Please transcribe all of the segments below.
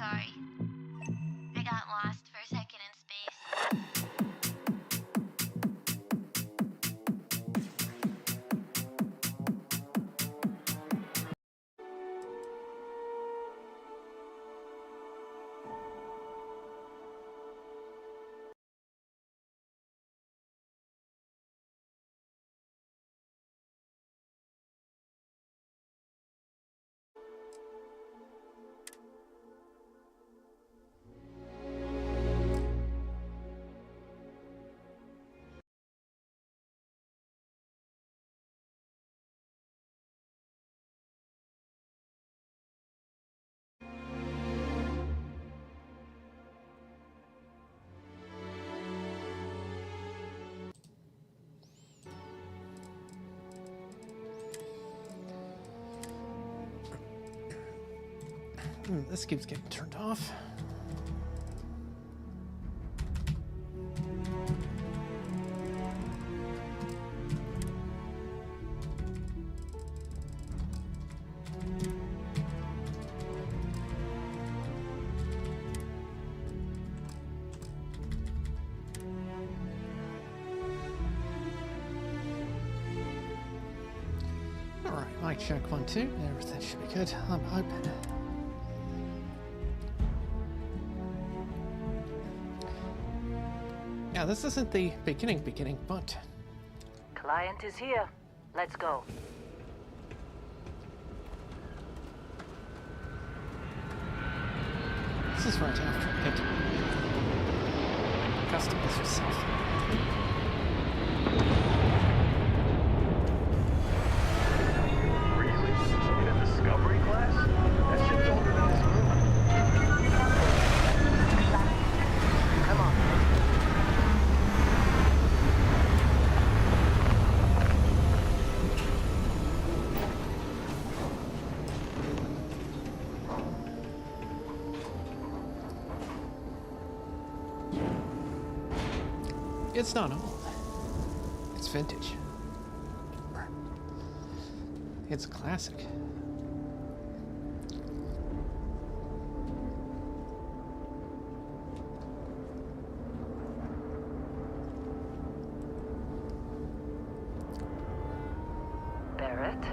Sorry. I got lost for a second in space. This keeps getting turned off. Alright, mic check 1, 2. Everything should be good. I'm open. Yeah, this isn't the beginning, but... Client is here. Let's go. This is right after it. Customize yourself. Really? In a discovery class? That shit's older than this movie. Come on. It's not old. It's vintage. It's a classic. Barrett?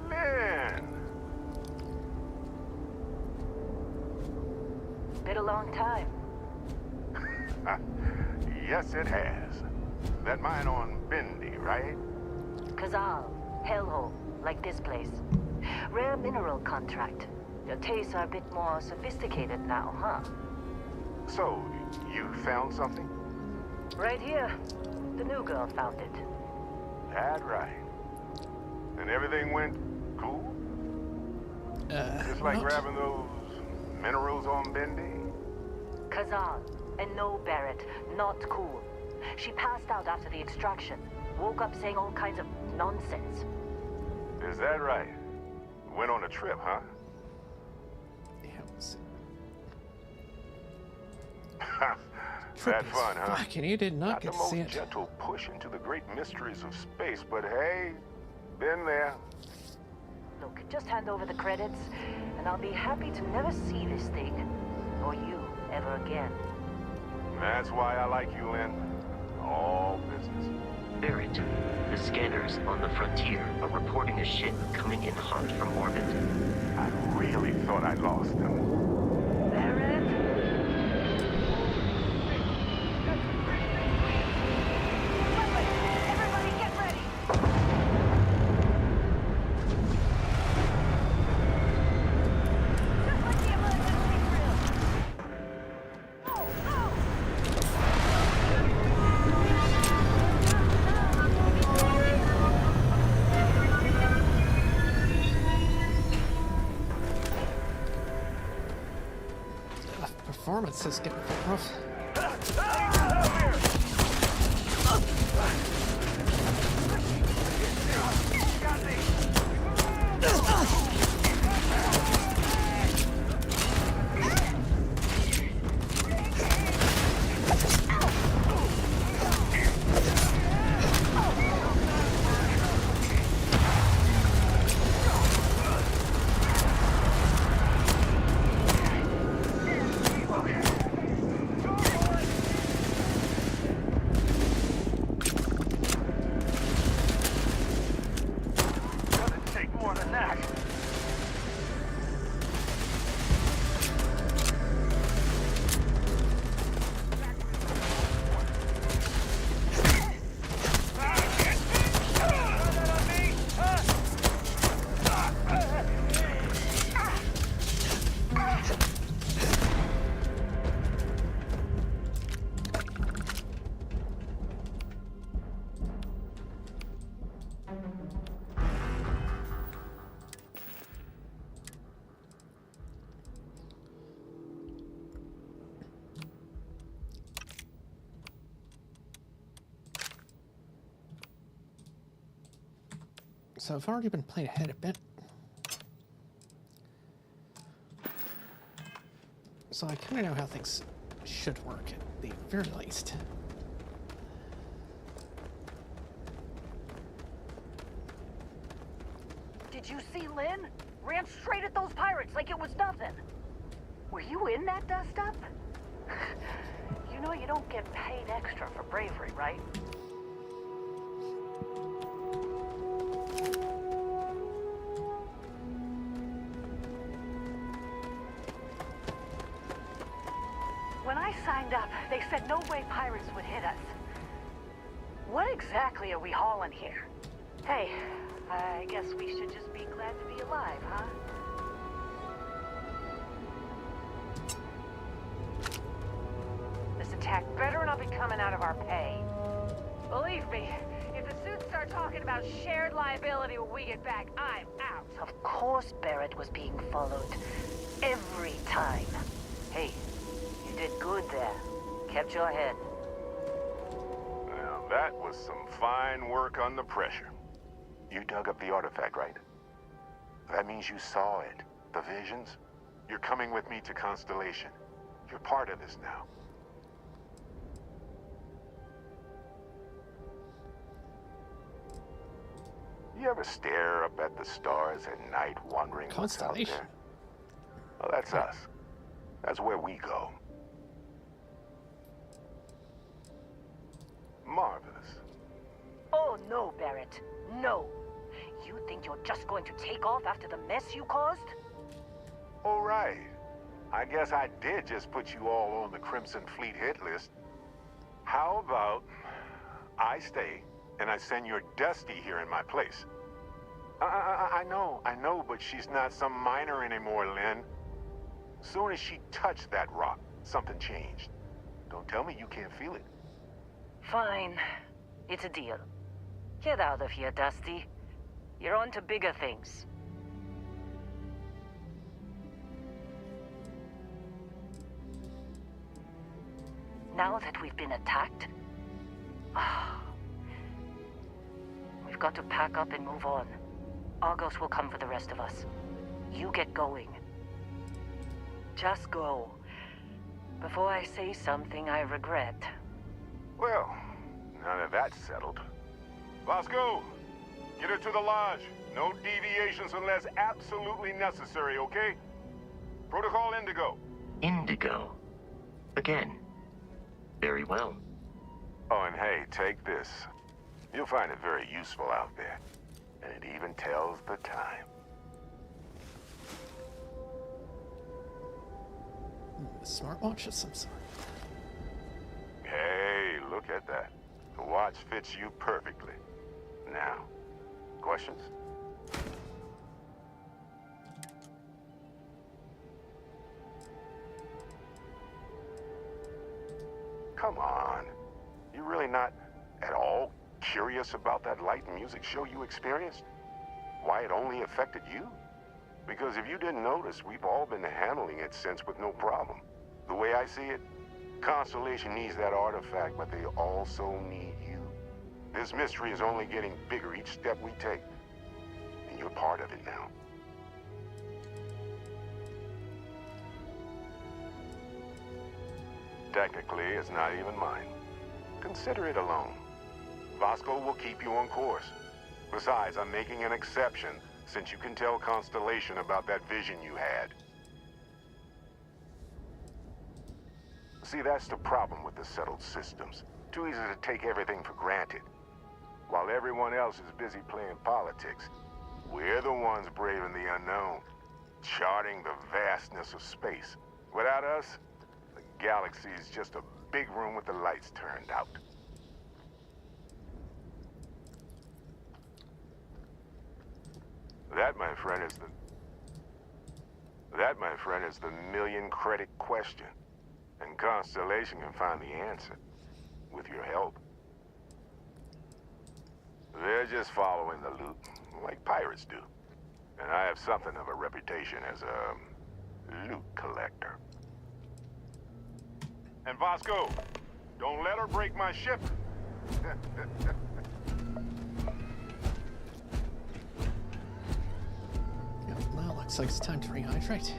Man! Been a long time. Yes, it has. That mine on Bendy, right? Kazal, hellhole, like this place. Rare mineral contract. Your tastes are a bit more sophisticated now, huh? So, you found something? Right here. The new girl found it. That right. And everything went cool? Just like not. grabbing those minerals on Bendy? Kazal, and no, Barrett, not cool. She passed out after the extraction. Woke up saying all kinds of nonsense. Is that right? Went on a trip, huh? Yeah, we'll see. That fun, huh? Fucking, you did not get the to see most it. gentle push into the great mysteries of space, but hey, been there. Look, just hand over the credits, and I'll be happy to never see this thing, or you, ever again. That's why I like you, Lynn. All business. Barrett, the scanners on the frontier are reporting a ship coming in hot from orbit. I really thought I lost them. Barrett? Everybody get ready! Just like the emergency drill! Go, go! Performance is getting rough. So I've already been playing ahead a bit. So I kind of know how things should work at the very least. Did you see Lynn? Ran straight at those pirates like it was nothing. Were you in that dust-up? You know you don't get paid extra for bravery, right? lined up. They said no way pirates would hit us. What exactly are we hauling here? Hey, I guess we should just be glad to be alive, huh? This attack better not be coming out of our pay. Believe me, if the suits start talking about shared liability when we get back, I'm out. Of course Barrett was being followed. Every time. Hey, you did good there. Kept your head. Now, that was some fine work under pressure. You dug up the artifact, right? That means you saw it. The visions? You're coming with me to Constellation. You're part of this now. You ever stare up at the stars at night wondering what's out Constellation? there? Well, that's us. That's where we go. Marvelous. Oh no, Barrett. No. You think you're just going to take off after the mess you caused? All right. I guess I did just put you all on the Crimson Fleet hit list. How about I stay and I send your Dusty here in my place? I know, but she's not some miner anymore, Lynn. Soon as she touched that rock, something changed. Don't tell me you can't feel it. Fine. It's a deal. Get out of here, Dusty. You're on to bigger things. Now that we've been attacked, we've got to pack up and move on. Argos will come for the rest of us. You get going. Just go. Before I say something I regret. Well, now that that's settled. Vasco, get her to the lodge. No deviations unless absolutely necessary, okay? Protocol Indigo. Indigo. Again. Very well. Oh, and hey, take this. You'll find it very useful out there. And it even tells the time. A smartwatch of some sort. Hey, look at that. The watch fits you perfectly. Now, questions? Come on. You really not at all curious about that light and music show you experienced? Why it only affected you? Because if you didn't notice, we've all been handling it since with no problem. The way I see it, Constellation needs that artifact, but they also need you. This mystery is only getting bigger each step we take. And you're part of it now. Technically, it's not even mine. Consider it a loan. Vasco will keep you on course. Besides, I'm making an exception since you can tell Constellation about that vision you had. See, that's the problem with the settled systems. Too easy to take everything for granted. While everyone else is busy playing politics, we're the ones braving the unknown, charting the vastness of space. Without us, the galaxy is just a big room with the lights turned out. That, my friend, is the million credit question. And Constellation can find the answer. With your help. They're just following the loot, like pirates do. And I have something of a reputation as a loot collector. And Vasco, don't let her break my ship. Yep, well, looks like it's time to rehydrate.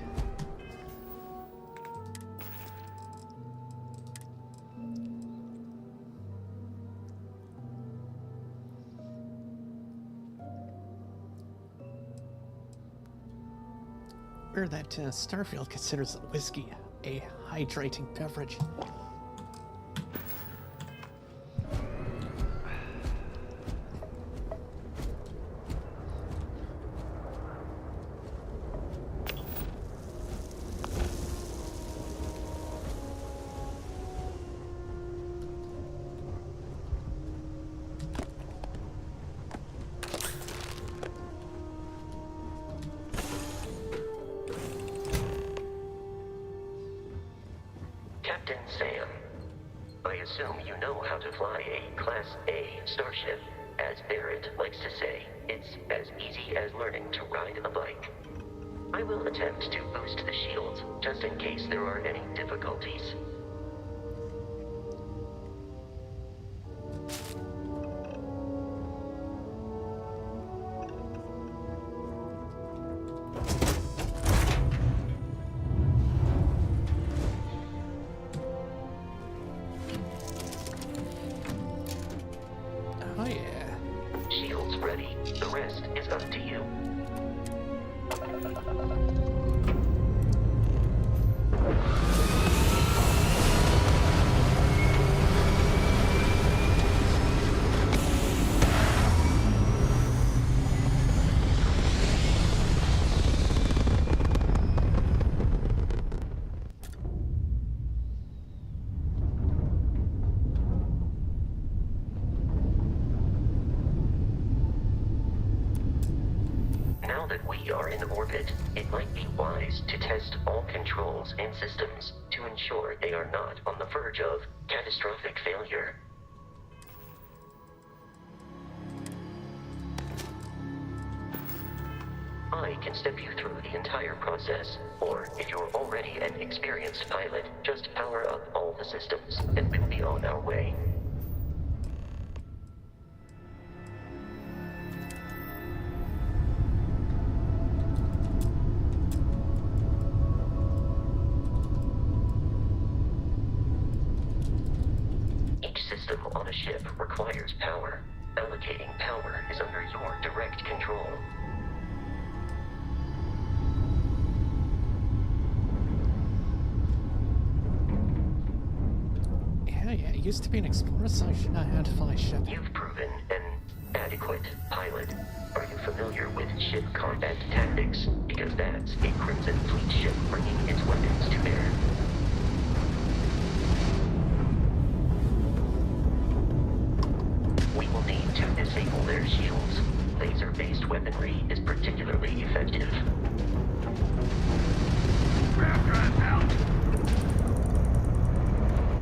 Weird that Starfield considers whiskey a hydrating beverage. assume you know how to fly a Class A starship. As Barrett likes to say, it's as easy as learning to ride a bike. I will attempt to boost the shields, just in case there are any difficulties. Oh yeah. Shields ready. The rest is up to you. Now that we are in orbit, it might be wise to test all controls and systems to ensure they are not on the verge of catastrophic failure. I can step you through the entire process, or if you're already an experienced pilot, just power up all the systems, and we'll be on our way. Each system on a ship requires power. Allocating power is under your direct control. Yeah, I used to be an explorer, so I should know how to fly a ship. You've proven an adequate pilot. Are you familiar with ship combat tactics? Because that's a Crimson Fleet ship bringing its weapons to bear. We will need to disable their shields. Laser-based weaponry is particularly effective.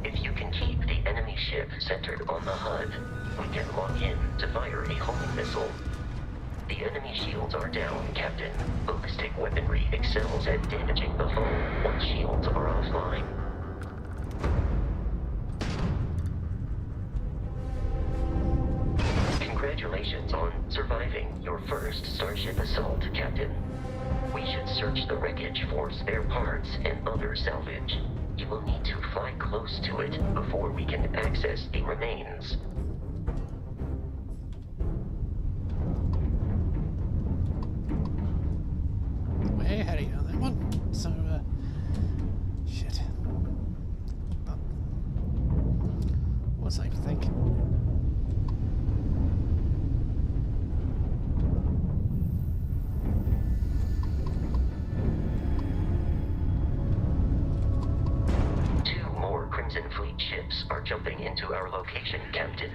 If you can keep the enemy ship centered on the HUD, we can lock in to fire a homing missile. The enemy shields are down, Captain. Ballistic weaponry excels at damaging the hull once shields are offline. Congratulations on surviving your first Starship assault, Captain. We should search the wreckage for spare parts and other salvage. You will need to fly close to it before we can access the remains. Way ahead of you on that one. So, shit. What was I thinking? Two more Crimson Fleet ships are jumping into our location, Captain.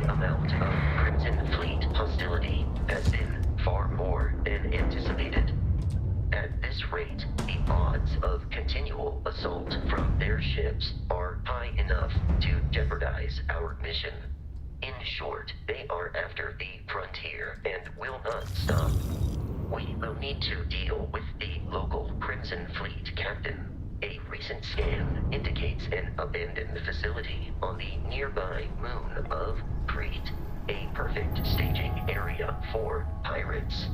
The amount of Crimson Fleet hostility has been far more than anticipated. At this rate, the odds of continual assault from their ships are high enough to jeopardize our mission. In short, they are after the frontier and will not stop. We will need to deal with the local Crimson Fleet captain. A recent scan indicates an abandoned facility on the nearby moon of Crete, a perfect staging area for pirates.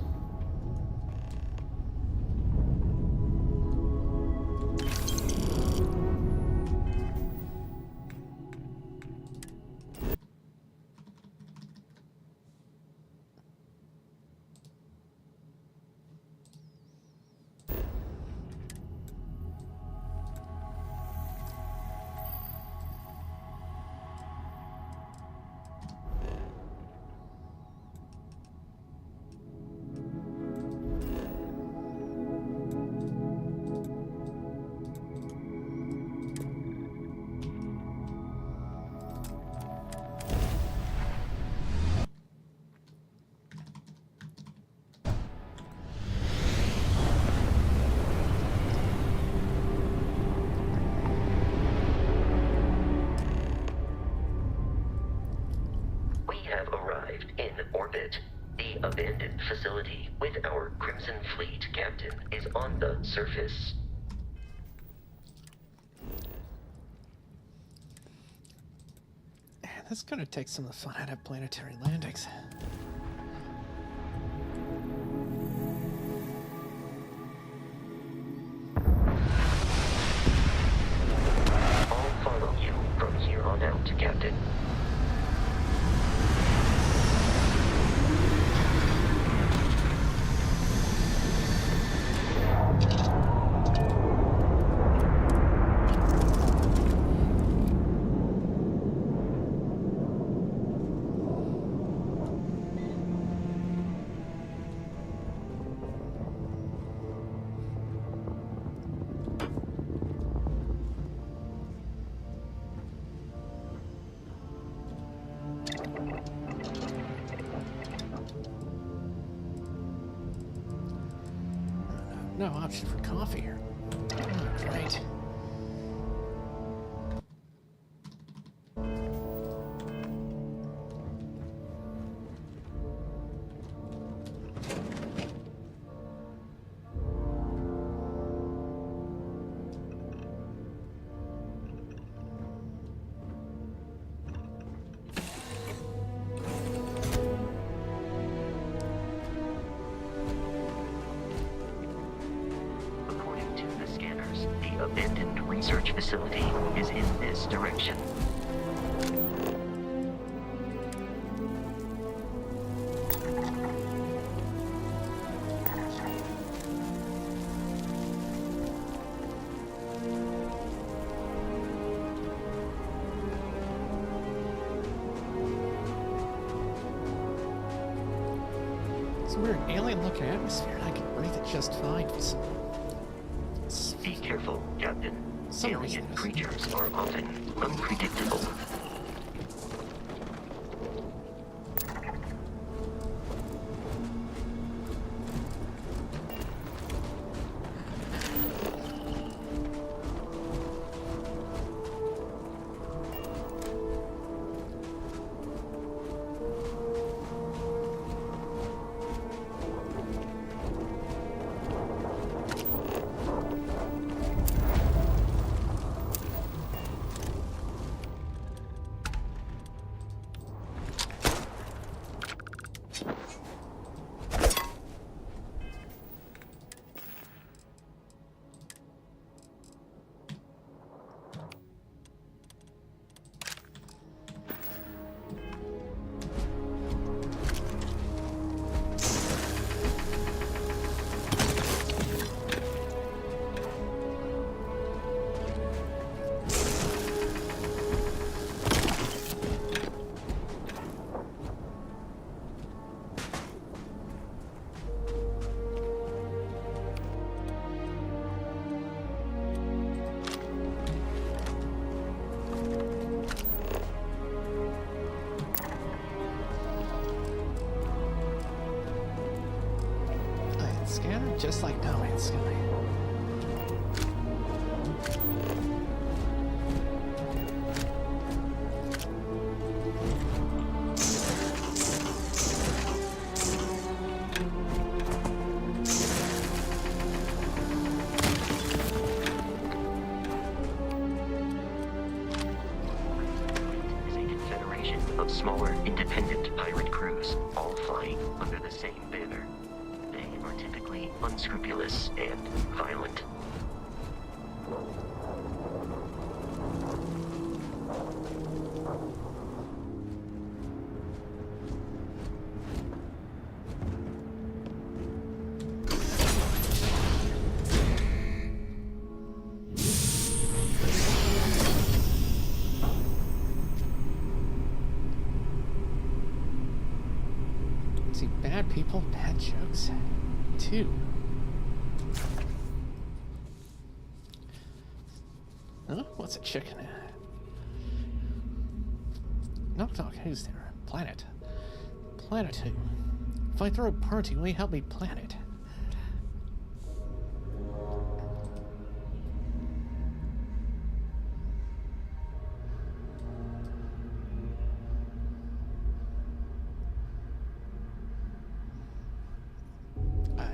In orbit, the abandoned facility with our Crimson Fleet captain is on the surface. That's gonna take some of the fun out of planetary landings. I'll follow you from here on out, Captain. No option for coffee here. Oh, great. Abandoned research facility is in this direction. It's a weird alien-looking atmosphere, and I can breathe it just fine for some. Be careful, Captain. Some Alien reason. creatures are often unpredictable. Scanner just like No Man's Sky. Is a confederation of smaller, independent pirate crews, all flying under the same banner. They are typically unscrupulous and violent. See, bad people, bad jokes, too. Huh? What's a chicken? Knock knock, who's there? Planet. Planet who? If I throw a party, will you help me plan it?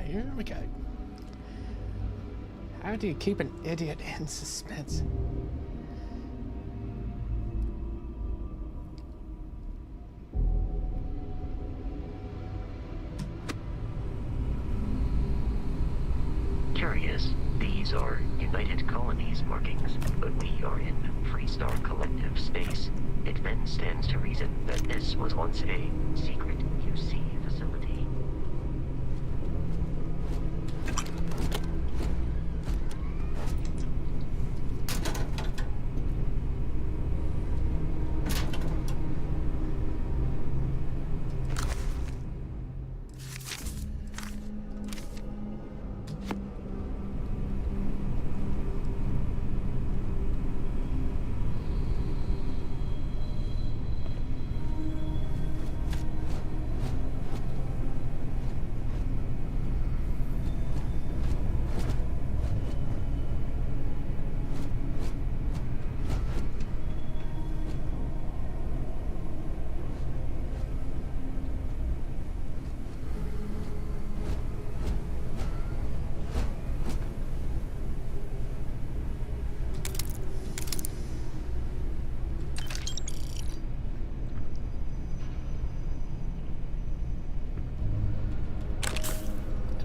Here we go. How do you keep an idiot in suspense? Curious, these are United Colonies markings, but we are in Freestar Collective space. It then stands to reason that this was once a secret UC facility.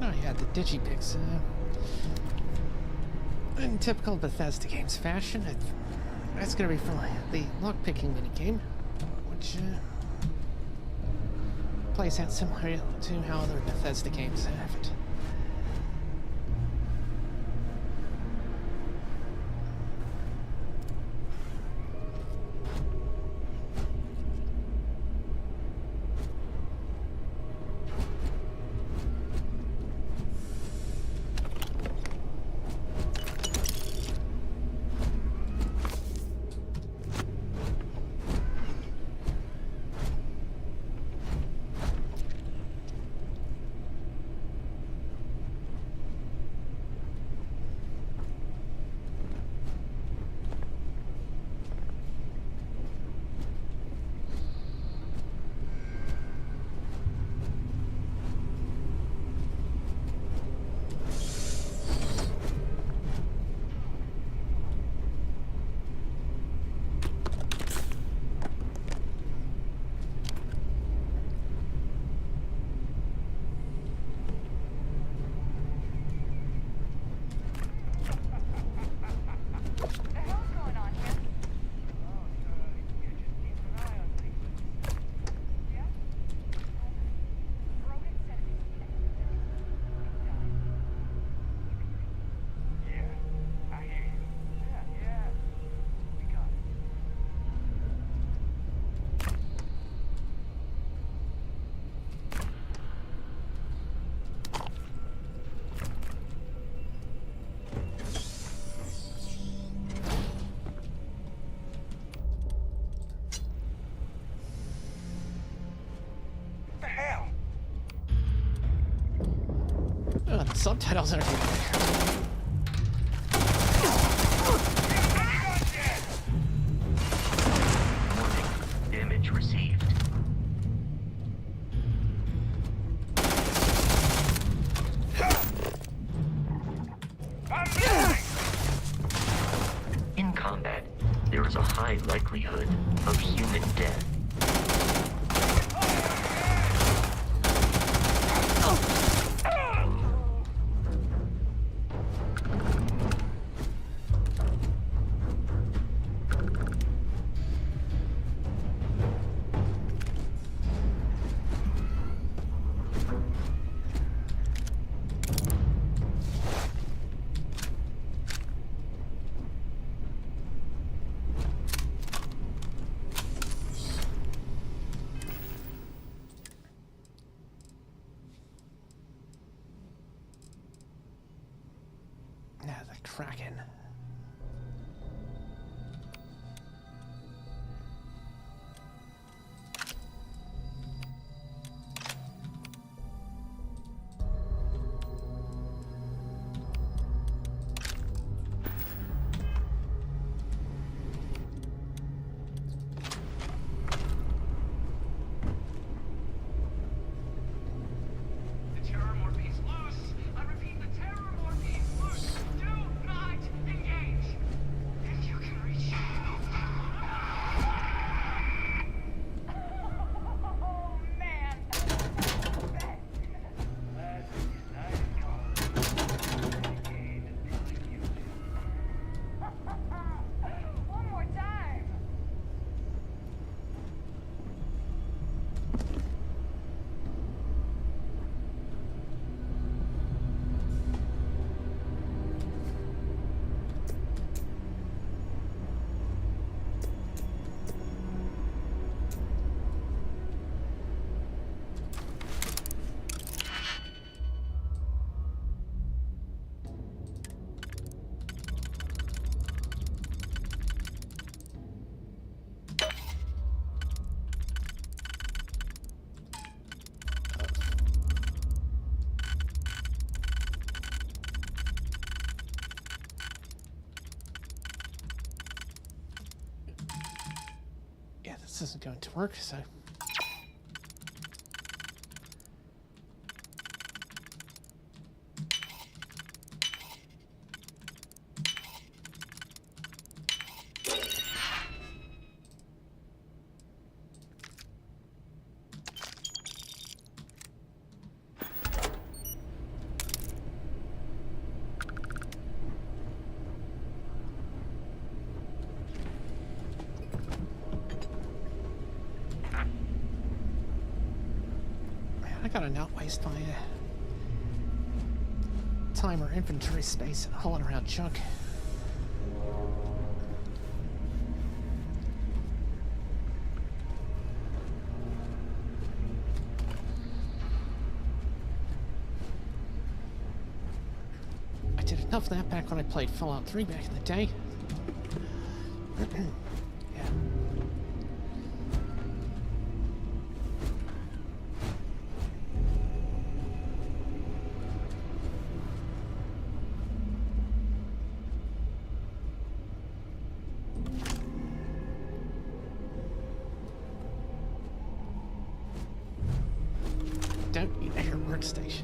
Oh yeah, the Digipics. In typical Bethesda games fashion, that's gonna be for the lockpicking minigame, which plays out similar to how other Bethesda games have it. subtitles are here. Warning. Damage received. In combat, there is a high likelihood of human death. Yeah, the Kraken. The terror morphe's loose! I repeat, the terror morphe's loose! Do not engage! If you can reach Oh, man! One more time! Yeah, this isn't going to work, so... I gotta not waste my time or inventory space hauling around junk. I did enough of that back when I played Fallout 3 back in the day. Yeah. Don't need your workstation.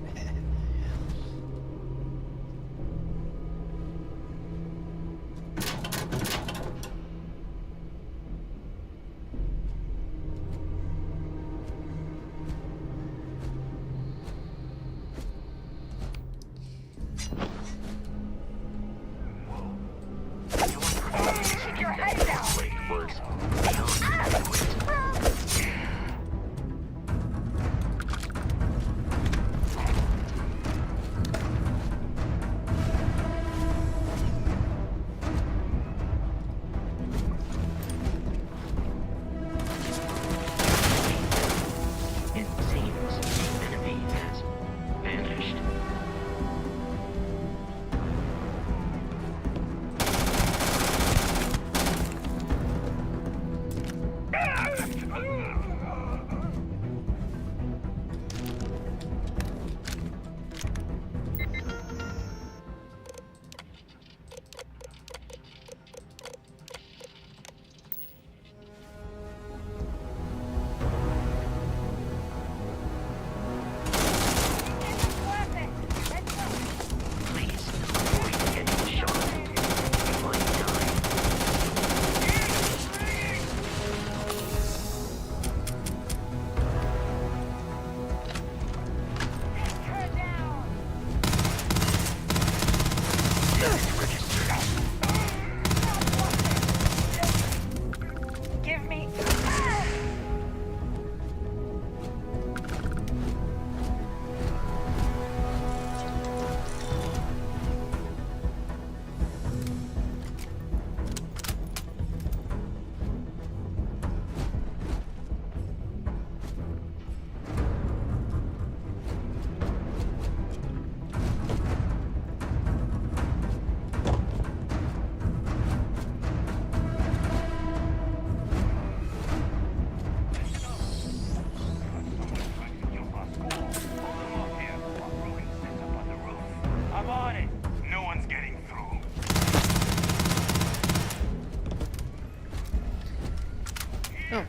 Keep your head down! Wait, was beyond adequate.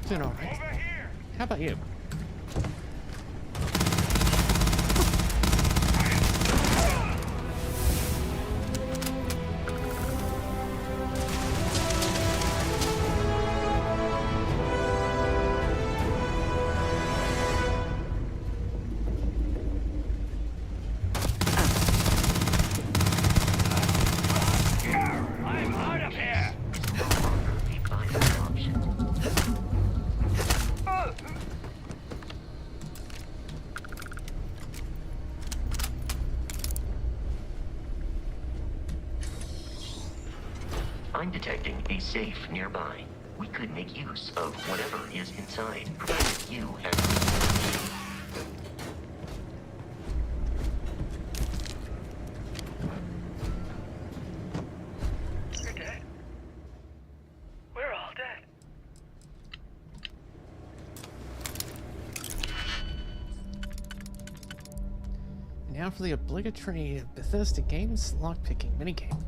Doing alright. Over here! How about you? I'm out of here! No longer a viable option. I'm detecting a safe nearby. We could make use of whatever is inside, provided you have... You're dead. We're all dead. Now for the obligatory Bethesda Games lockpicking minigame.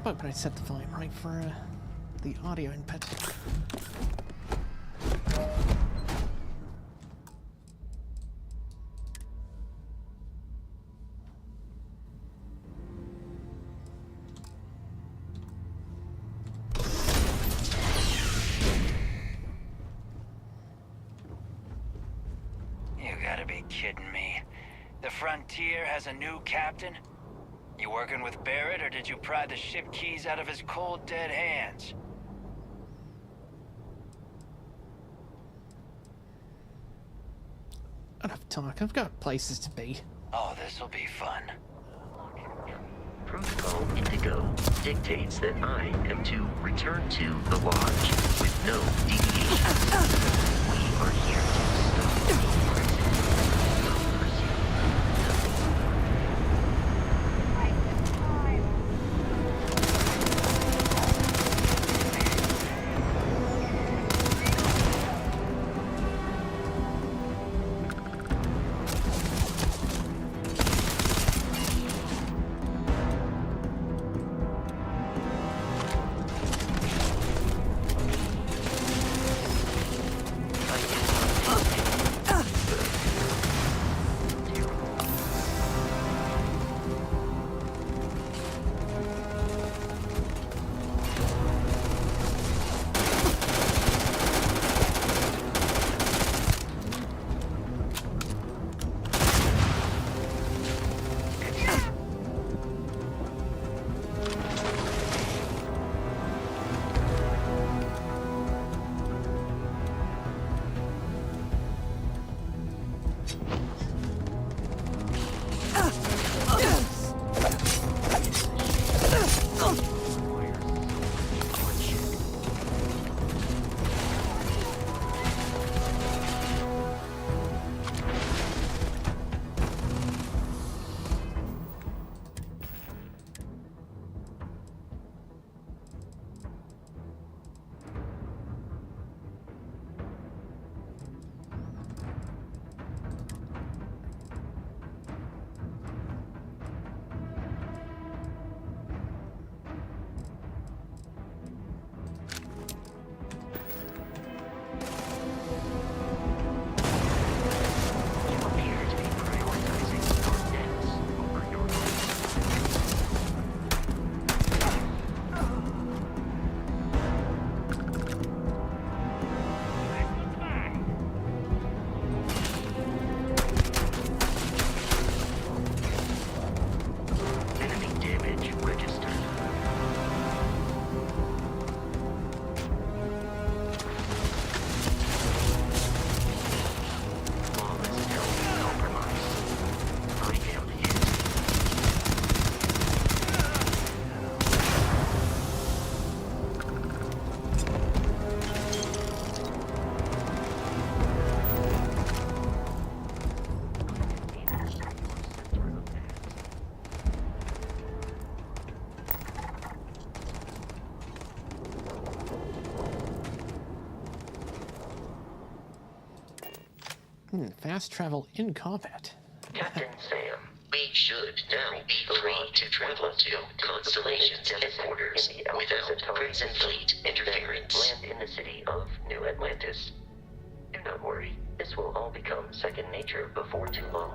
But I set the volume right for the audio input. You gotta be kidding me. The Frontier has a new captain? You working with Barrett, or did you pry the ship keys out of his cold, dead hands? Enough talk, I've got places to be. Oh, this'll be fun. Protocol Indigo dictates that I am to return to the lodge with no deviations. We are here to stop the present. No pursuit. Fast travel in combat. Captain Sam, we should now be free to travel to Constellation's headquarters without prison fleet interference. Land in the city of New Atlantis. Do not worry, this will all become second nature before too long.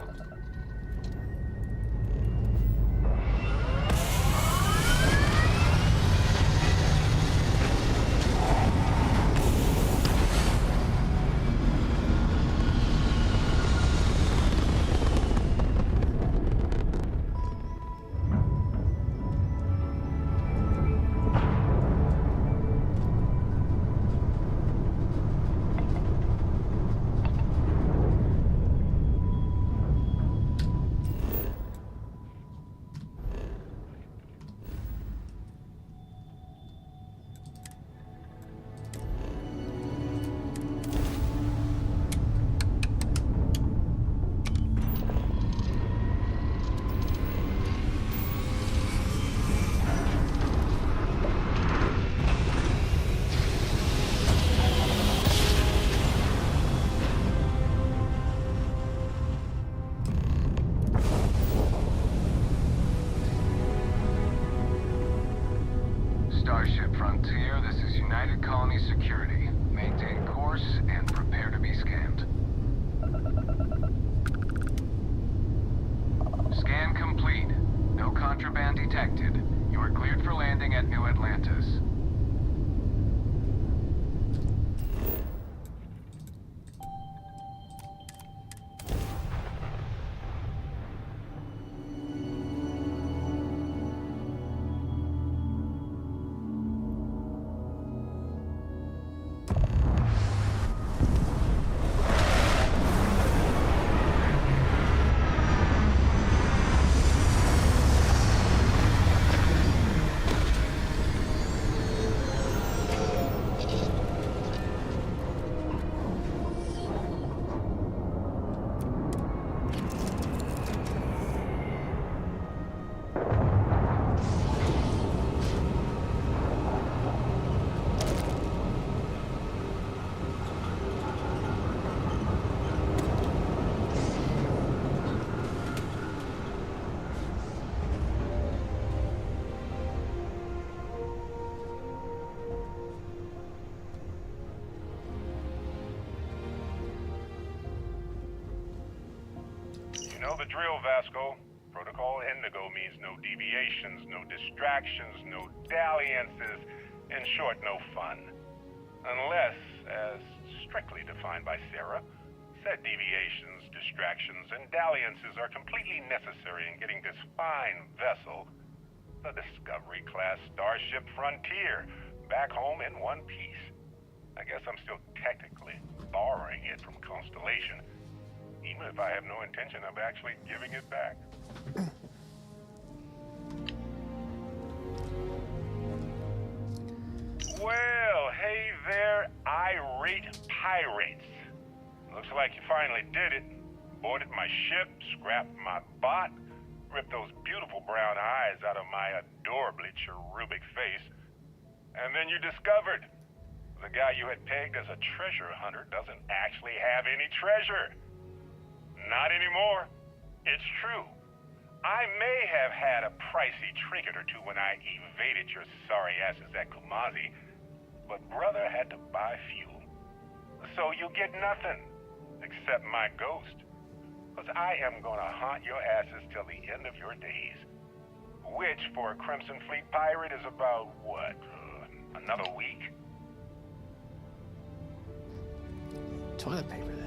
Starship Frontier, this is United Colony Security. Maintain course and prepare to be scanned. Scan complete. No contraband detected. You are cleared for landing at New Atlantis. You know the drill, Vasco. Protocol Indigo means no deviations, no distractions, no dalliances. In short, no fun. Unless, as strictly defined by Sarah, said deviations, distractions, and dalliances are completely necessary in getting this fine vessel, the Discovery-class Starship Frontier, back home in one piece. I guess I'm still technically borrowing it from Constellation, even if I have no intention of actually giving it back. Well, hey there, irate pirates. Looks like you finally did it. Boarded my ship, scrapped my bot, ripped those beautiful brown eyes out of my adorably cherubic face, and then you discovered the guy you had pegged as a treasure hunter doesn't actually have any treasure. Not anymore. It's true. I may have had a pricey trinket or two when I evaded your sorry asses at Kumasi, but brother had to buy fuel. So you get nothing, except my ghost. Because I am gonna haunt your asses till the end of your days. Which, for a Crimson Fleet pirate, is about, what, another week? Toilet paper there.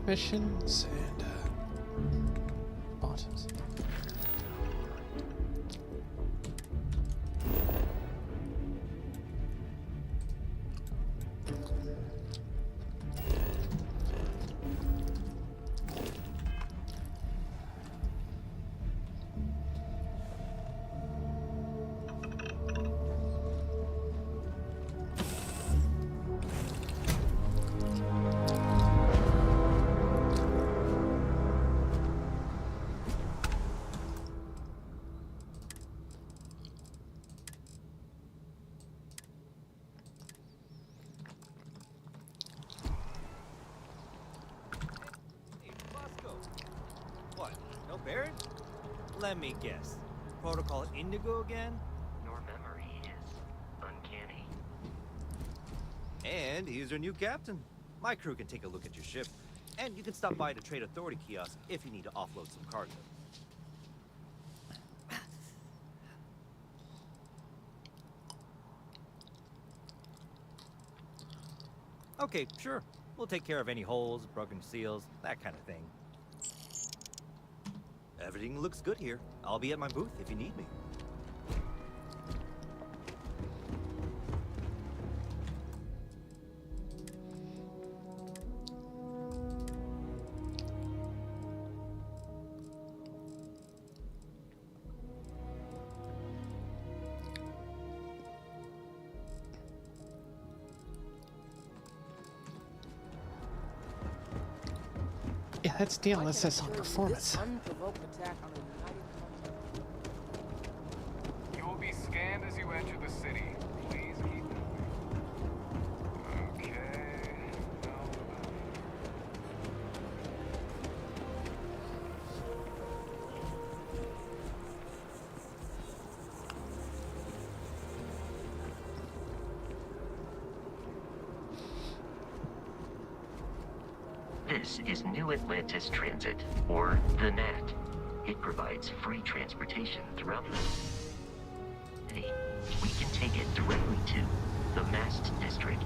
missions and bottoms. What? No Barrett? Let me guess. Protocol Indigo again? Your memory is uncanny. And he's our new captain. My crew can take a look at your ship. And you can stop by the Trade Authority kiosk if you need to offload some cargo. Okay, sure. We'll take care of any holes, broken seals, that kind of thing. Everything looks good here. I'll be at my booth if you need me. Yeah, that's DLSS on performance. You will be scanned as you enter the city. Please keep moving. Okay. This is New Atlantis Transit, or the NAT. It provides free transportation throughout the city. We can take it directly to the Mast District.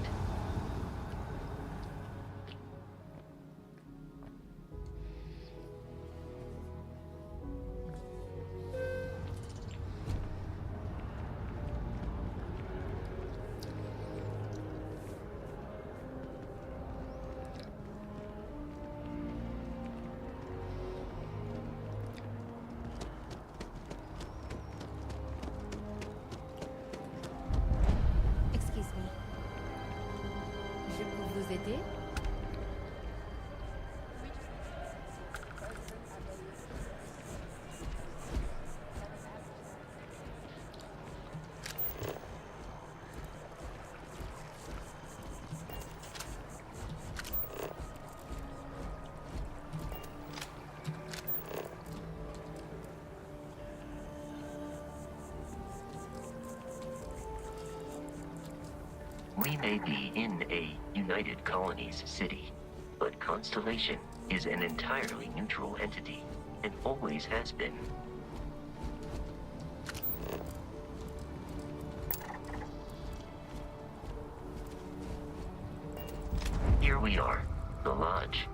Excuse me. Je peux vous aider? We may be in a United Colonies city, but Constellation is an entirely neutral entity, and always has been. Here we are, the lodge.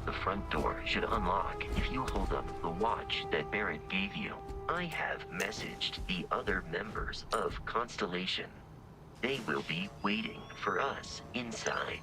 The front door should unlock if you hold up the watch that Barrett gave you. I have messaged the other members of Constellation. They will be waiting for us inside.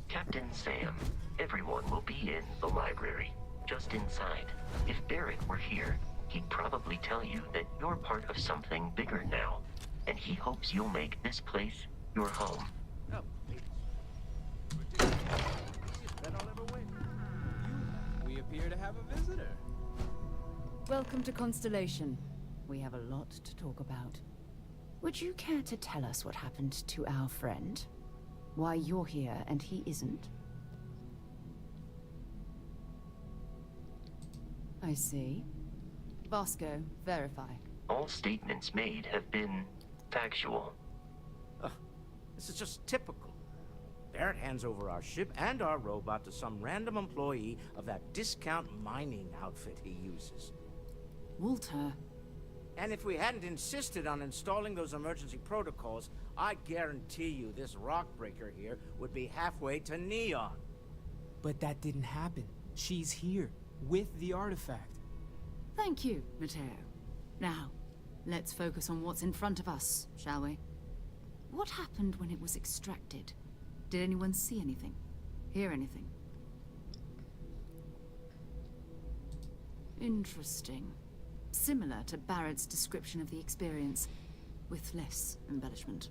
Captain Sam, everyone will be in the library, just inside. If Barrett were here, he'd probably tell you that you're part of something bigger now, and he hopes you'll make this place your home. Oh, we appear to have a visitor. Welcome to Constellation. We have a lot to talk about. Would you care to tell us what happened to our friend? Why you're here and he isn't? I see. Vasco, verify. All statements made have been factual. This is just typical. Barrett hands over our ship and our robot to some random employee of that discount mining outfit he uses. Walter, And if we hadn't insisted on installing those emergency protocols, I guarantee you this rock breaker here would be halfway to Neon. But that didn't happen. She's here, with the artifact. Thank you, Matteo. Now, let's focus on what's in front of us, shall we? What happened when it was extracted? Did anyone see anything? Hear anything? Interesting. Similar to Barrett's description of the experience, with less embellishment.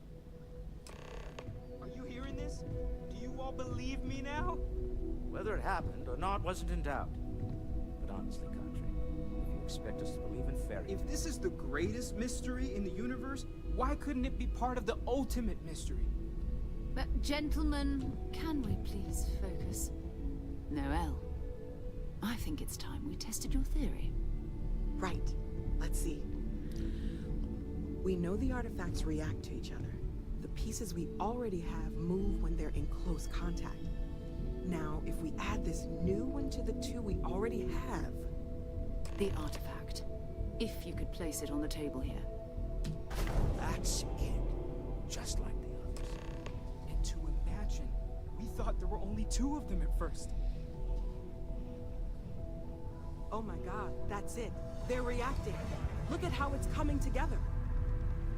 Are you hearing this? Do you all believe me now? Whether it happened or not wasn't in doubt. But honestly, Country, if you expect us to believe in fairy If this is the greatest mystery in the universe, why couldn't it be part of the ultimate mystery? But gentlemen, can we please focus? Noel, I think it's time we tested your theory. Right. Let's see. We know the artifacts react to each other. The pieces we already have move when they're in close contact. Now, if we add this new one to the two we already have... The artifact. If you could place it on the table here. That's it. Just like the others. And to imagine, we thought there were only 2 of them at first. Oh my god, that's it. They're reacting. Look at how it's coming together.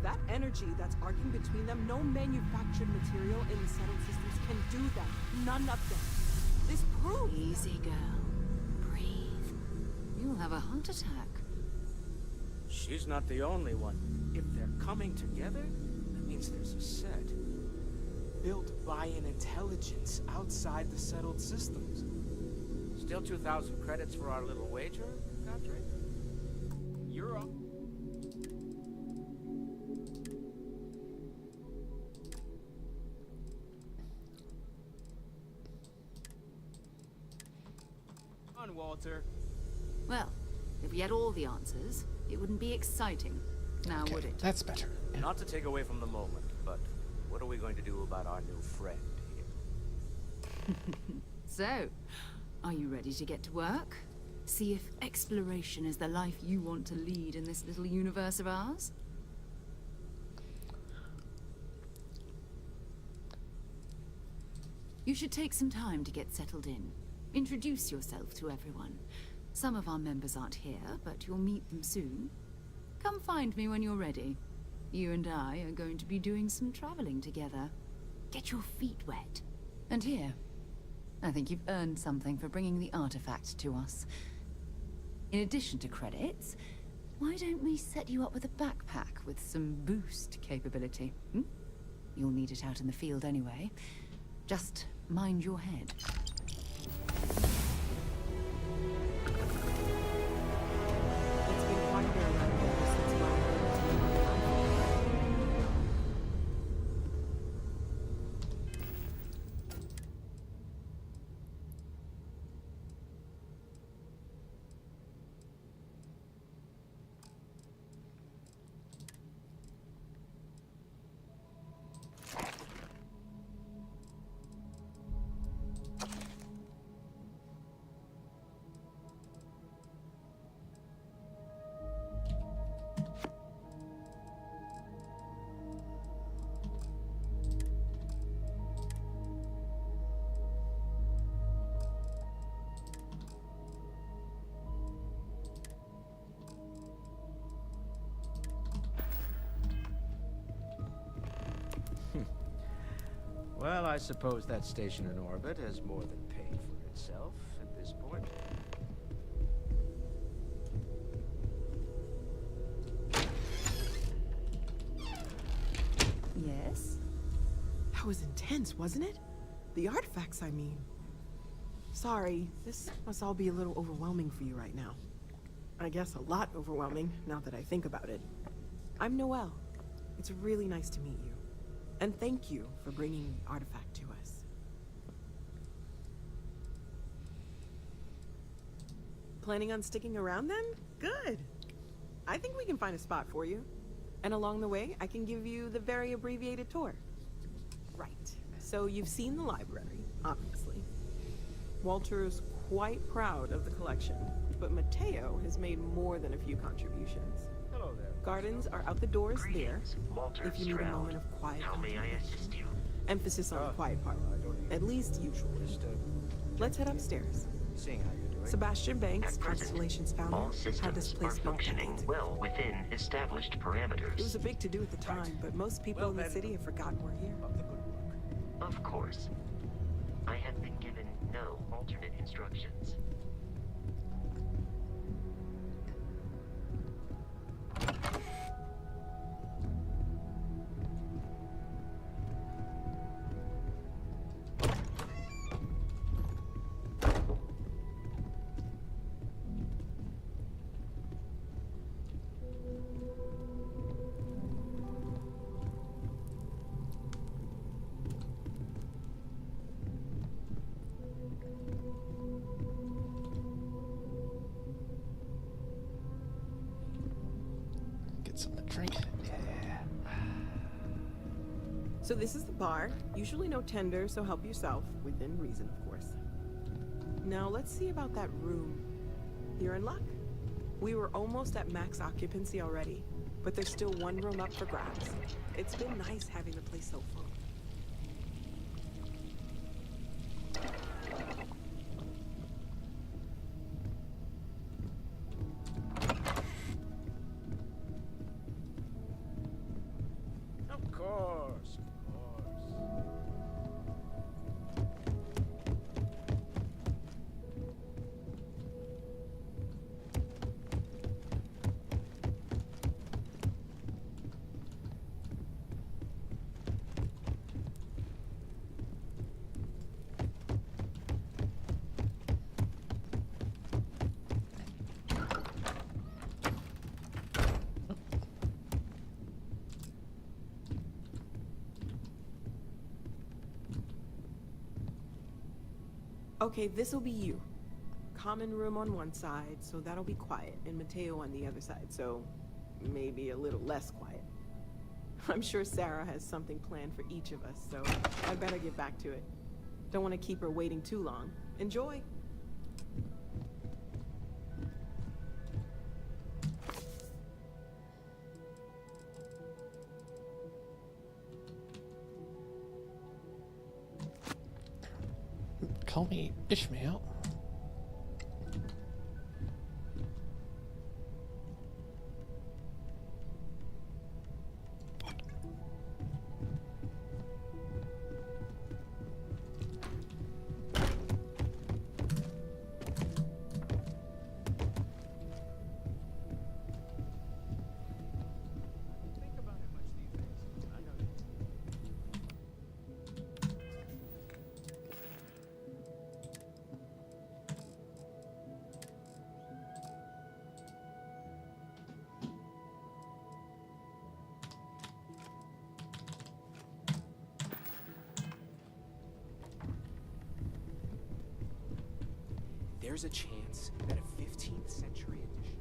That energy that's arcing between them, no manufactured material in the settled systems can do that. None of them. This proves... Easy, girl. Breathe. You'll have a heart attack. She's not the only one. If they're coming together, that means there's a set. Built by an intelligence outside the settled systems. Still 2,000 credits for our little wager, Country? You're up. Come on, Walter. Well, if we had all the answers, it wouldn't be exciting. Now, Okay, would it? that's better. Not to take away from the moment, but what are we going to do about our new friend here? So, are you ready to get to work? See if exploration is the life you want to lead in this little universe of ours? You should take some time to get settled in. Introduce yourself to everyone. Some of our members aren't here, but you'll meet them soon. Come find me when you're ready. You and I are going to be doing some traveling together. Get your feet wet. And here, I think you've earned something for bringing the artifact to us. In addition to credits, why don't we set you up with a backpack with some boost capability? Hmm? You'll need it out in the field anyway. Just mind your head. It's been quieter around here since my... Well, I suppose that station in orbit has more than paid for itself at this point. Yes? That was intense, wasn't it? The artifacts, I mean. Sorry, this must all be a little overwhelming for you right now. I guess a lot overwhelming, now that I think about it. I'm Noelle. It's really nice to meet you. And thank you for bringing the artifact to us. Planning on sticking around then? Good. I think we can find a spot for you. And along the way, I can give you the very abbreviated tour. Right. So you've seen the library, obviously. Walter is quite proud of the collection, but Matteo has made more than a few contributions. Hello there. Gardens are out the doors there, Greetings, Walter if you need a Stroud. moment of quiet How may I assist you? Emphasis on the quiet part. At least usually. Let's head upstairs. Seeing how you're doing. Sebastian Banks, At present, Constellation's founder, all had this systems are place built functioning decades ago. well within established parameters. It was a big to-do at the time, but most people Well, in the then, city have forgotten we're here. Of the good work. Of course. I have been given no alternate instructions. Get something to drink. Yeah. So this is the bar. Usually no tender, so help yourself. Within reason, of course. Now let's see about that room. You're in luck. We were almost at max occupancy already, but there's still one room up for grabs. It's been nice having the place so full. Of course, of course. Okay, this'll be you. Common room on one side, so that'll be quiet, and Mateo on the other side, so maybe a little less quiet. I'm sure Sarah has something planned for each of us, so I better get back to it. Don't want to keep her waiting too long. Enjoy! Call me Ishmael. Think about it much these days. I know you. There's a chance that a 15th century edition.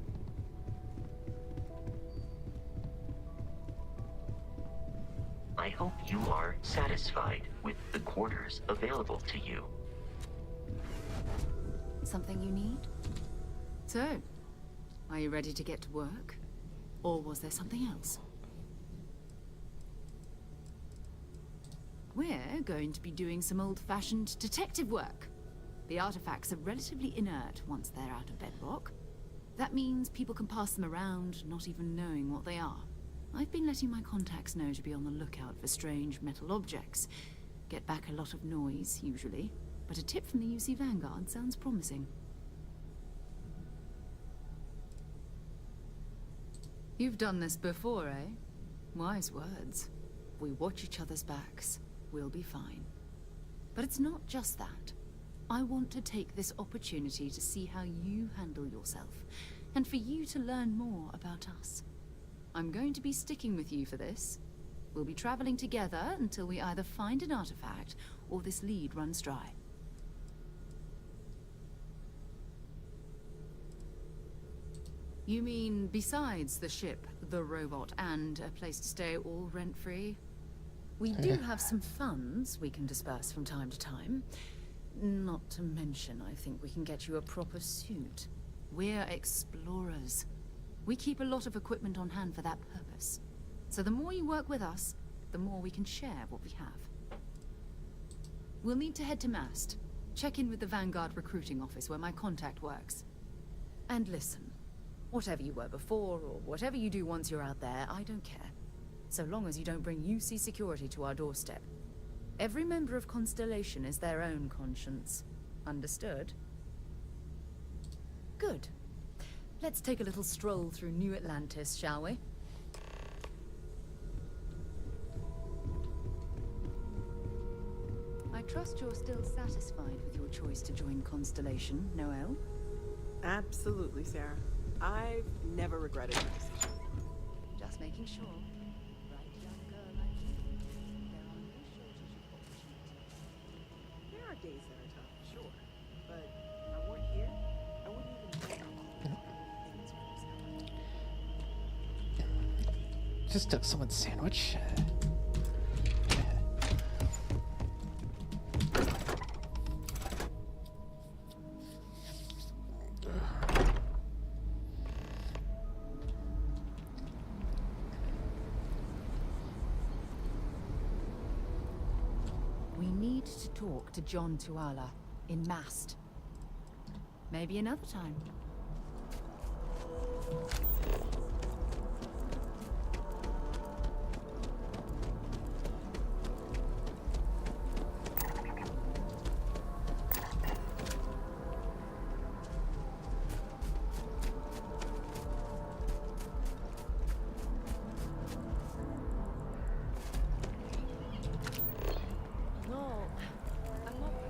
I hope you are satisfied with the quarters available to you. Something you need? So, are you ready to get to work? Or was there something else? We're going to be doing some old-fashioned detective work. The artifacts are relatively inert once they're out of bedrock. That means people can pass them around, not even knowing what they are. I've been letting my contacts know to be on the lookout for strange metal objects. Get back a lot of noise, usually, but a tip from the UC Vanguard sounds promising. You've done this before, eh? Wise words. If we watch each other's backs, we'll be fine. But it's not just that. I want to take this opportunity to see how you handle yourself, and for you to learn more about us. I'm going to be sticking with you for this. We'll be traveling together until we either find an artifact or this lead runs dry. You mean besides the ship, the robot, and a place to stay all rent-free? We do have some funds we can disperse from time to time. Not to mention, I think we can get you a proper suit. We're explorers. We keep a lot of equipment on hand for that purpose. So the more you work with us, the more we can share what we have. We'll need to head to Mast. Check in with the Vanguard recruiting office where my contact works. And listen, whatever you were before, or whatever you do once you're out there, I don't care. So long as you don't bring UC security to our doorstep. Every member of Constellation is their own conscience. Understood? Good. Let's take a little stroll through New Atlantis, shall we? I trust you're still satisfied with your choice to join Constellation, Noel? Absolutely, Sarah. I've never regretted my decision. Just making sure. Right, young girl like you. There are no shortage of opportunity. There are days that are tough, sure. But I weren't here. I wouldn't even know how things were. Just took someone's sandwich. We need to talk to John Tuala in Mast. Maybe another time.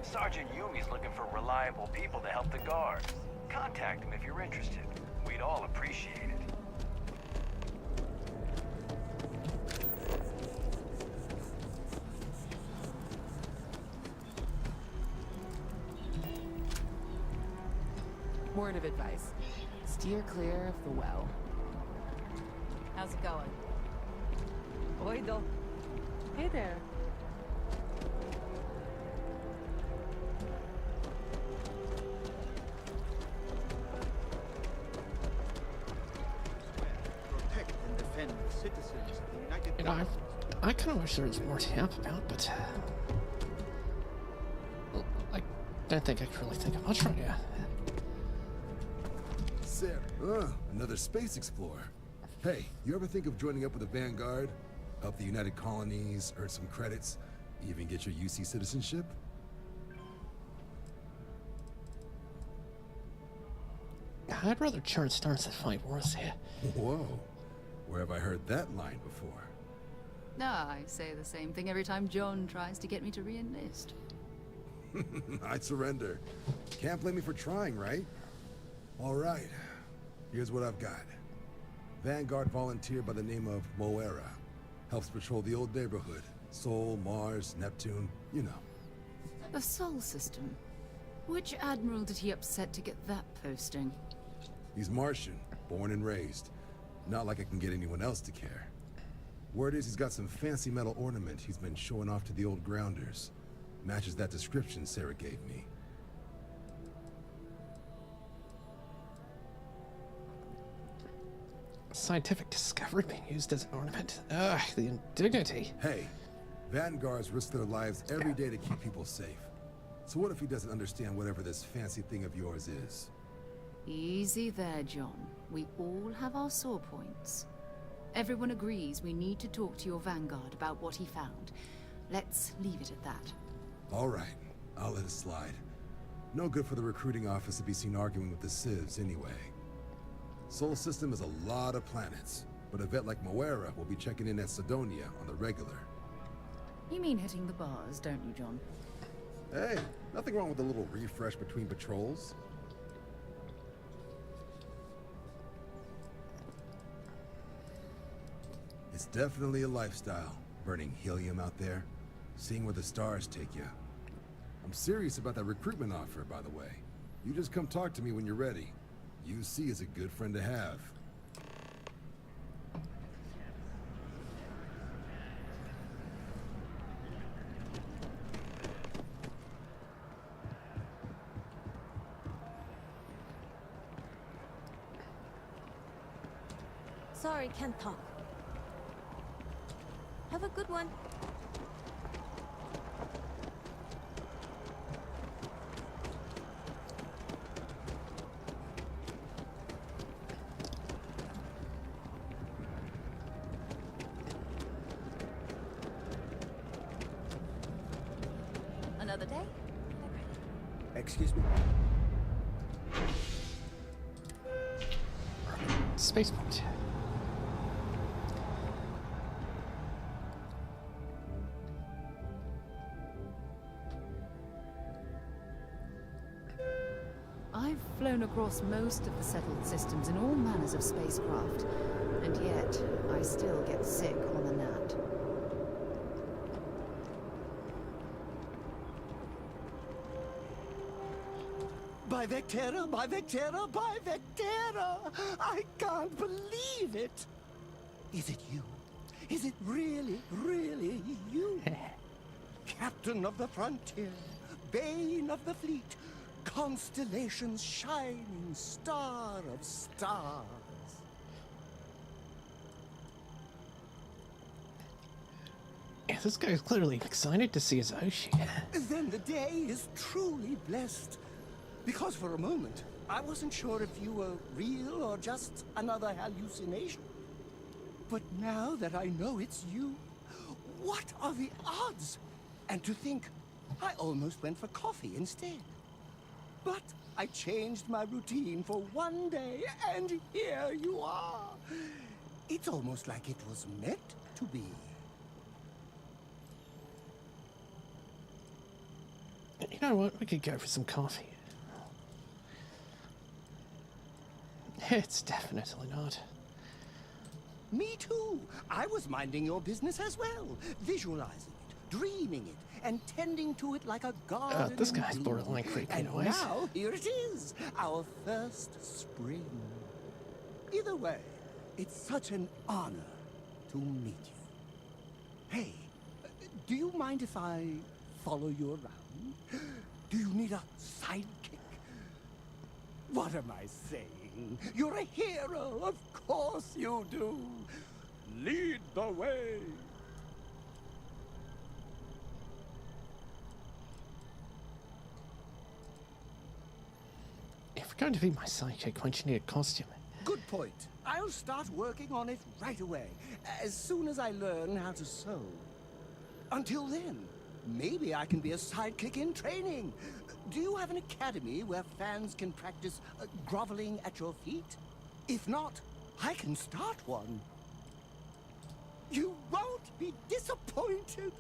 Sergeant Yumi's looking for reliable people to help the guards. Contact him if you're interested. We'd all appreciate it. Word of advice. Steer clear of the well. How's it going? Oido. Hey there. Protect and defend the citizens of the United You know, Kingdom. I kind of wish there was more to yap about, but well, I don't think I can really think of much right now. Sarah, another space explorer. Hey, you ever think of joining up with the Vanguard? Help the United Colonies, earn some credits, even get your UC citizenship? I'd rather chart stars than fight wars here. Whoa, where have I heard that line before? I say the same thing every time John tries to get me to re-enlist. I'd surrender. Can't blame me for trying, right? All right, here's what I've got. Vanguard volunteer by the name of Moera. Helps patrol the old neighborhood. Sol, Mars, Neptune, you know. The Sol system. Which admiral did he upset to get that posting? He's Martian, born and raised. Not like I can get anyone else to care. Word is he's got some fancy metal ornament he's been showing off to the old grounders. Matches that description Sarah gave me. Scientific discovery being used as an ornament. Ugh, the indignity. Hey, Vanguards risk their lives every day to keep people safe. So what if he doesn't understand whatever this fancy thing of yours is? Easy there, John. We all have our sore points. Everyone agrees we need to talk to your Vanguard about what he found. Let's leave it at that. All right, I'll let it slide. No good for the recruiting office to be seen arguing with the civs anyway. Sol system is a lot of planets, but a vet like Moera will be checking in at Sidonia on the regular. You mean hitting the bars, don't you, John? Hey, nothing wrong with a little refresh between patrols. It's definitely a lifestyle, burning helium out there, seeing where the stars take you. I'm serious about that recruitment offer, by the way. You just come talk to me when you're ready. UC is a good friend to have. Sorry, can't talk. Have a good one. Another day? Excuse me? Spaceport. I've flown across most of the settled systems in all manners of spacecraft, and yet I still get sick on the gnat. By Vectera, by Vectera, by Vectera! I can't believe it! Is it you? Is it really, really you? Captain of the frontier, bane of the fleet, constellation's shining star of stars. Yeah, this guy's clearly excited to see his Oshi. Then the day is truly blessed. Because for a moment, I wasn't sure if you were real or just another hallucination. But now that I know it's you, what are the odds? And to think, I almost went for coffee instead. But I changed my routine for one day, and here you are. It's almost like it was meant to be. You know what? We could go for some coffee. It's definitely not. Me too. I was minding your business as well, visualizing it, dreaming it, and tending to it like a garden. This guy's borderline creepy and anyways. now here it is, our first spring. Either way, it's such an honor to meet you. Hey, do you mind if I follow you around? Do you need a sidekick? What am I saying? You're a hero, of course you do. Lead the way. If you're going to be my sidekick, won't you need a costume? Good point. I'll start working on it right away, as soon as I learn how to sew. Until then, maybe I can be a sidekick in training. Do you have an academy where fans can practice groveling at your feet? If not, I can start one. You won't be disappointed.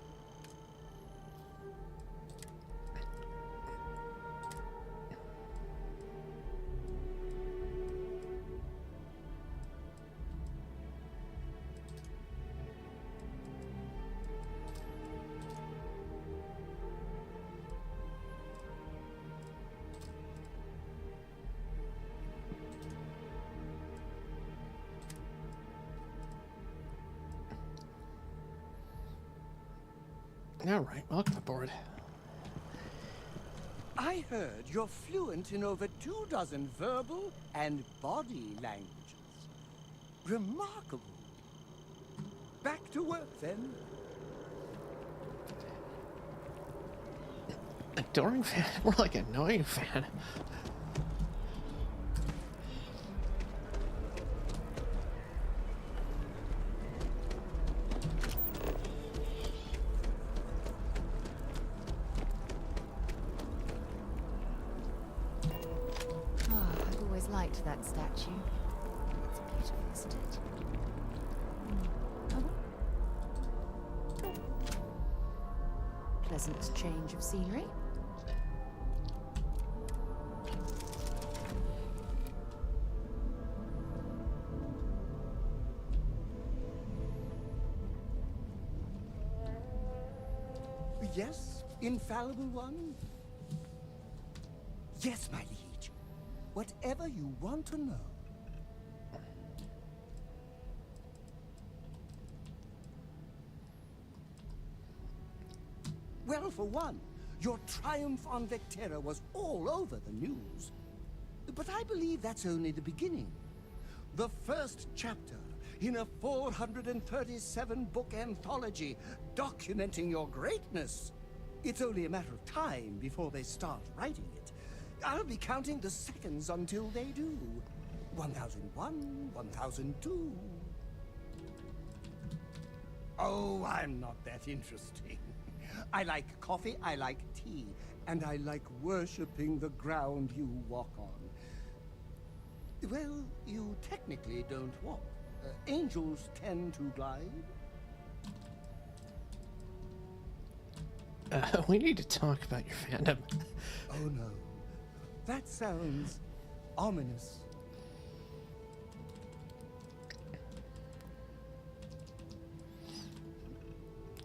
Alright, welcome aboard. I heard you're fluent in over 24 verbal and body languages. Remarkable. Back to work, then. Adoring fan? More like annoying fan. I've always liked that statue. It's beautiful, isn't it? Pleasant change of scenery. Yes, infallible one? Yes, my liege. Whatever you want to know. Well, for one, your triumph on Vectera was all over the news. But I believe that's only the beginning. The first chapter in a 437-book anthology documenting your greatness. It's only a matter of time before they start writing it. I'll be counting the seconds until they do. 1001, 1002. Oh, I'm not that interesting. I like coffee, I like tea, and I like worshipping the ground you walk on. Well, you technically don't walk. Angels tend to glide. We need to talk about your fandom. Oh no. That sounds ominous.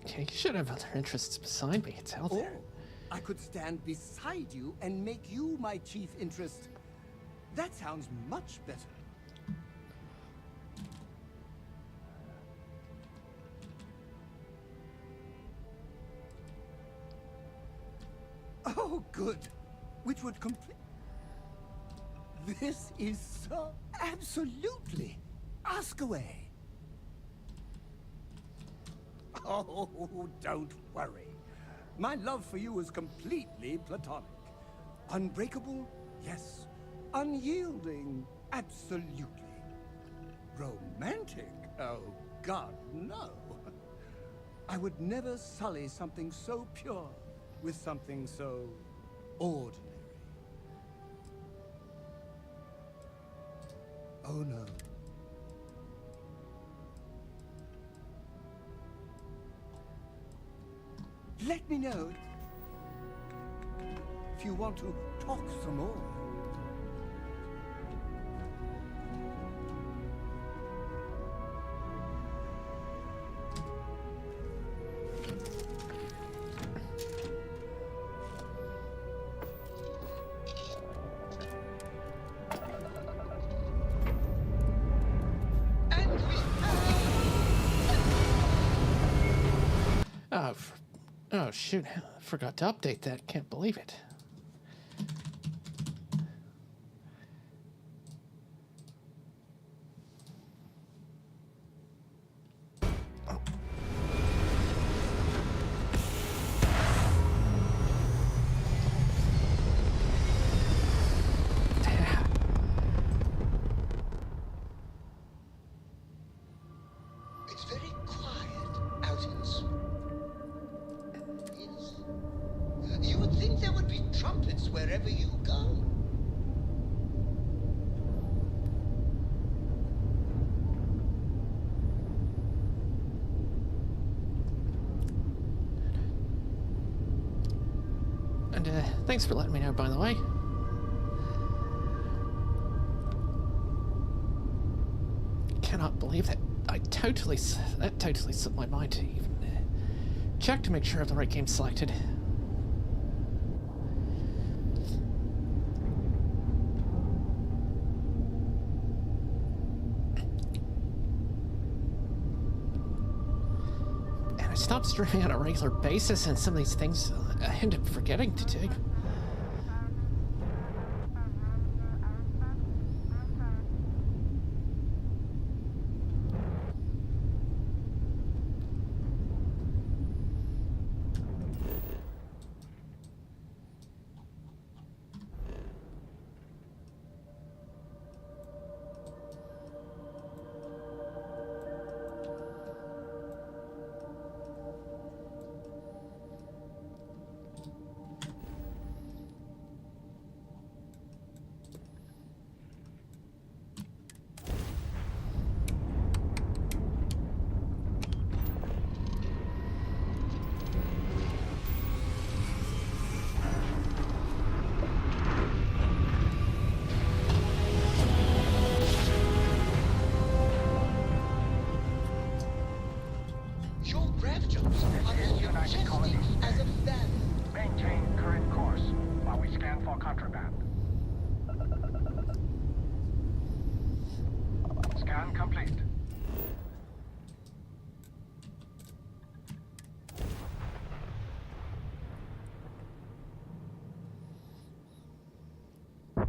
Okay, you should have other interests beside me, it's out there. Oh, I could stand beside you and make you my chief interest. That sounds much better. Oh, good. Which would complete... This is so... Absolutely. Ask away. Oh, don't worry. My love for you is completely platonic. Unbreakable? Yes. Unyielding? Absolutely. Romantic? Oh, God, no. I would never sully something so pure with something so ordinary. Oh, no. Let me know if you want to talk some more. Oh shoot, I forgot to update that. Can't believe it. It's very quiet out in space. You would think there would be trumpets wherever you go. And thanks for letting me know, by the way. Cannot believe that. That totally slipped my mind to even check to make sure I have the right game selected. And I stopped streaming on a regular basis, and some of these things I end up forgetting to do.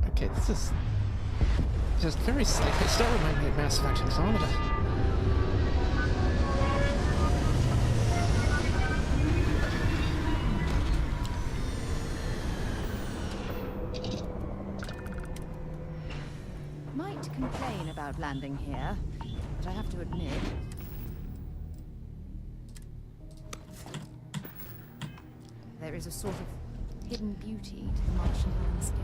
Okay, this is just very slightly. Still remind me of Mass Effect Andromeda. about landing here, but I have to admit, there is a sort of hidden beauty to the Martian landscape.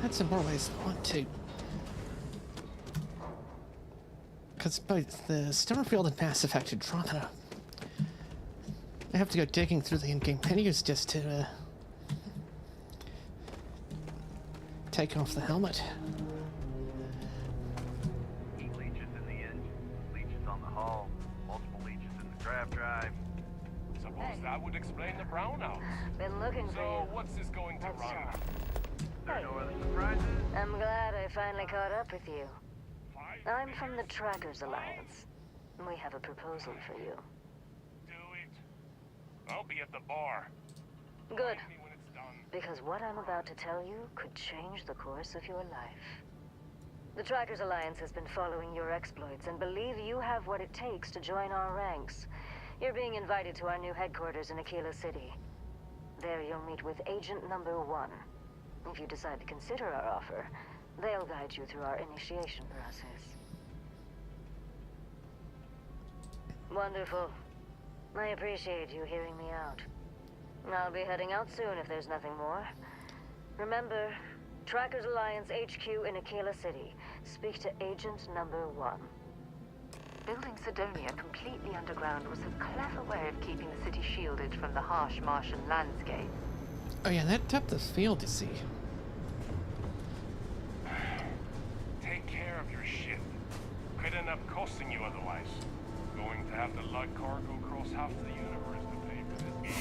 That's in more ways than one, too. Because both the Starfield and Mass Effect Andromeda, I have to go digging through the in-game menus just to take off the helmet. Leeches in the engine, leeches on the hull, multiple leeches in the grav drive. Suppose that would explain the brownouts. Been looking for you. So what's this going to run? There are no other surprises? I'm glad I finally caught up with you. I'm from the Trackers Alliance. We have a proposal for you. Do it. I'll be at the bar. Good. Find me when it's done. Because what I'm about to tell you could change the course of your life. The Trackers Alliance has been following your exploits and believe you have what it takes to join our ranks. You're being invited to our new headquarters in Aquila City. There you'll meet with Agent Number 1. If you decide to consider our offer, they'll guide you through our initiation process. Wonderful. I appreciate you hearing me out. I'll be heading out soon if there's nothing more. Remember, Trackers Alliance HQ in Aquila City. Speak to Agent Number 1. Building Sidonia completely underground was a clever way of keeping the city shielded from the harsh Martian landscape. Oh yeah, that depth of field, you see. Take care of your ship. Could end up costing you otherwise. Going to have to lug cargo across half the universe to pay for this.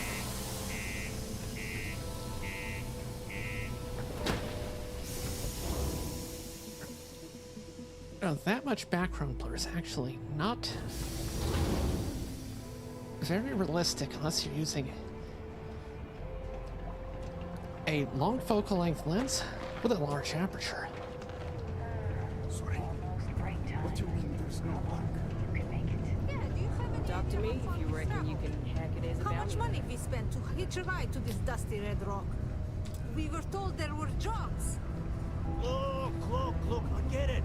Oh, that much background blur is actually not very realistic unless you're using a long focal length lens with a large aperture. Sorry. What do you mean there's no luck? Talk to me if you reckon you can hack it as a bounty. How much money we spent to hitch a ride to this dusty red rock? We were told there were jobs. Look, I get it.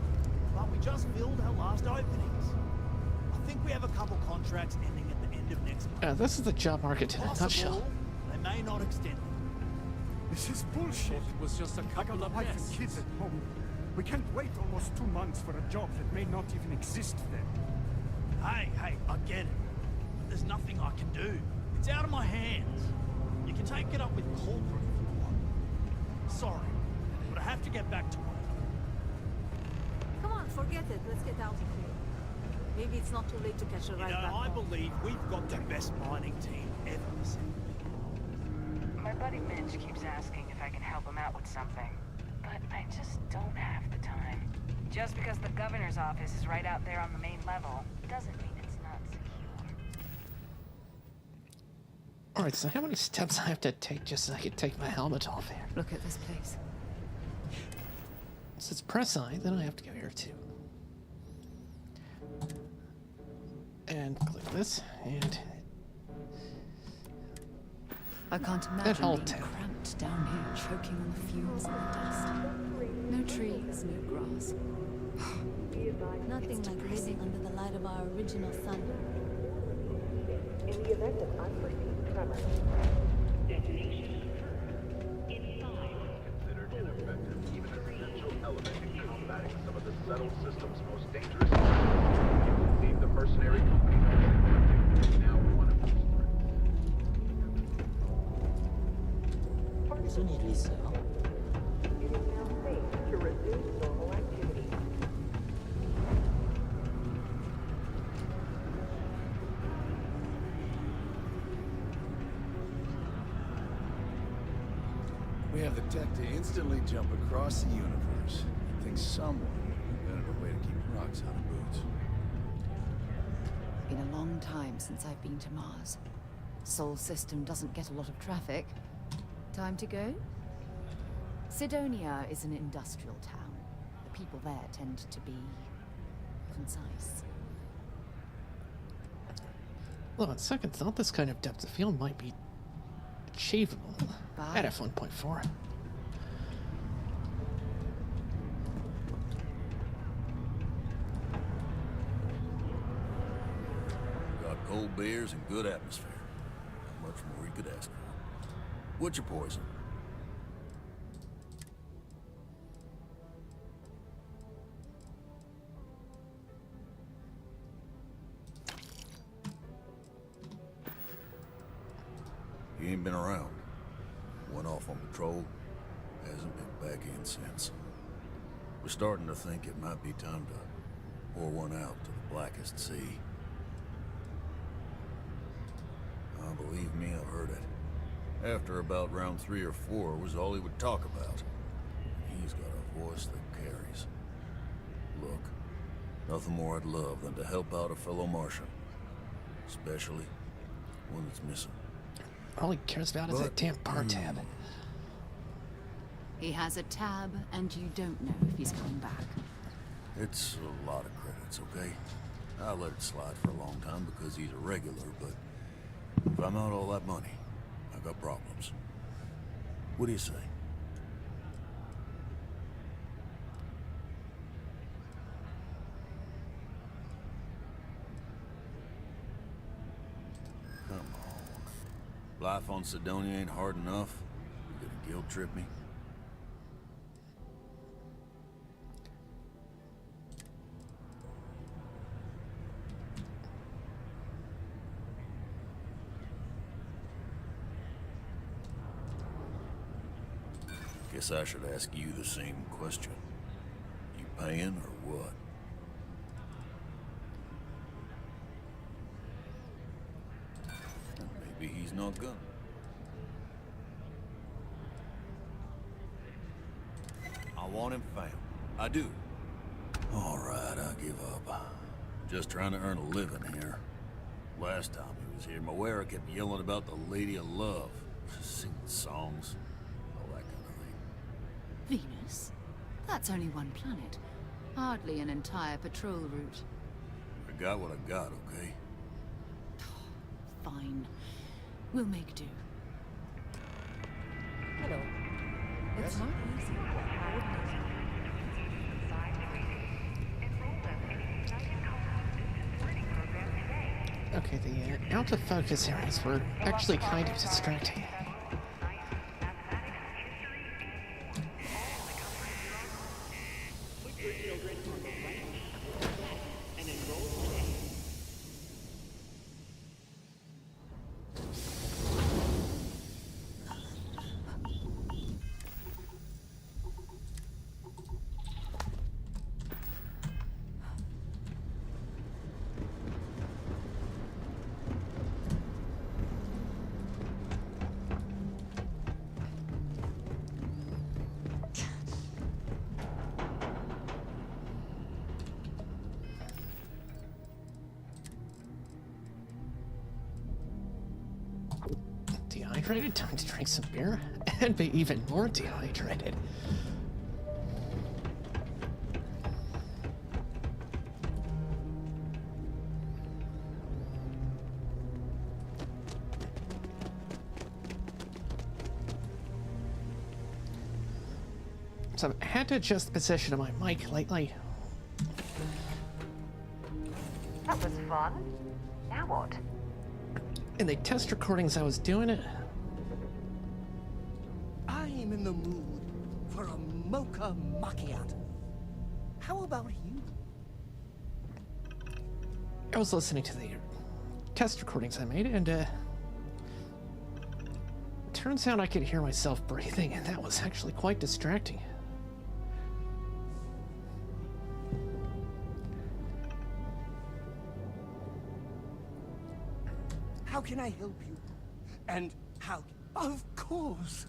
But we just filled our last openings. I think we have a couple contracts ending at the end of next month. This is the job market in a nutshell. They may not extend it. This is bullshit. It was just a couple of wife nests. and kids at home. We can't wait almost 2 months for a job that may not even exist then. Hey, I get it. But there's nothing I can do. It's out of my hands. You can take it up with corporate if you want. Sorry, but I have to get back to work. Come on, forget it. Let's get out of here. Maybe it's not too late to catch a ride back I home. believe we've got the best mining team ever. My buddy Mitch keeps asking if I can help him out with something, but I just don't have the time. Just because the governor's office is right out there on the main level doesn't mean it's not secure. Alright, so how many steps I have to take just so I can take my helmet off here? Look at this place. So it's press I, then I have to go here too. And click this, and I can't imagine being cramped down here, choking on the fumes and the dust. No trees, no grass. Nothing like living under the light of our original sun. In the event of unforeseen tremors, detonation inside. Considered ineffective, even an essential element in combating some of the settled system's most dangerous threats. You can leave the mercenary company now one of those threats. It is now safe to resume normal activity. We have the tech to instantly jump across the universe. I think someone invented a way to keep rocks out of boots. Been a long time since I've been to Mars. Sol system doesn't get a lot of traffic. Time to go? Sidonia is an industrial town. The people there tend to be concise. Well, on second thought, this kind of depth of field might be achievable at f1.4. Got cold beers and good atmosphere. Not much more you could ask for. What's your poison? He ain't been around. Went off on patrol. Hasn't been back in since. We're starting to think it might be time to pour one out to the blackest sea. Believe me, I've heard it. After about round 3 or 4 was all he would talk about. He's got a voice that carries. Look, nothing more I'd love than to help out a fellow Martian. Especially one that's missing. All he cares about is that damn bar tab. He has a tab, and you don't know if he's coming back. It's a lot of credits, okay? I let it slide for a long time because he's a regular, but if I'm out all that money, I got problems. What do you say? Come on. Life on Sidonia ain't hard enough. You gonna guilt trip me? Guess I should ask you the same question. You paying or what? Maybe he's not gonna. I want him found. I do. All right, I give up. Just trying to earn a living here. Last time he was here, Moira kept yelling about the Lady of Love. Singing songs. Venus? That's only one planet. Hardly an entire patrol route. I got what I got, okay? Fine. We'll make do. Hello. It's not easy. Okay, the out of focus areas were actually kind of distracting. Dehydrated? Time to drink some beer and be even more dehydrated. So I had to adjust the position of my mic lately. That was fun. Now what? In the test recordings I was doing it. I'm in the mood for a mocha macchiato. How about you? I was listening to the test recordings I made, and turns out I could hear myself breathing, and that was actually quite distracting. How can I help you? And how? Of course.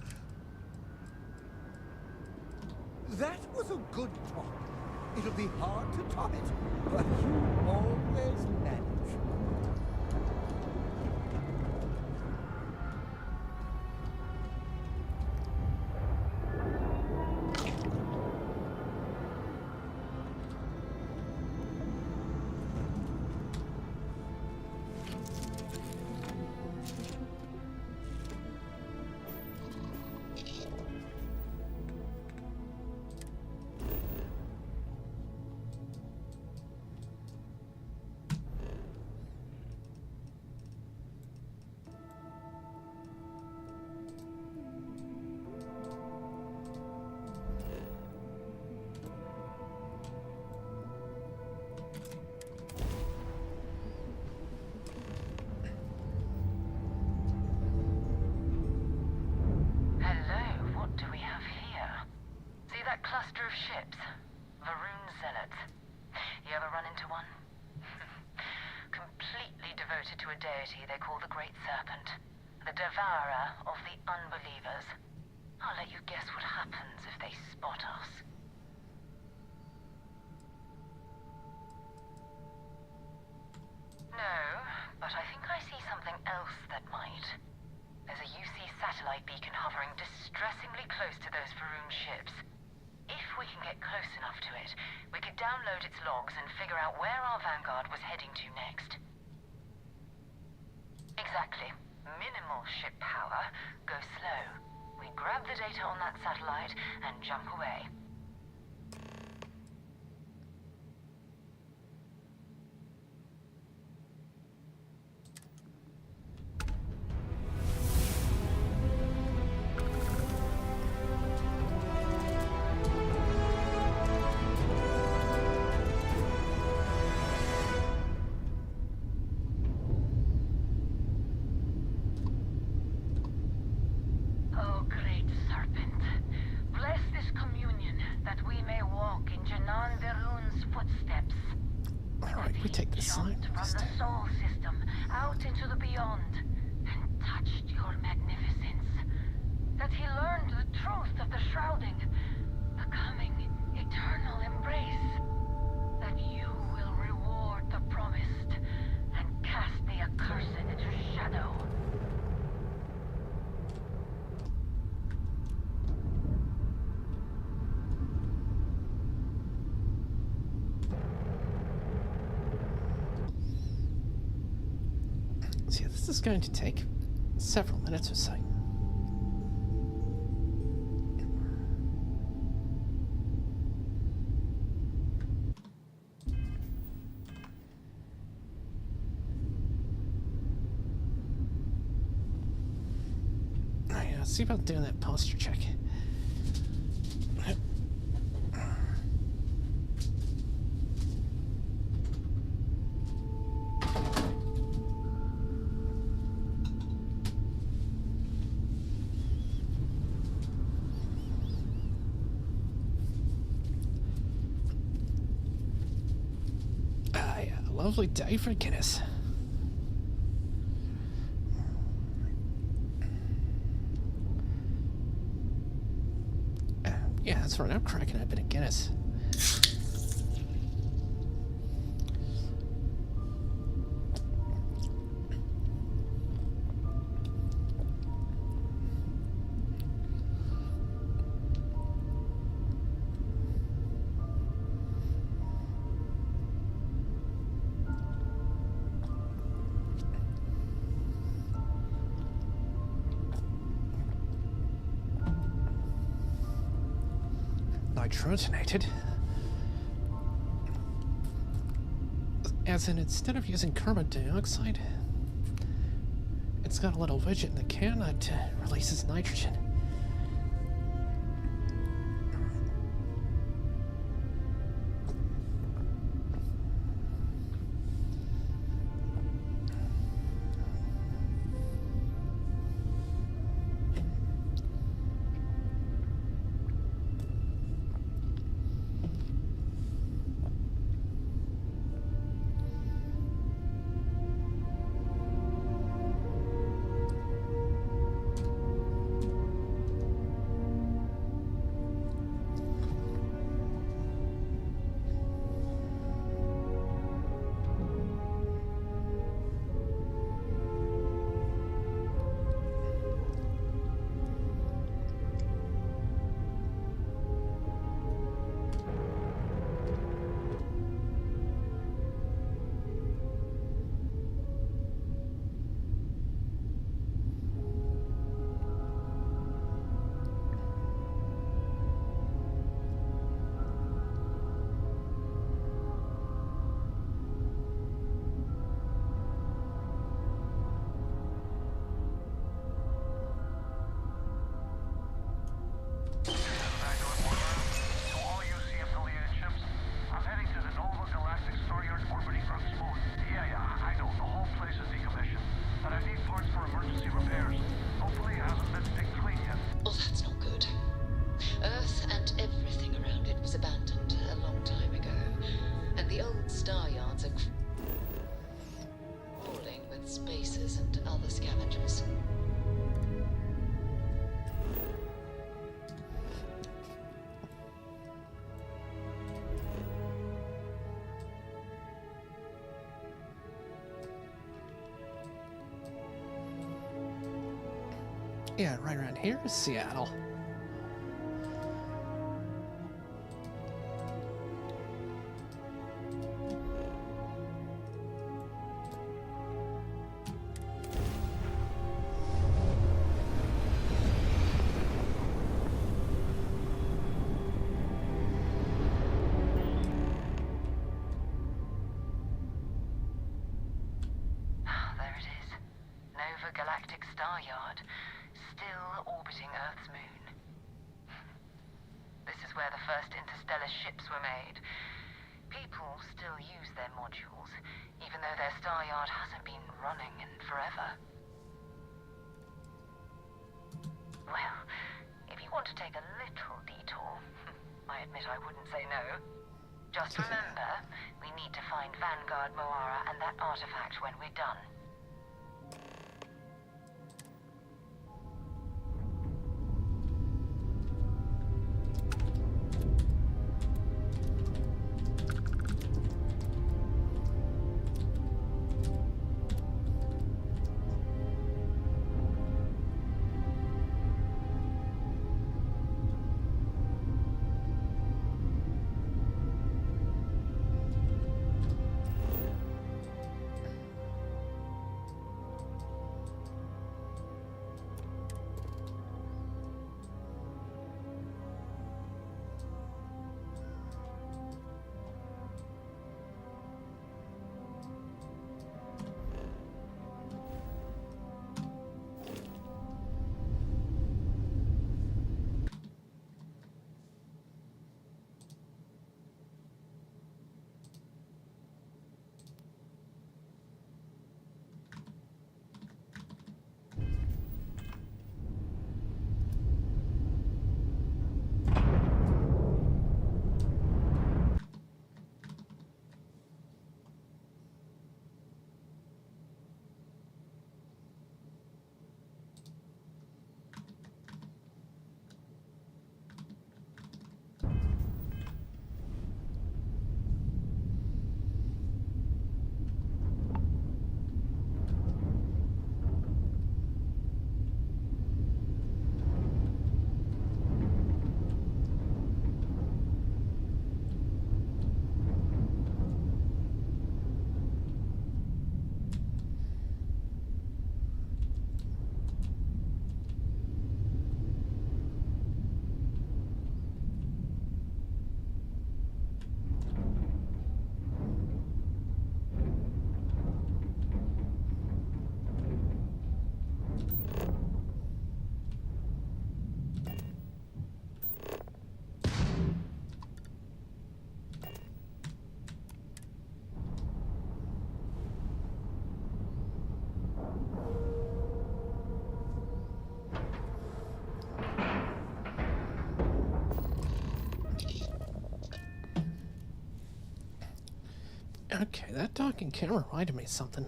That was a good talk. It'll be hard to top it, but you always manage. that cluster of ships? Varun Zealots. You ever run into one? Completely devoted to a deity they call the Great Serpent. The devourer of the unbelievers. I'll let you guess what happens if they spot us. No, but I think I see something else that might. There's a UC satellite beacon hovering distressingly close to those Varun ships. If we can get close enough to it, we could download its logs and figure out where our vanguard was heading to next. Exactly. Minimal ship power. Go slow. We grab the data on that satellite and jump away. So yeah, this is going to take several minutes or so. Yeah, see about doing that posture check. Lovely day for Guinness. Yeah, that's right. I'm cracking a bit of Guinness. Nitrogenated. As in, instead of using carbon dioxide, it's got a little widget in the can that releases nitrogen. star yards are crawling with spacers and other scavengers. Yeah, right around here is Seattle. There it is. Nova Galactic Star Yard. Still orbiting Earth's moon. This is where the first interstellar ships were made. People still use their modules, even though their star yard hasn't been running in forever. Well, if you want to take a little detour, I admit I wouldn't say no. Just remember, we need to find Vanguard Moara and that artifact when we're done. Okay, that talking camera reminded me of something.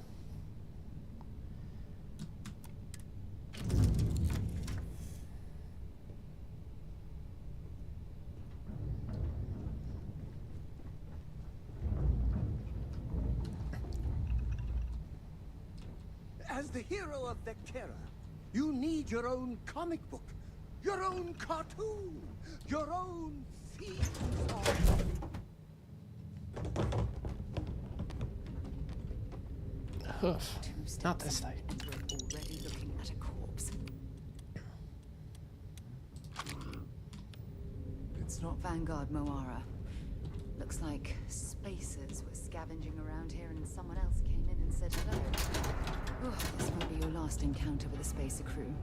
As the hero of Vectera, you need your own comic book, your own cartoon, your own theme song. Hoof. Not this thing. And we're already looking at a corpse. It's not Vanguard Moara. Looks like spacers were scavenging around here and someone else came in and said hello. Oh, this won't be your last encounter with a spacer crew.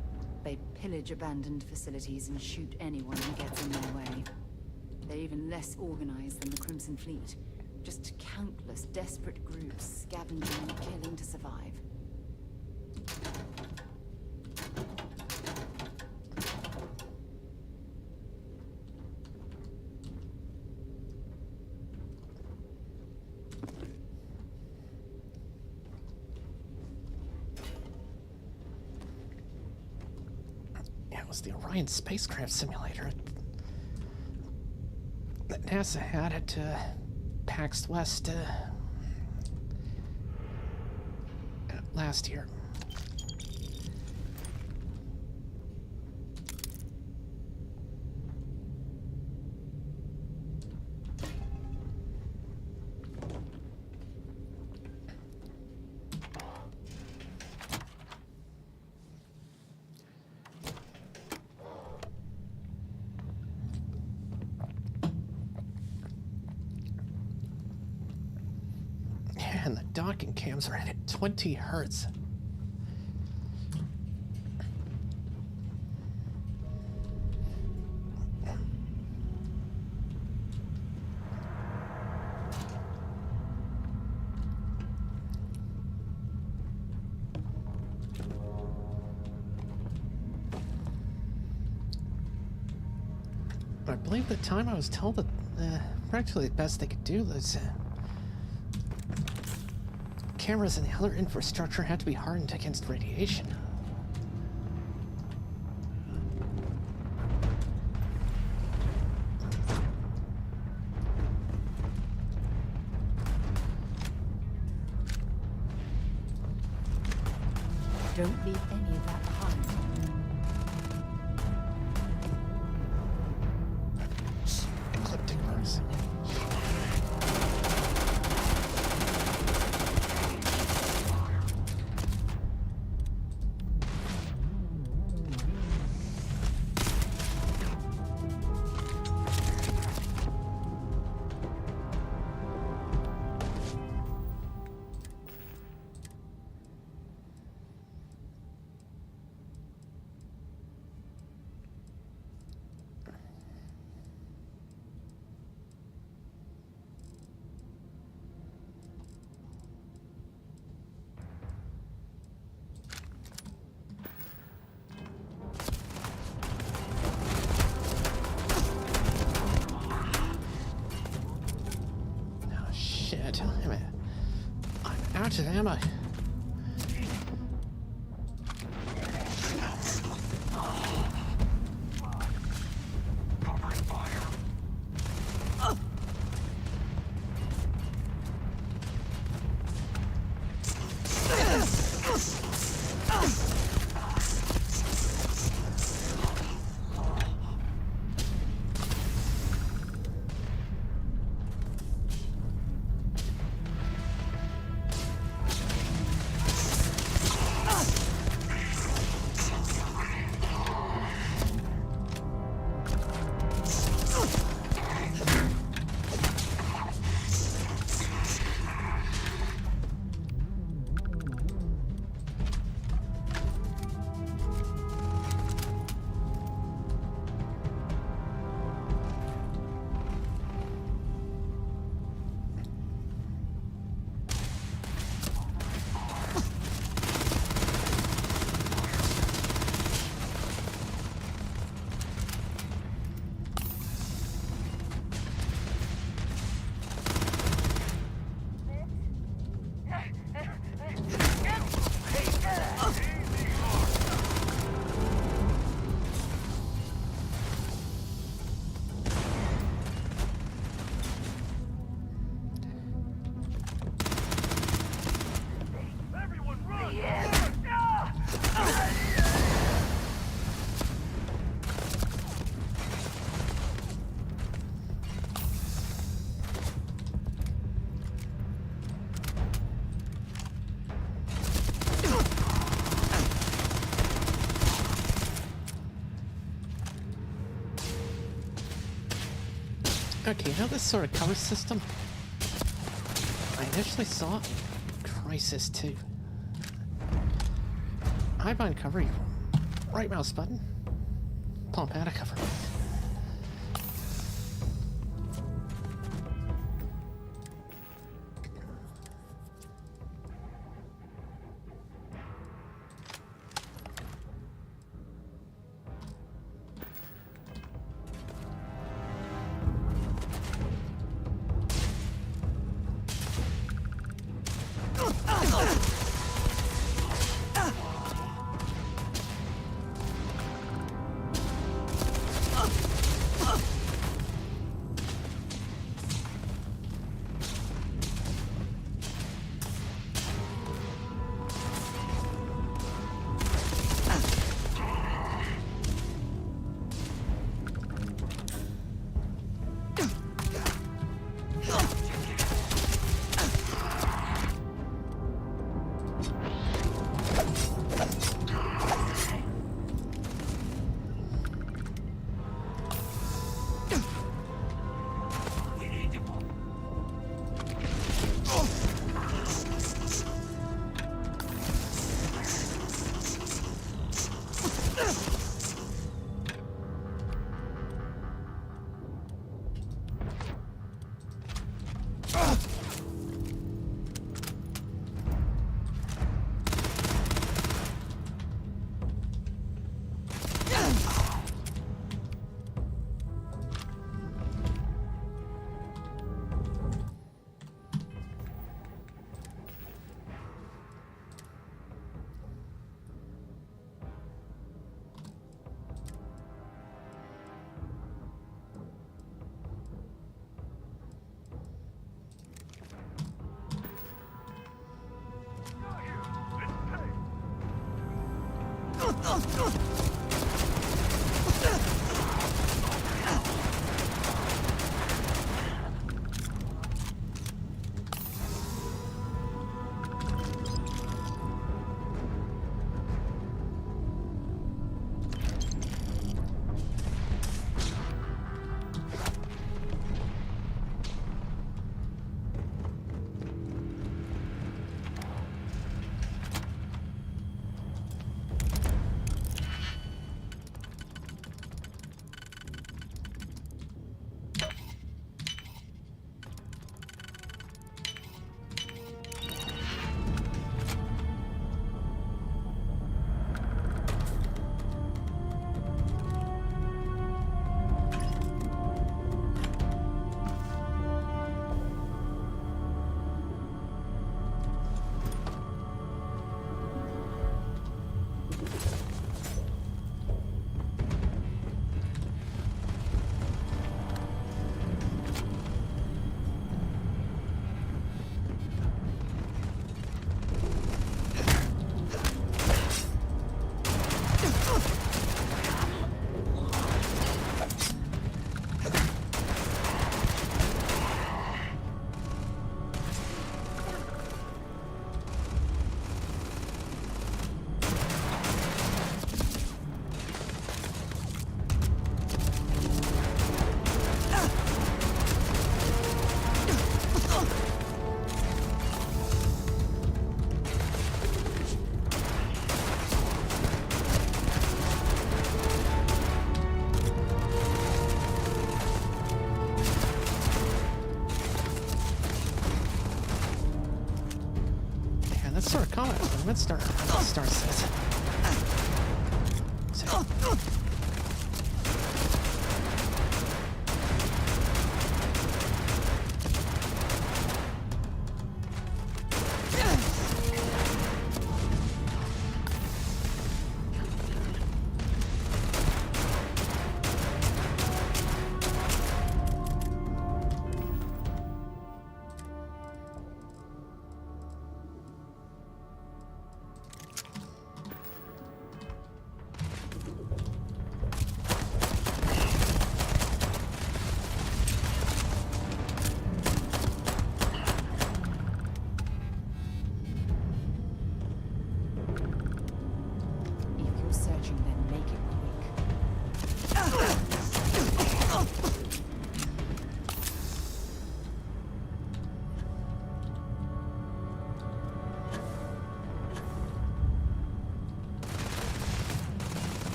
They pillage abandoned facilities and shoot anyone who gets in their way. They're even less organized than the Crimson Fleet. Just countless desperate groups scavenging and killing to survive. was the Orion spacecraft simulator that NASA had at PAX West last year. And the docking cams are at 20 hertz. I believe the time I was told that practically the best they could do was cameras and the other infrastructure had to be hardened against radiation. Don't leave any of that behind. Ecliptic bursts. I'm out of ammo. Okay, now this sort of cover system I initially saw in Crisis 2. I bind cover, right mouse button, pump out a cover. Let's start a comment with him. Let's start. Star says.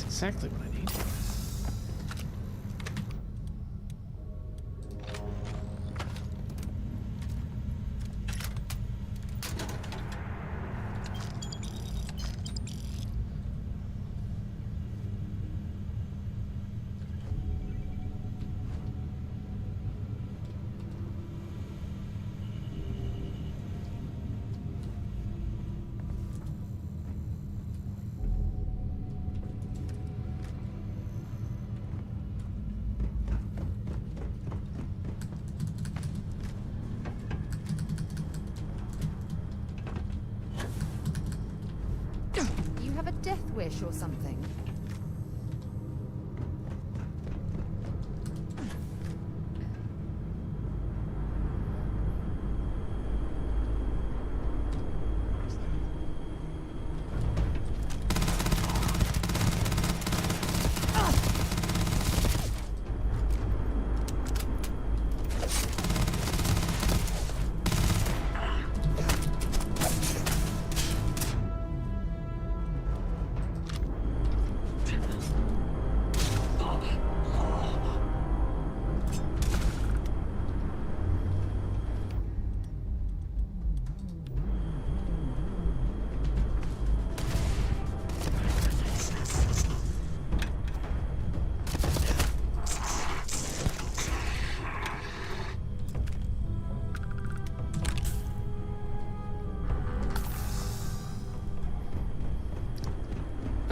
Exactly what I need. Have a death wish or something.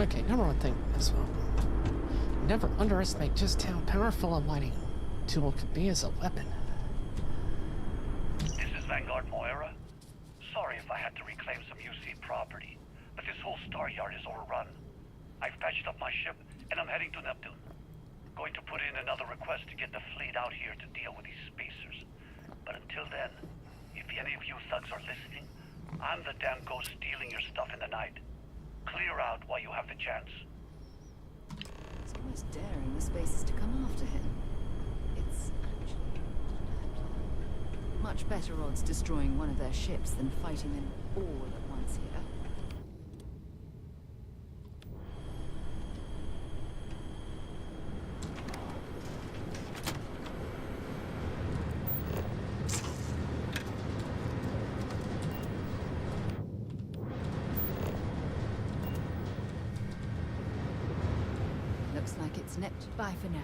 Okay, number one thing as well. Never underestimate just how powerful a lighting tool could be as a weapon. This is Vanguard Moira. Sorry if I had to reclaim some UC property, but this whole star yard is overrun. I've patched up my ship, and I'm heading to Neptune. Going to put in another request to get the fleet out here to deal with these spacers. But until then, if any of you thugs are listening, I'm the damn ghost stealing your stuff in the night. Clear out while you have the chance. It's almost daring the spacers to come after him. It's actually not a bad plan. Much better odds destroying one of their ships than fighting them all at once here. Looks like it's nipped by for now.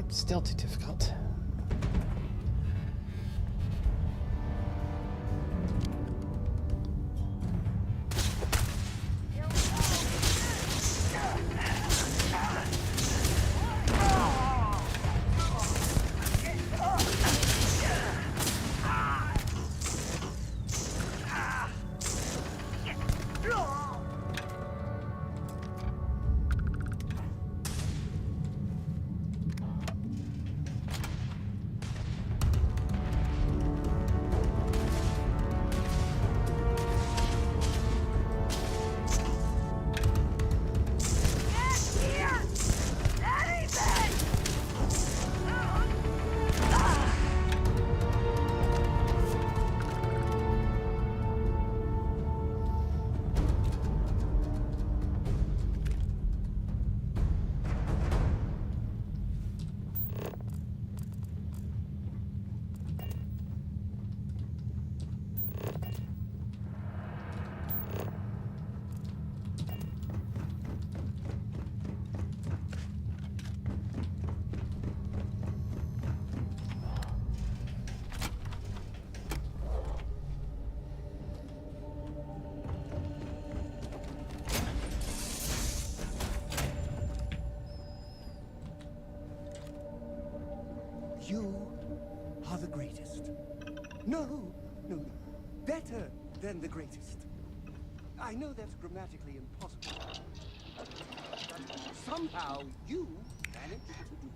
Still too difficult. You are the greatest. No, no, better than the greatest. I know that's grammatically impossible. But somehow you managed to do it.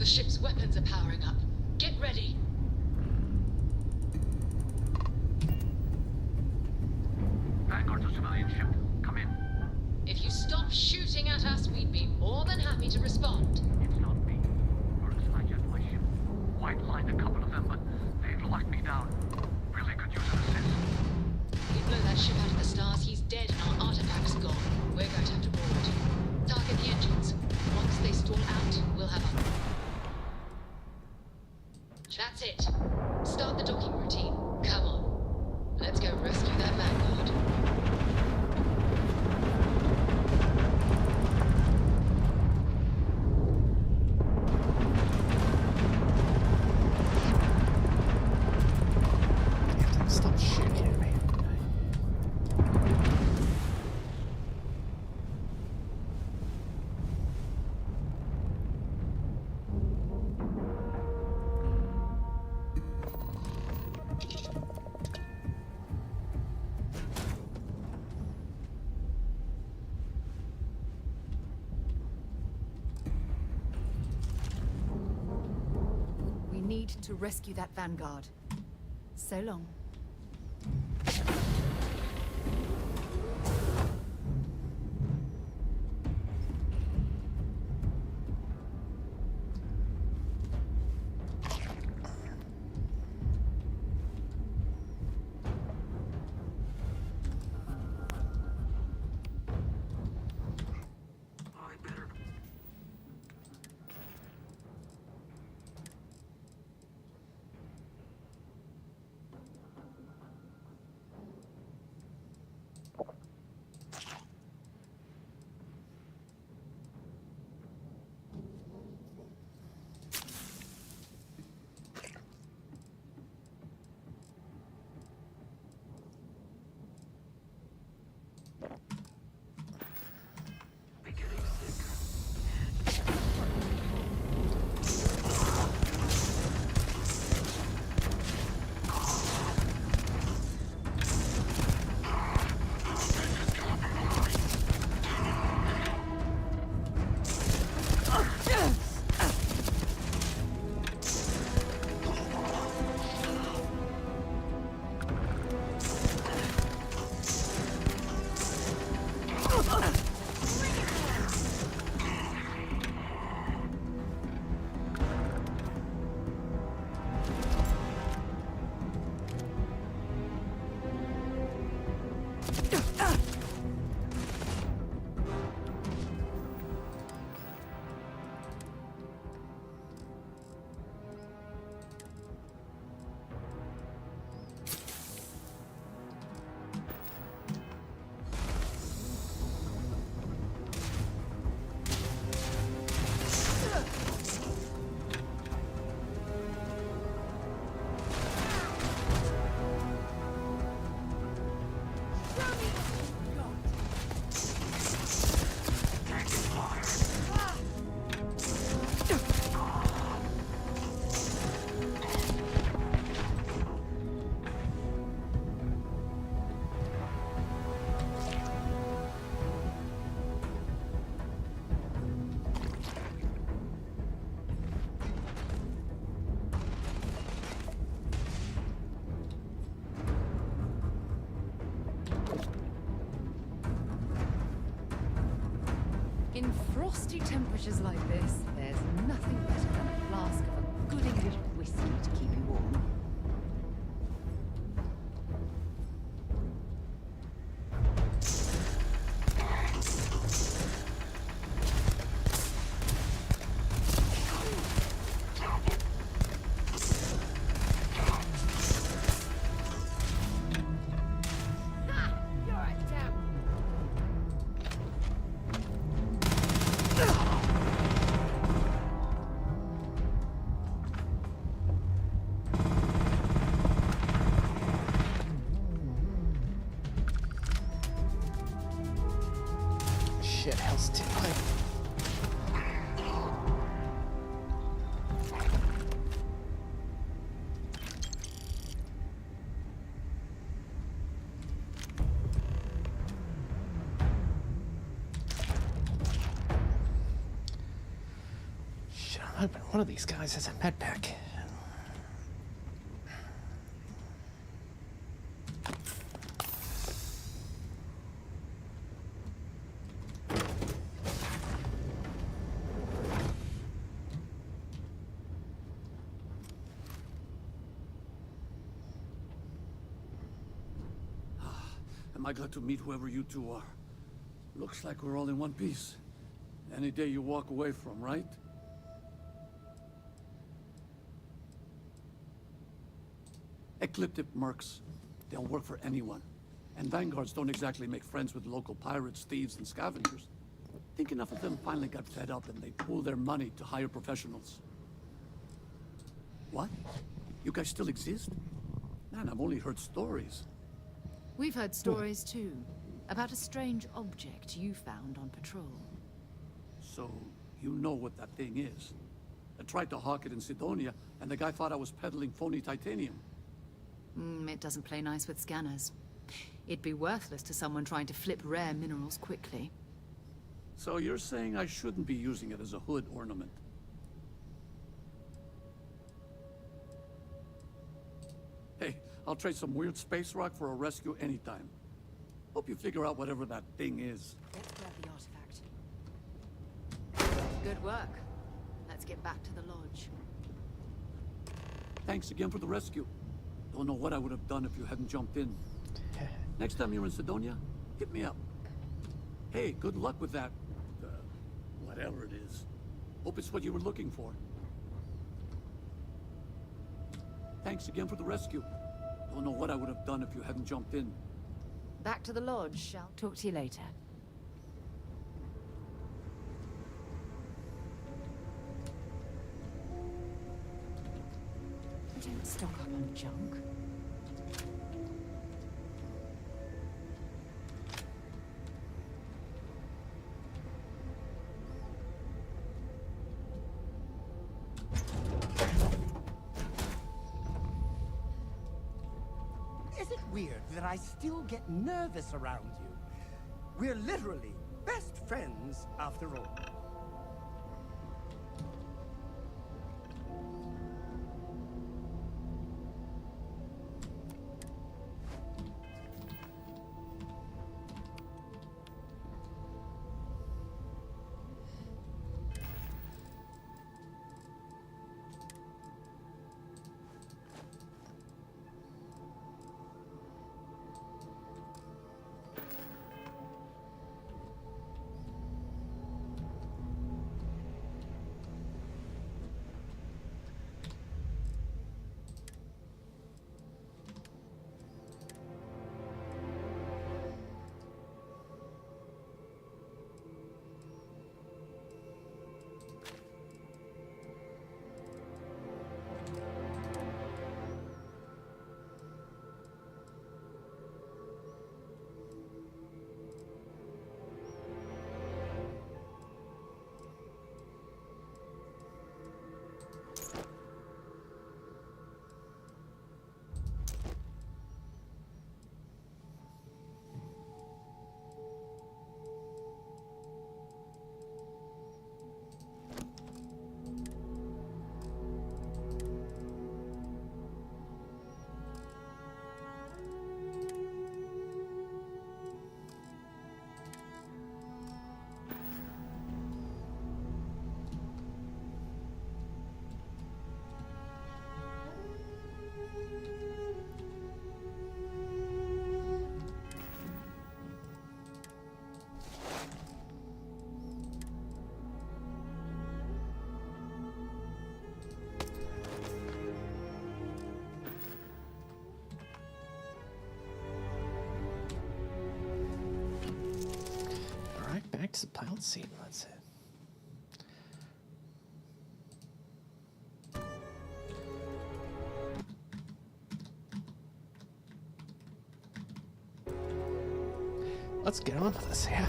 The ship's weapons are powering up. Get ready. Vanguard to civilian ship. Come in. If you stop shooting at us, we'd be more than happy to respond. It's not me. Mercs hijacked my ship. White lined a couple of them, but they've locked me down. Really could use an assist. We blow that ship out of the stars, he's dead and our artifact's gone. We're going to have to board. Target the engines. Once they stall out, we'll have our... That's it. Start the docking routine. Come on. Let's go rescue that Vanguard. Stop shooting at me. We need to rescue that Vanguard. So long. In frosty temperatures like this, there's nothing better than a flask of a good English whiskey to keep you warm. Shit, hell's too high. Shit. hoping one of these guys has a med pack. Am I glad to meet whoever you two are? Looks like we're all in one piece. Any day you walk away from, right? Ecliptic mercs. They'll work for anyone. And vanguards don't exactly make friends with local pirates, thieves, and scavengers. Think enough of them finally got fed up and they pooled their money to hire professionals. What? You guys still exist? Man, I've only heard stories. We've heard stories too, about a strange object you found on patrol. So, you know what that thing is. I tried to hawk it in Sidonia, and the guy thought I was peddling phony titanium. It doesn't play nice with scanners. It'd be worthless to someone trying to flip rare minerals quickly. So you're saying I shouldn't be using it as a hood ornament? Hey, I'll trade some weird space rock for a rescue anytime. Hope you figure out whatever that thing is. Let's grab the artifact. Good work. Let's get back to the lodge. Thanks again for the rescue. Don't know what I would have done if you hadn't jumped in. Next time you're in Sidonia, hit me up. Hey, good luck with that, whatever it is. Hope it's what you were looking for. Thanks again for the rescue. Don't know what I would have done if you hadn't jumped in. Back to the lodge, shall talk to you later. Don't stock up on junk. Is it weird that I still get nervous around you? We're literally best friends after all. Back to the pilot seat. That's it. Let's get on with this, yeah.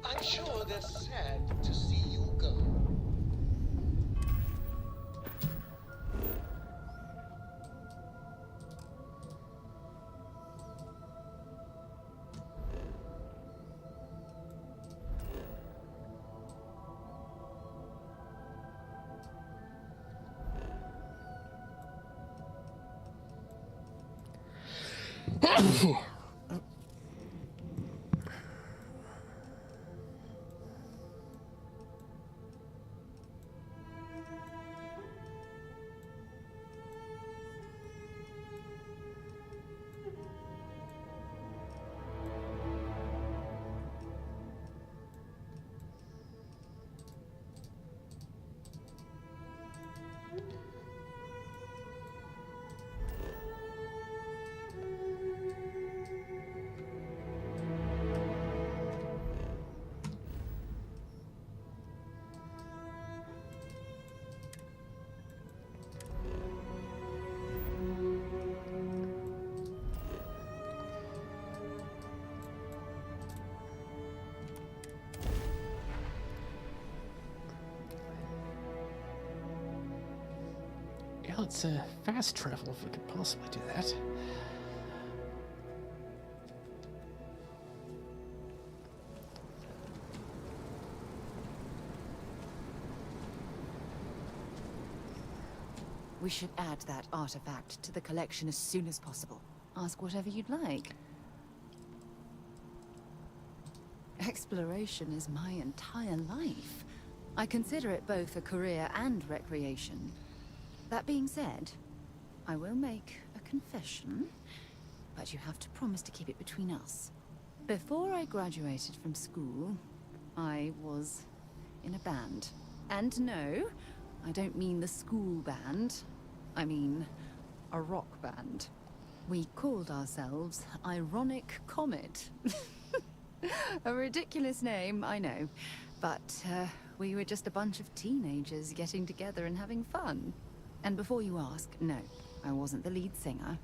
I'm sure they're sad to see you go. Yeah, let's fast travel if we could possibly do that. We should add that artifact to the collection as soon as possible. Ask whatever you'd like. Exploration is my entire life. I consider it both a career and recreation. That being said, I will make a confession, but you have to promise to keep it between us. Before I graduated from school, I was in a band. And no, I don't mean the school band. I mean a rock band. We called ourselves Ironic Comet. A ridiculous name, I know. But we were just a bunch of teenagers getting together and having fun. And before you ask, no, I wasn't the lead singer.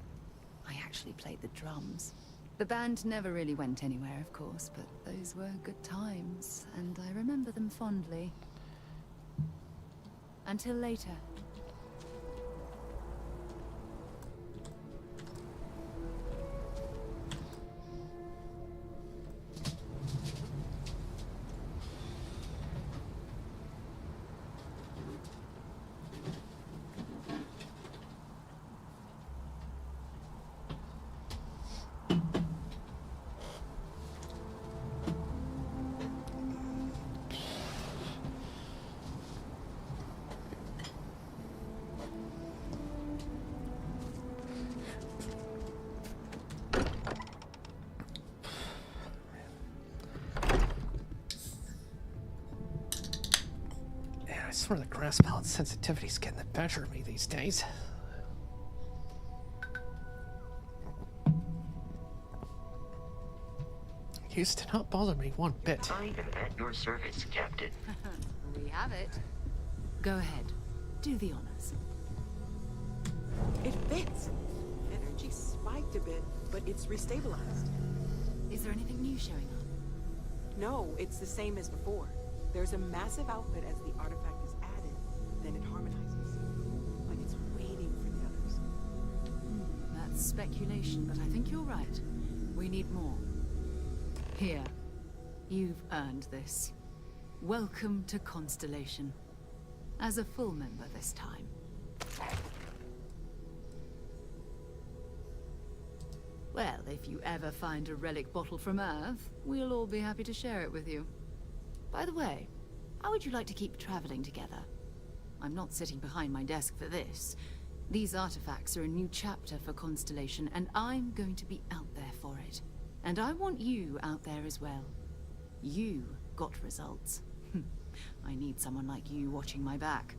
I actually played the drums. The band never really went anywhere, of course, but those were good times, and I remember them fondly. Until later. I swear the grass pallet sensitivity's getting the better of me these days. Used to not bother me one bit. I am at your service, Captain. We have it. Go ahead. Do the honors. It fits. Energy spiked a bit, but it's restabilized. Is there anything new showing up? No, it's the same as before. There's a massive output as the artifact is added, then it harmonizes. Like it's waiting for the others. That's speculation, but I think you're right. We need more. Here. You've earned this. Welcome to Constellation. As a full member this time. Well, if you ever find a relic bottle from Earth, we'll all be happy to share it with you. By the way, how would you like to keep traveling together? I'm not sitting behind my desk for this. These artifacts are a new chapter for Constellation, and I'm going to be out there for it. And I want you out there as well. You got results. I need someone like you watching my back.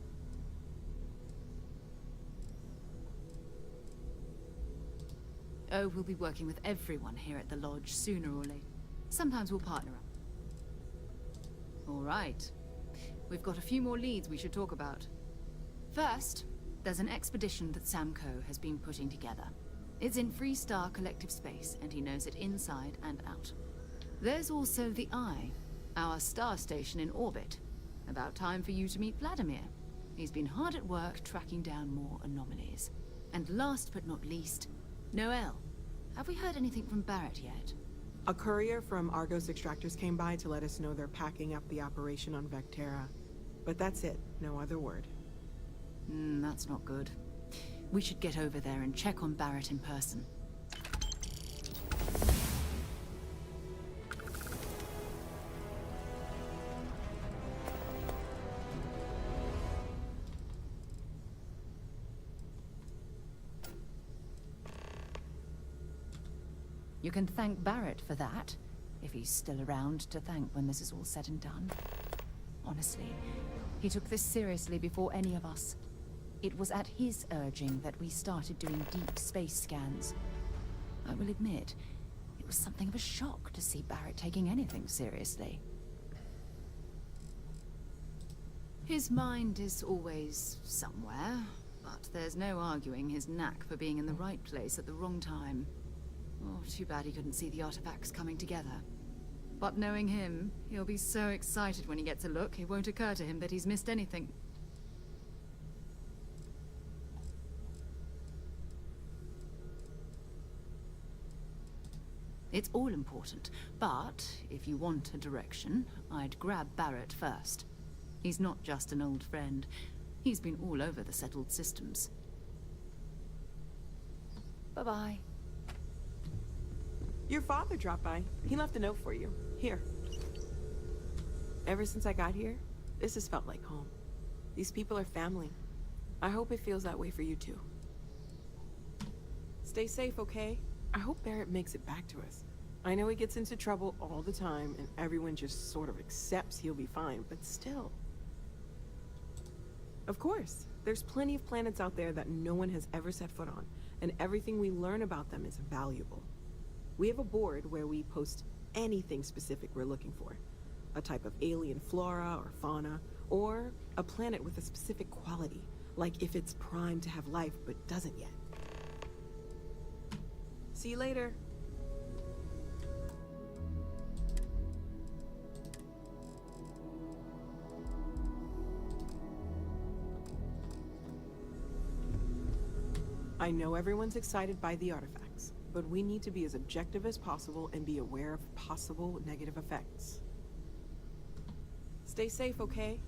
Oh, we'll be working with everyone here at the lodge sooner or later. Sometimes we'll partner up. All right. We've got a few more leads we should talk about. First, there's an expedition that Samco has been putting together. It's in Freestar Collective Space, and he knows it inside and out. There's also the Eye, our star station in orbit. About time for you to meet Vladimir. He's been hard at work tracking down more anomalies. And last but not least, Noel. Have we heard anything from Barrett yet? A courier from Argos Extractors came by to let us know they're packing up the operation on Vectera. But that's it, no other word. That's not good. We should get over there and check on Barrett in person. You can thank Barrett for that, if he's still around to thank when this is all said and done. Honestly, he took this seriously before any of us. It was at his urging that we started doing deep space scans. I will admit, it was something of a shock to see Barrett taking anything seriously. His mind is always somewhere, but there's no arguing his knack for being in the right place at the wrong time. Oh, too bad he couldn't see the artifacts coming together. But knowing him, he'll be so excited when he gets a look, it won't occur to him that he's missed anything. It's all important, but if you want a direction, I'd grab Barrett first. He's not just an old friend. He's been all over the settled systems. Bye-bye. Your father dropped by. He left a note for you. Here. Ever since I got here, this has felt like home. These people are family. I hope it feels that way for you too. Stay safe, okay? I hope Barrett makes it back to us. I know he gets into trouble all the time, and everyone just sort of accepts he'll be fine, but still. Of course, there's plenty of planets out there that no one has ever set foot on, and everything we learn about them is valuable. We have a board where we post anything specific we're looking for. A type of alien flora or fauna, or a planet with a specific quality, like if it's primed to have life but doesn't yet. See you later. I know everyone's excited by the artifacts, but we need to be as objective as possible and be aware of possible negative effects. Stay safe, okay?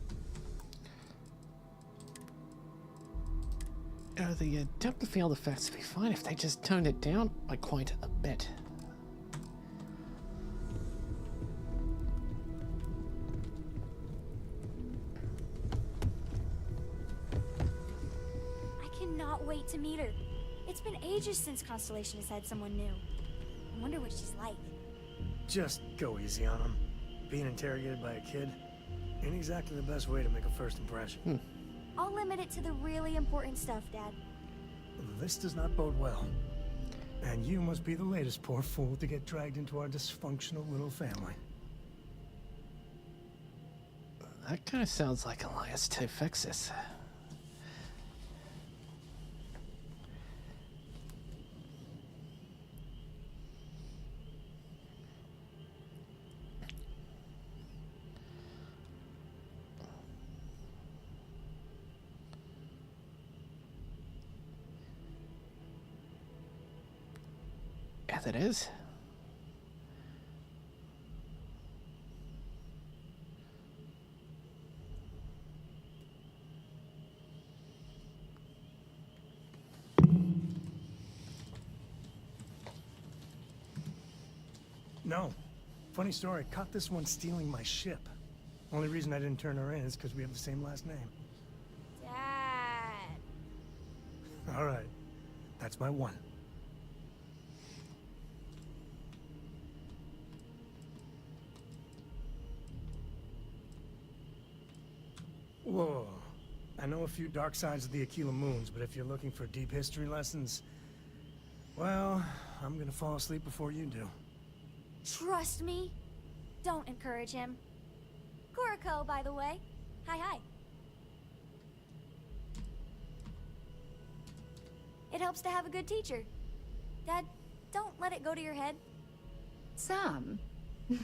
The depth of field effects would be fine if they just toned it down by quite a bit. I cannot wait to meet her. It's been ages since Constellation has had someone new. I wonder what she's like. Just go easy on him. Being interrogated by a kid ain't exactly the best way to make a first impression. I'll limit it to the really important stuff, Dad. This does not bode well. And you must be the latest poor fool to get dragged into our dysfunctional little family. That kind of sounds like Elias to fix this. Yes, it is. No. Funny story, caught this one stealing my ship. Only reason I didn't turn her in is because we have the same last name. Dad. All right. That's my one. Whoa. I know a few dark sides of the Aquila Moons, but if you're looking for deep history lessons, well, I'm gonna fall asleep before you do. Trust me. Don't encourage him. Kuriko, by the way. Hi. It helps to have a good teacher. Dad, don't let it go to your head. Sam?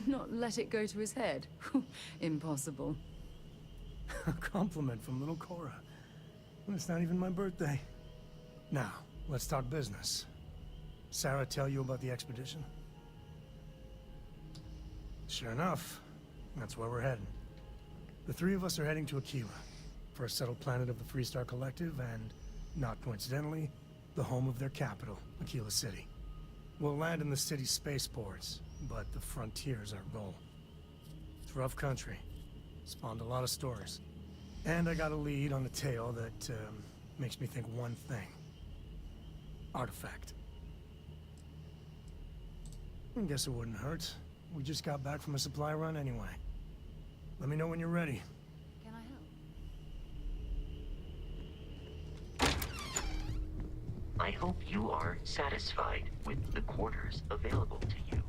Not let it go to his head? Impossible. A compliment from little Cora. And it's not even my birthday. Now, let's talk business. Sarah tell you about the expedition? Sure enough, that's where we're heading. The three of us are heading to Aquila, first settled planet of the Freestar Collective, and, not coincidentally, the home of their capital, Aquila City. We'll land in the city's spaceports, but the frontier's our goal. It's rough country. Spawned a lot of stories. And I got a lead on a tale that makes me think one thing. Artifact. I guess it wouldn't hurt. We just got back from a supply run anyway. Let me know when you're ready. Can I help? I hope you are satisfied with the quarters available to you.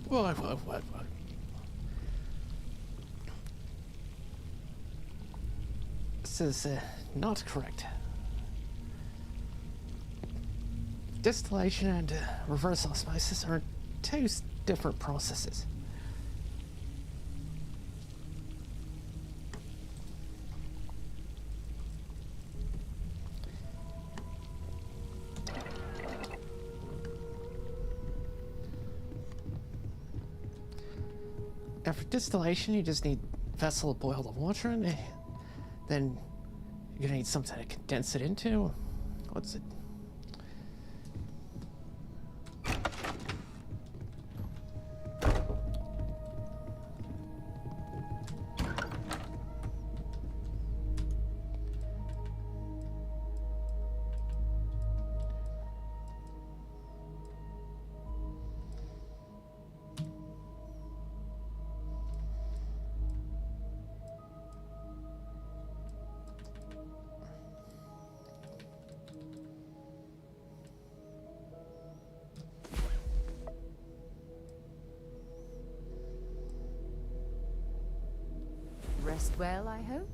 What? This is not correct. Distillation and reverse osmosis are two different processes. Now for distillation, you just need a vessel to boil the water in, then you're gonna need something to condense it into. What's it? Rest well, I hope?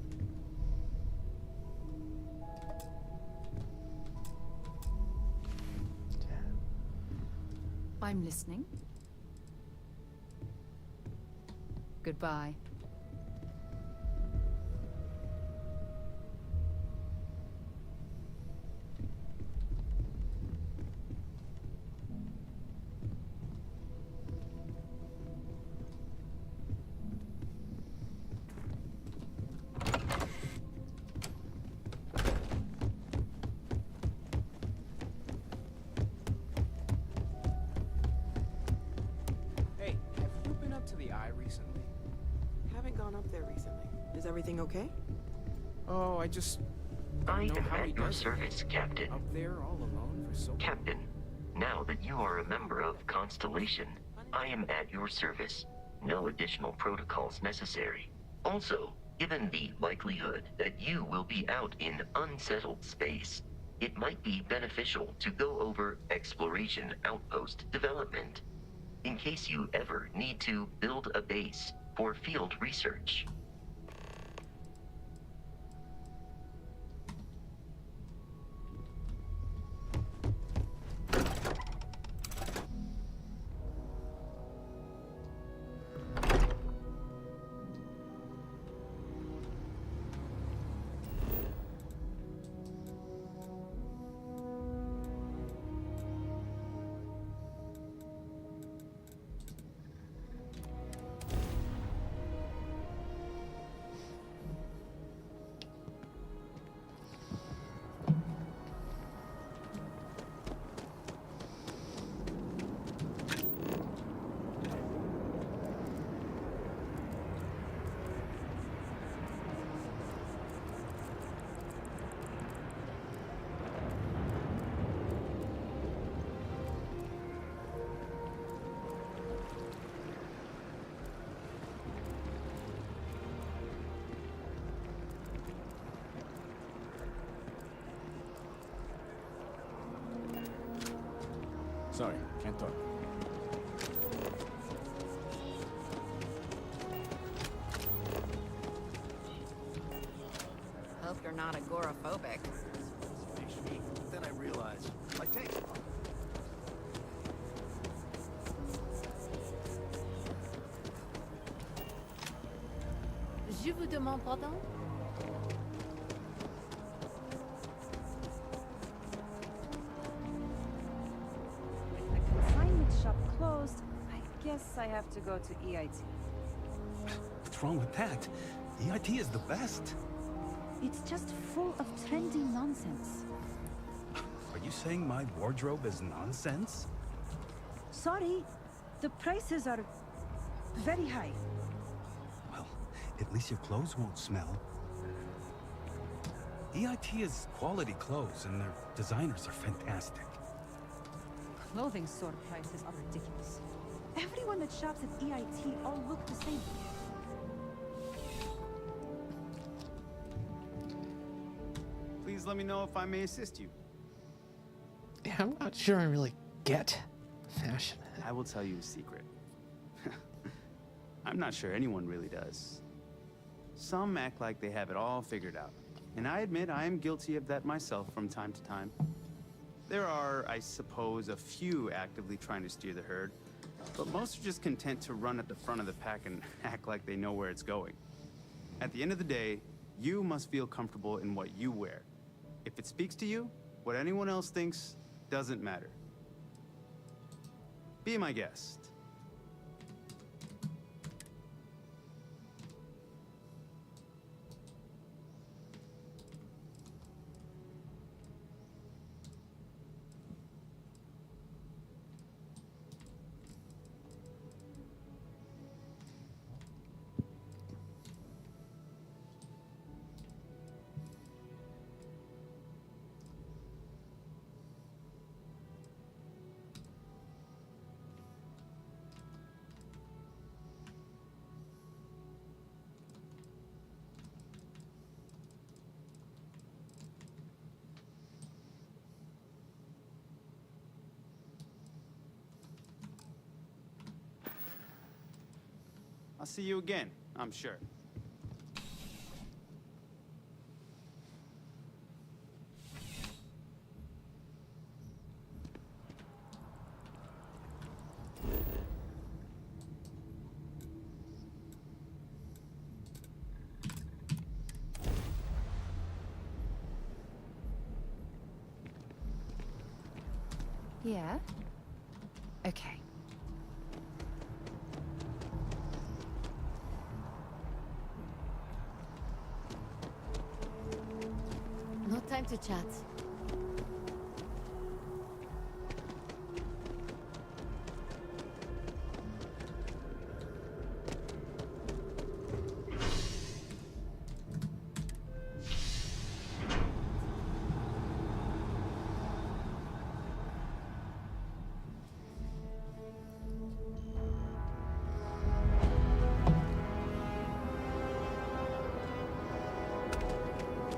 I'm listening. Goodbye. Everything okay? Oh, I just I don't know am how he at your does it. service, Captain. Up there all alone for so long. Captain, now that you are a member of Constellation, I am at your service. No additional protocols necessary. Also, given the likelihood that you will be out in unsettled space, it might be beneficial to go over exploration outpost development, in case you ever need to build a base for field research. Sorry, can't talk. Hope you're not agoraphobic. guys. My tank's gone. Je vous demande pardon? The consignment shop closed. I guess I have to go to EIT. What's wrong with that? EIT is the best. It's just full of trendy nonsense. Are you saying my wardrobe is nonsense? Sorry, the prices are very high. Well, at least your clothes won't smell. EIT is quality clothes, and their designers are fantastic. Clothing store prices are ridiculous. Everyone that shops at EIT all look the same. Please let me know if I may assist you. Yeah, I'm not sure I really get fashion. I will tell you a secret. I'm not sure anyone really does. Some act like they have it all figured out. And I admit I am guilty of that myself from time to time. There are, I suppose, a few actively trying to steer the herd, but most are just content to run at the front of the pack and act like they know where it's going. At the end of the day, you must feel comfortable in what you wear. If it speaks to you, what anyone else thinks doesn't matter. Be my guest. I'll see you again, I'm sure. Yeah? Okay. No time to chat.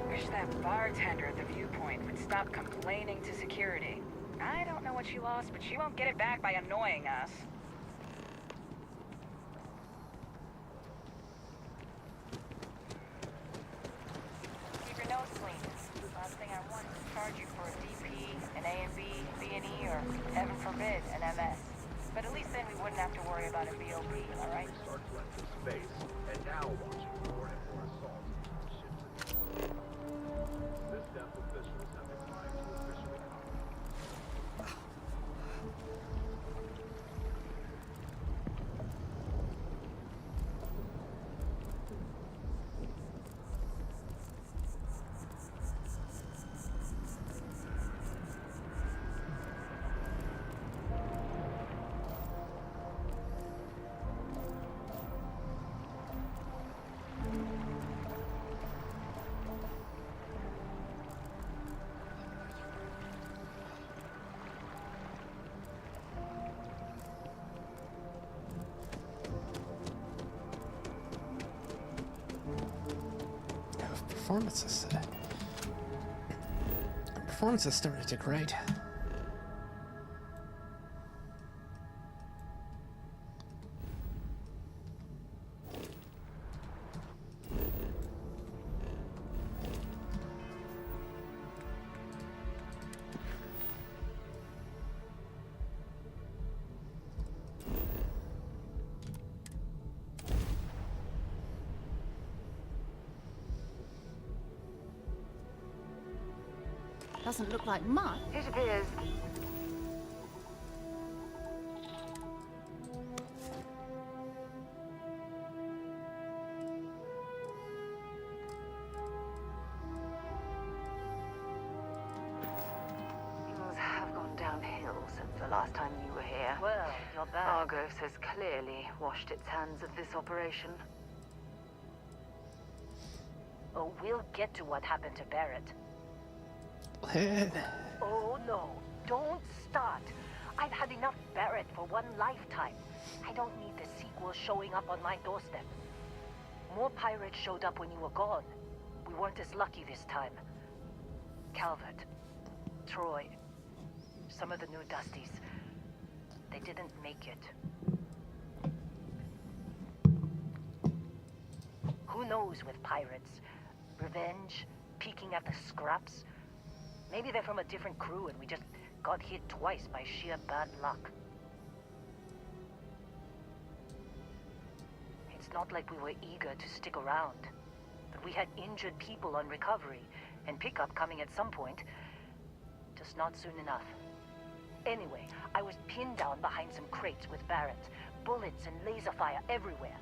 Wish that bartender at the viewpoint would stop complaining to security. I don't know what she lost, but she won't get it back by annoying us. Keep your nose clean. Last thing I want is to charge you for a DP, an A and B, B&E, or heaven forbid, an MS. But at least then we wouldn't have to worry about a BOP, all right? Start collecting space, and now launching warning for assault. This depth officials have declined to officially comment. Performances started to degrade. Doesn't look like much. It appears. Things have gone downhill since the last time you were here. Well, you're back. Argos has clearly washed its hands of this operation. Oh, we'll get to what happened to Barrett. Oh no, don't start. I've had enough Barrett for one lifetime. I don't need the sequel showing up on my doorstep. More pirates showed up when you were gone. We weren't as lucky this time. Calvert, Troy, some of the new Dusties, they didn't make it. Who knows with pirates? Revenge, peeking at the scraps. Maybe they're from a different crew and we just got hit twice by sheer bad luck. It's not like we were eager to stick around, but we had injured people on recovery and pickup coming at some point. Just not soon enough. Anyway, I was pinned down behind some crates with Barrett. Bullets and laser fire everywhere.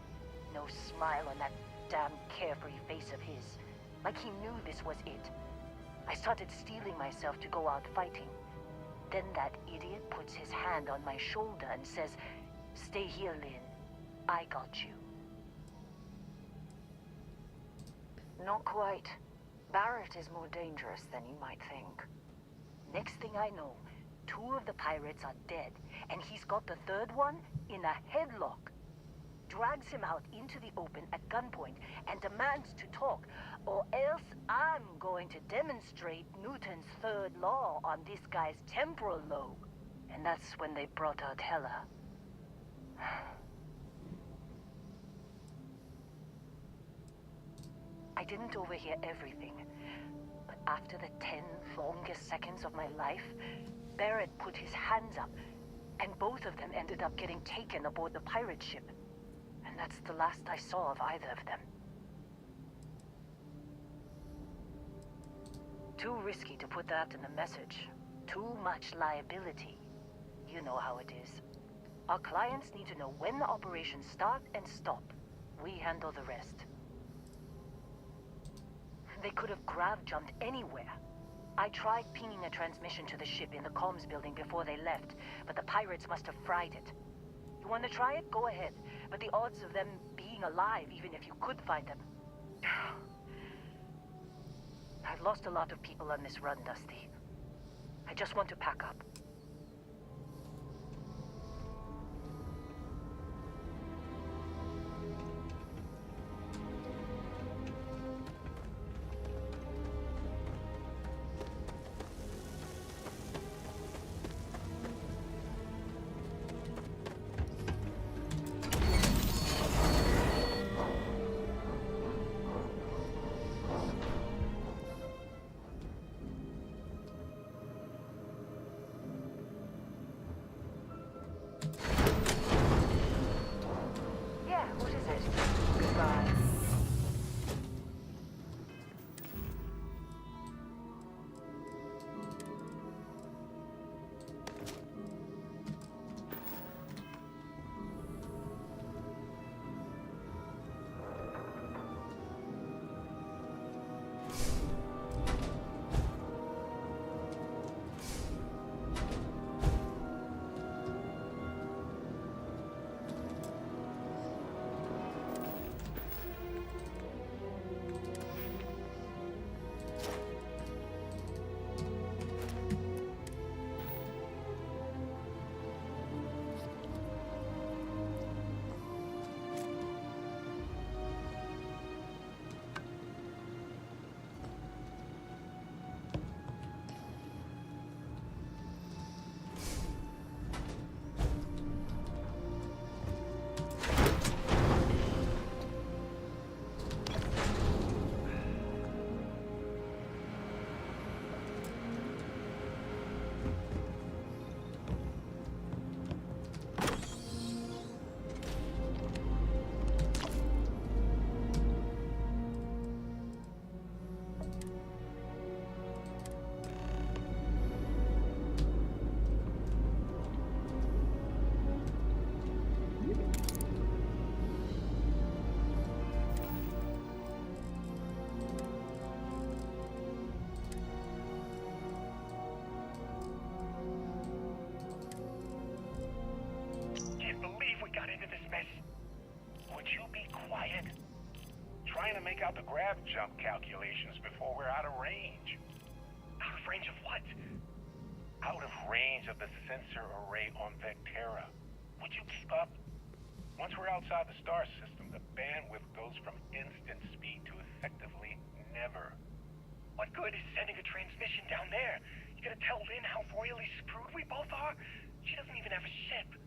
No smile on that damn carefree face of his. Like he knew this was it. I started steeling myself to go out fighting. Then that idiot puts his hand on my shoulder and says, "Stay here, Lynn. I got you." Not quite. Barrett is more dangerous than you might think. Next thing I know, 2 of the pirates are dead, and he's got the 3rd one in a headlock. Drags him out into the open at gunpoint and demands to talk, or else I'm going to demonstrate Newton's 3rd law on this guy's temporal lobe. And that's when they brought out Hela. I didn't overhear everything, but after the 10 longest seconds of my life, Barrett put his hands up, and both of them ended up getting taken aboard the pirate ship. And that's the last I saw of either of them. Too risky to put that in the message. Too much liability. You know how it is. Our clients need to know when the operations start and stop. We handle the rest. They could have grav-jumped anywhere. I tried pinging a transmission to the ship in the comms building before they left, but the pirates must have fried it. You want to try it? Go ahead. But the odds of them being alive, even if you could find them... I've lost a lot of people on this run, Dusty. I just want to pack up. trying to make out the grav jump calculations before we're out of range. Out of range of what? Out of range of the sensor array on Vectera. Would you keep up? Once we're outside the star system, the bandwidth goes from instant speed to effectively never. What good is sending a transmission down there? You gonna tell Lynn how royally screwed we both are? She doesn't even have a ship.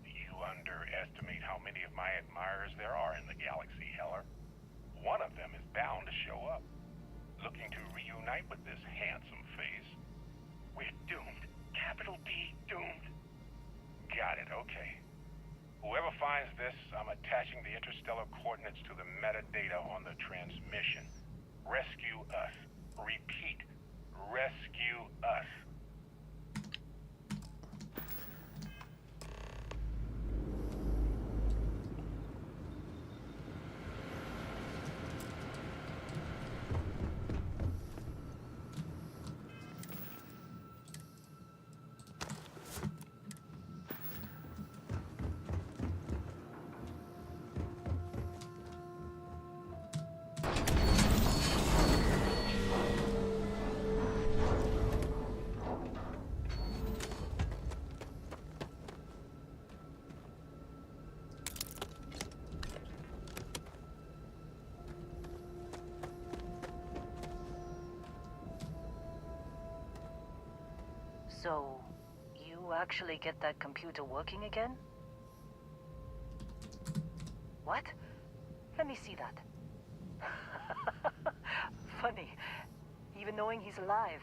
You underestimate how many of my admirers there are in the galaxy, Heller. One of them is bound to show up, looking to reunite with this handsome face. We're doomed. Capital D, doomed. Got it, okay. Whoever finds this, I'm attaching the interstellar coordinates to the metadata on the transmission. Rescue us. Repeat. Rescue us. So, you actually get that computer working again? What? Let me see that. Funny. Even knowing he's alive,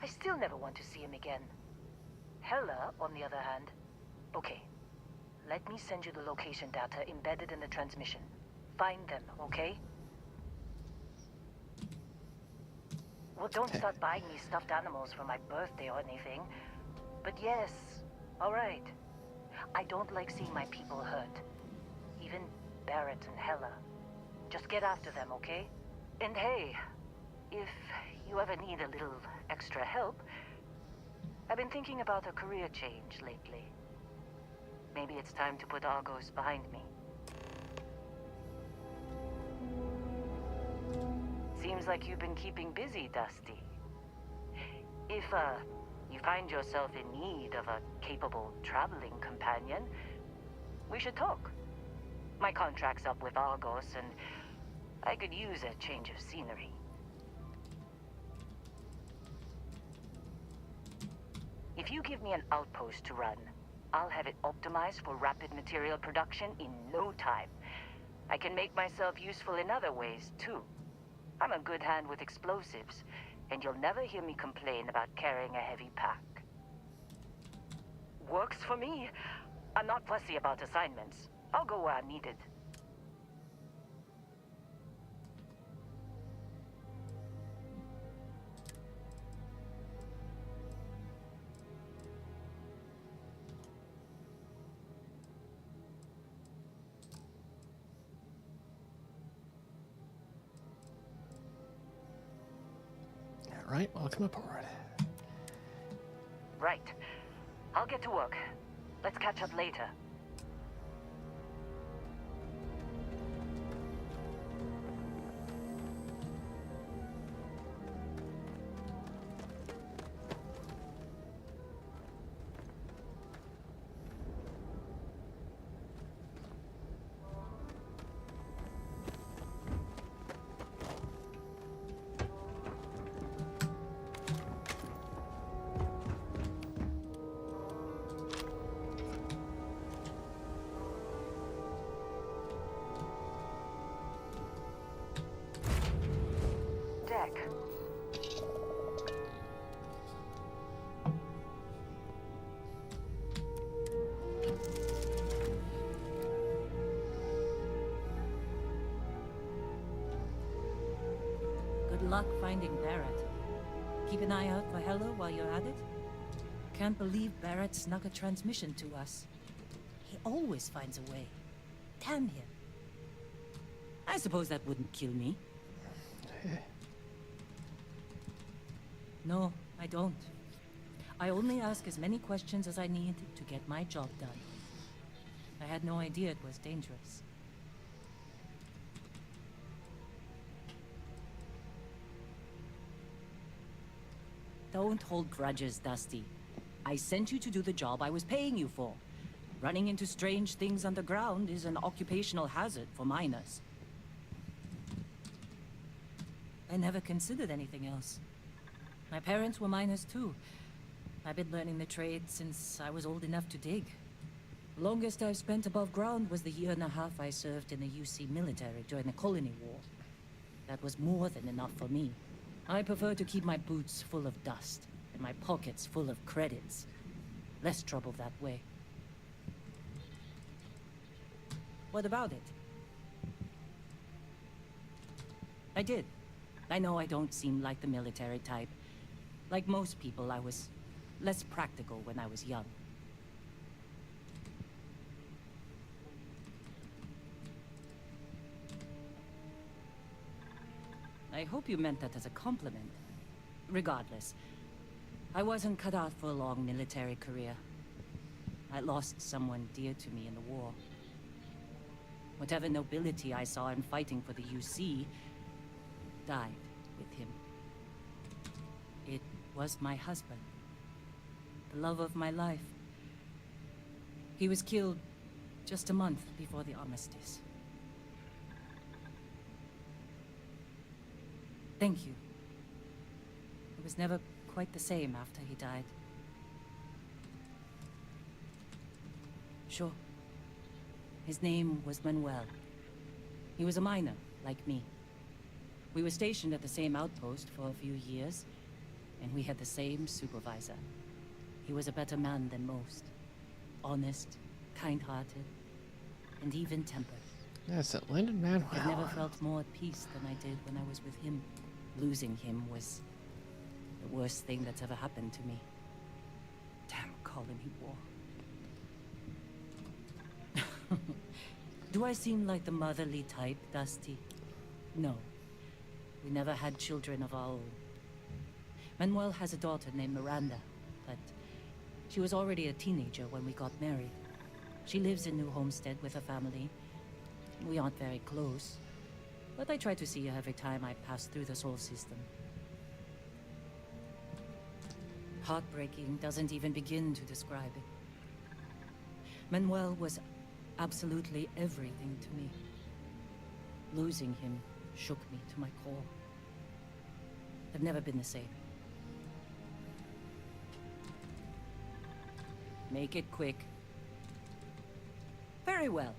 I still never want to see him again. Hella, on the other hand. Okay. Let me send you the location data embedded in the transmission. Find them, okay? Well, don't start buying me stuffed animals for my birthday or anything. But yes, alright. I don't like seeing my people hurt. Even Barrett and Hella. Just get after them, okay? And hey, if you ever need a little extra help, I've been thinking about a career change lately. Maybe it's time to put Argos behind me. Seems like you've been keeping busy, Dusty. If, you find yourself in need of a capable traveling companion, we should talk. My contract's up with Argos, and I could use a change of scenery. If you give me an outpost to run, I'll have it optimized for rapid material production in no time. I can make myself useful in other ways, too. I'm a good hand with explosives, and you'll never hear me complain about carrying a heavy pack. Works for me. I'm not fussy about assignments. I'll go where I'm needed. Right, welcome aboard. Right. I'll get to work. Let's catch up later. Deck. Good luck finding Barrett. Keep an eye out for Helo while you're at it. Can't believe Barrett snuck a transmission to us. He always finds a way. Damn him. I suppose that wouldn't kill me. No, I don't. I only ask as many questions as I need to get my job done. I had no idea it was dangerous. Don't hold grudges, Dusty. I sent you to do the job I was paying you for. Running into strange things underground is an occupational hazard for miners. I never considered anything else. My parents were miners too. I've been learning the trade since I was old enough to dig. Longest I've spent above ground was the year and a half I served in the UC military during the Colony War. That was more than enough for me. I prefer to keep my boots full of dust and my pockets full of credits. Less trouble that way. What about it? I did. I know I don't seem like the military type. Like most people, I was less practical when I was young. I hope you meant that as a compliment. Regardless, I wasn't cut out for a long military career. I lost someone dear to me in the war. Whatever nobility I saw in fighting for the UC died with him. It was my husband, the love of my life. He was killed just a month before the armistice. Thank you. It was never quite the same after he died. Sure. His name was Manuel. He was a miner, like me. We were stationed at the same outpost for a few years, and we had the same supervisor. He was a better man than most. Honest, kind-hearted, and even-tempered. Yes, it landed Manuel. I've never felt more at peace than I did when I was with him. Losing him was the worst thing that's ever happened to me. Damn colony war. Do I seem like the motherly type, Dusty? No. We never had children of our own. Manuel has a daughter named Miranda, but she was already a teenager when we got married. She lives in New Homestead with her family. We aren't very close, but I try to see her every time I pass through the Sol system. Heartbreaking doesn't even begin to describe it. Manuel was absolutely everything to me. Losing him shook me to my core. I've never been the same. Make it quick. Very well.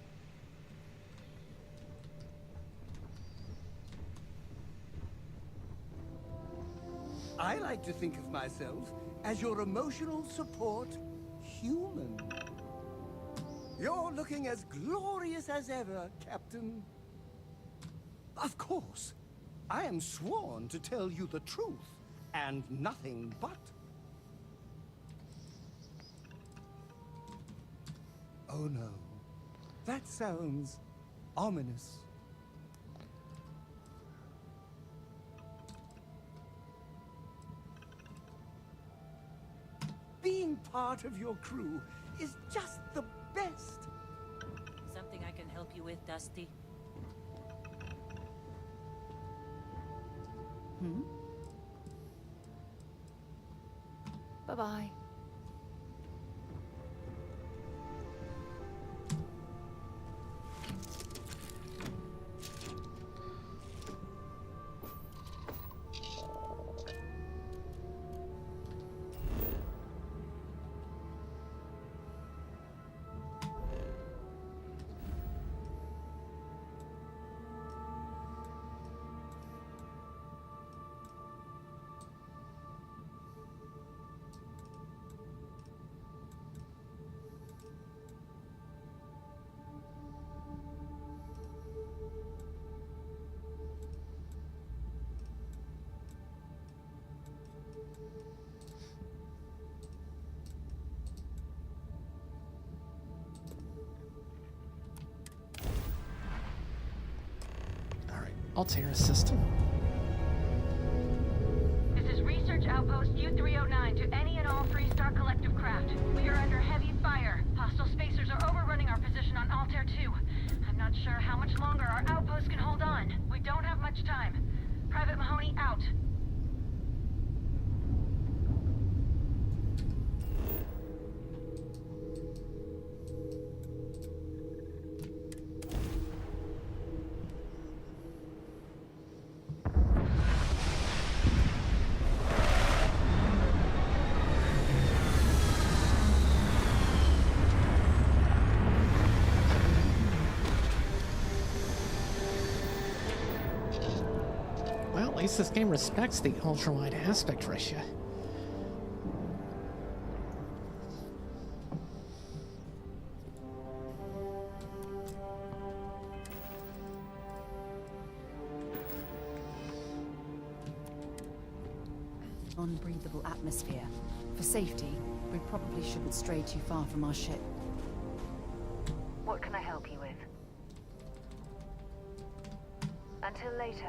I like to think of myself as your emotional support human. You're looking as glorious as ever, Captain. Of course, I am sworn to tell you the truth, and nothing but. Oh no, that sounds ominous. Being part of your crew is just the best. Something I can help you with, Dusty? Bye-bye. Altair system. This is Research Outpost U-309 to any and all Freestar Collective craft. We are under heavy fire. Hostile spacers are overrunning our position on Altair 2. I'm not sure how much longer our outpost can hold on. We don't have much time. Private Mahoney out. least this game respects the ultra-wide aspect ratio. Unbreathable atmosphere. For safety, we probably shouldn't stray too far from our ship. What can I help you with? Until later.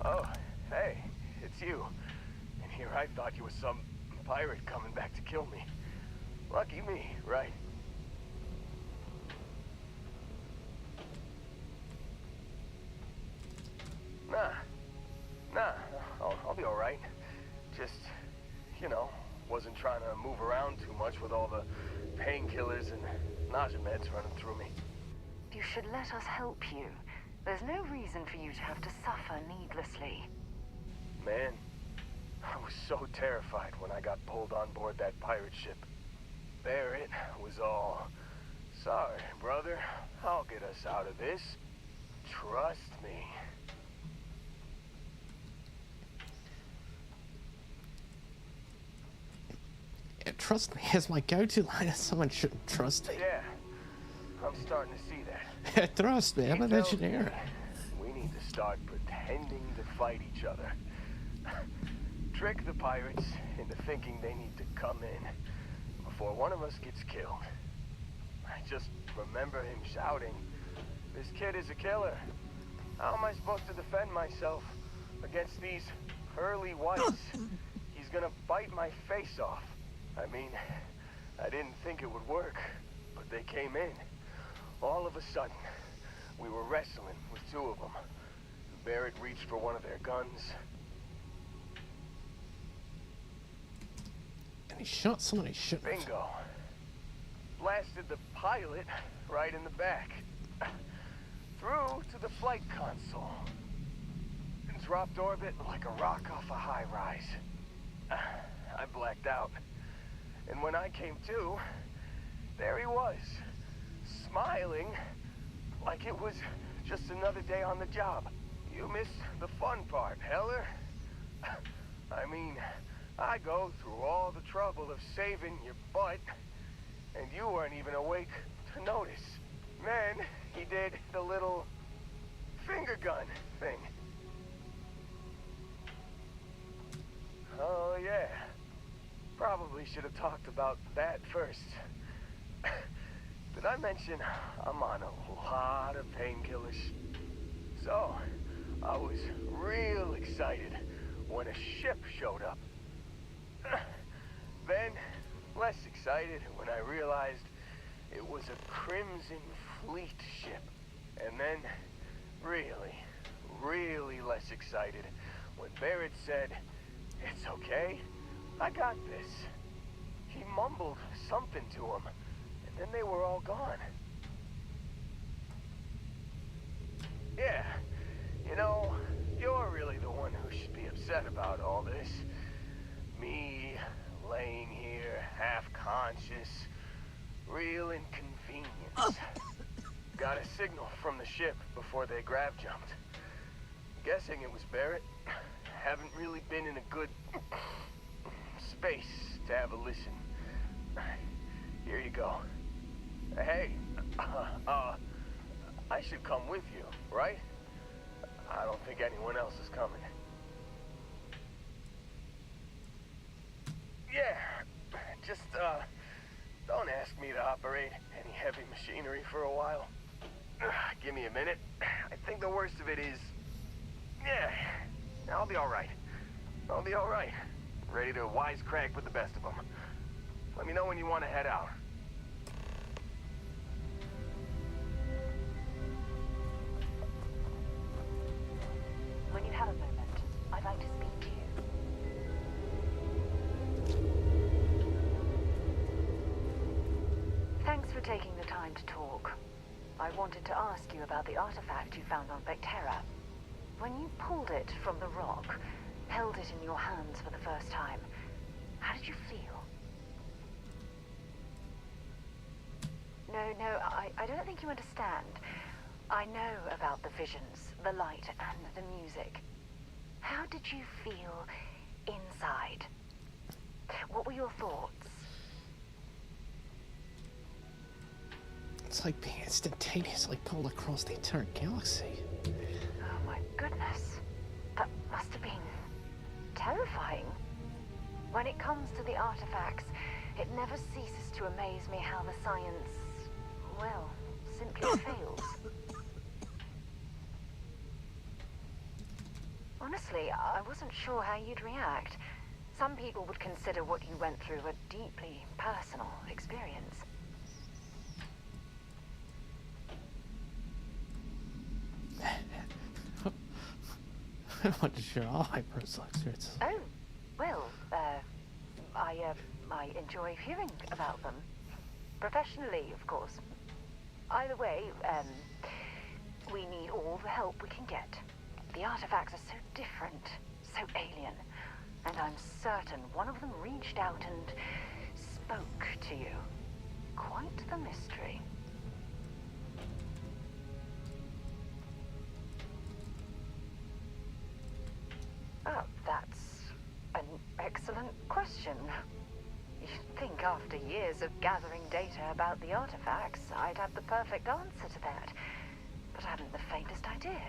Oh, hey, it's you. And here I thought you was some pirate coming back to kill me. Lucky me, right? Nah, I'll be alright. Just, you know, wasn't trying to move around too much with all the painkillers and nausea meds running through me. You should let us help you. There's no reason for you to have to suffer needlessly. Man, I was so terrified when I got pulled on board that pirate ship. Barrett was all, "Sorry, brother, I'll get us out of this. Trust me." Yeah, trust me is my go-to line if someone shouldn't trust me. Yeah, I'm starting to see that. Trust me, I'm an engineer. We need to start pretending to fight each other. Trick the pirates into thinking they need to come in before one of us gets killed. I just remember him shouting, "This kid is a killer. How am I supposed to defend myself against these pearly whites? He's gonna bite my face off." I mean, I didn't think it would work, but they came in. All of a sudden, we were wrestling with two of them. Barrett reached for one of their guns. And he shot someone he shouldn't. Bingo. Blasted the pilot right in the back. Through to the flight console. dropped orbit like a rock off a high rise. I blacked out. And when I came to, there he was, smiling like it was just another day on the job. You missed the fun part, Heller. I mean, I go through all the trouble of saving your butt, and you weren't even awake to notice. Then he did the little finger gun thing. Oh yeah, probably should have talked about that first. Did I mention I'm on a lot of painkillers? So, I was real excited when a ship showed up. Then, less excited when I realized it was a Crimson Fleet ship. And then, really less excited when Barrett said, "It's okay, I got this." He mumbled something to him, and then they were all gone. Yeah, you know, you're really the one who should be upset about all this. Me, laying here, half-conscious, real inconvenience. Got a signal from the ship before they grav-jumped. Guessing it was Barrett. Haven't really been in a good space to have a listen. Here you go. Hey, I should come with you, right? I don't think anyone else is coming. Yeah, just, don't ask me to operate any heavy machinery for a while. Give me a minute. I think the worst of it is... Yeah, I'll be alright. I'll be alright. Ready to wisecrack with the best of them. Let me know when you want to head out. When you have a moment, I'd like to speak to you. Thanks for taking the time to talk. I wanted to ask you about the artifact you found on Vectera. When you pulled it from the rock, held it in your hands for the first time, how did you feel? No, I don't think you understand. I know about the visions, the light, and the music. How did you feel inside? What were your thoughts? It's like being instantaneously pulled across the entire galaxy. Oh my goodness. That must have been terrifying. When it comes to the artifacts, it never ceases to amaze me how the science, well, simply fails. Honestly, I wasn't sure how you'd react. Some people would consider what you went through a deeply personal experience. I want to share all my personal experiences. Oh, well, I enjoy hearing about them. Professionally, of course. Either way, we need all the help we can get. The artifacts are so different, so alien, and I'm certain one of them reached out and spoke to you. Quite the mystery. Oh, that's an excellent question. You'd think after years of gathering data about the artifacts, I'd have the perfect answer to that. But I haven't the faintest idea.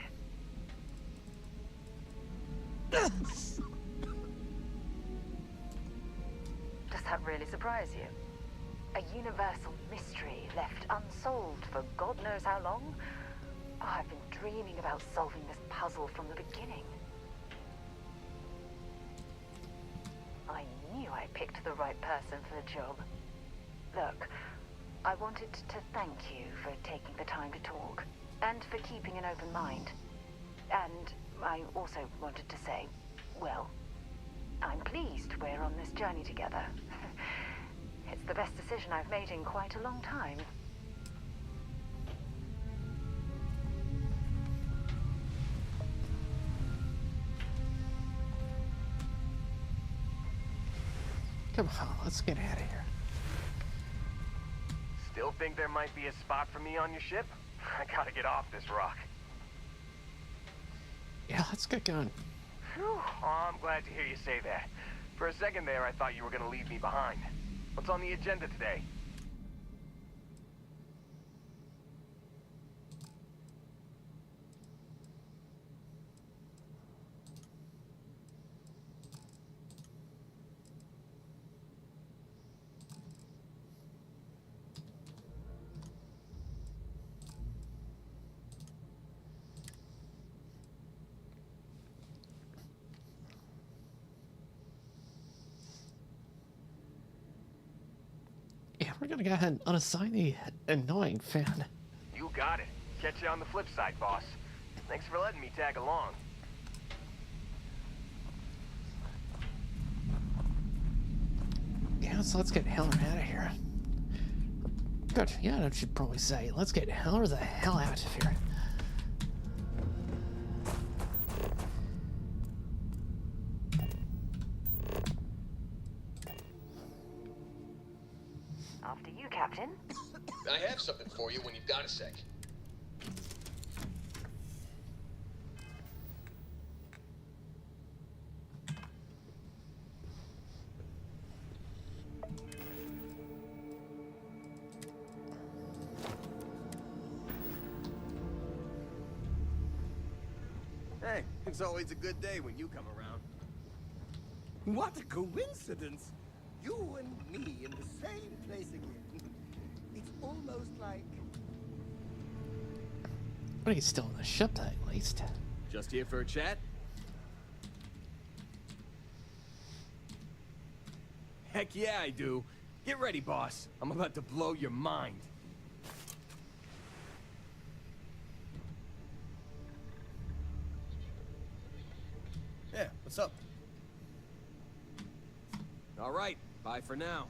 Does that really surprise you? A universal mystery left unsolved for God knows how long? Oh, I've been dreaming about solving this puzzle from the beginning. I knew I picked the right person for the job. Look, I wanted to thank you for taking the time to talk, and for keeping an open mind. And I also wanted to say, well, I'm pleased we're on this journey together. It's the best decision I've made in quite a long time. Come on, let's get out of here. Still think there might be a spot for me on your ship? I gotta get off this rock. Yeah, let's get going. Whew. Oh, I'm glad to hear you say that. For a second there, I thought you were gonna leave me behind. What's on the agenda today? Yeah, we're gonna go ahead and unassign the annoying fan. You got it. Catch you on the flip side, boss. Thanks for letting me tag along. Yeah, so let's get Heller out of here. Good, yeah, I should probably say, let's get Heller the hell out of here. After you, Captain. I have something for you when you've got a sec. Hey, it's always a good day when you come around. What a coincidence! You and me in the same place again. It's almost like... But he's still in the ship, at least. Just here for a chat? Heck yeah, I do. Get ready, boss. I'm about to blow your mind. Yeah, what's up? All right, bye for now.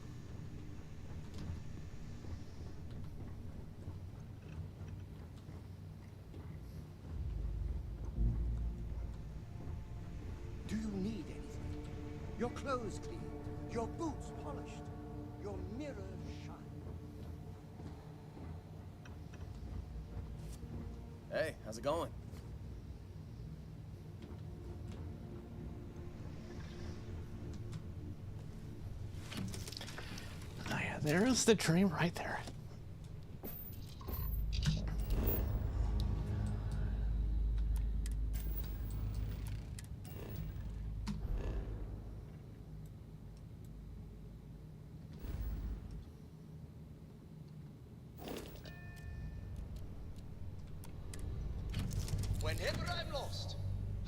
Do you need anything? Your clothes cleaned, your boots polished, your mirror shined. Hey, how's it going? Oh yeah, there's the dream right there. Whenever I'm lost,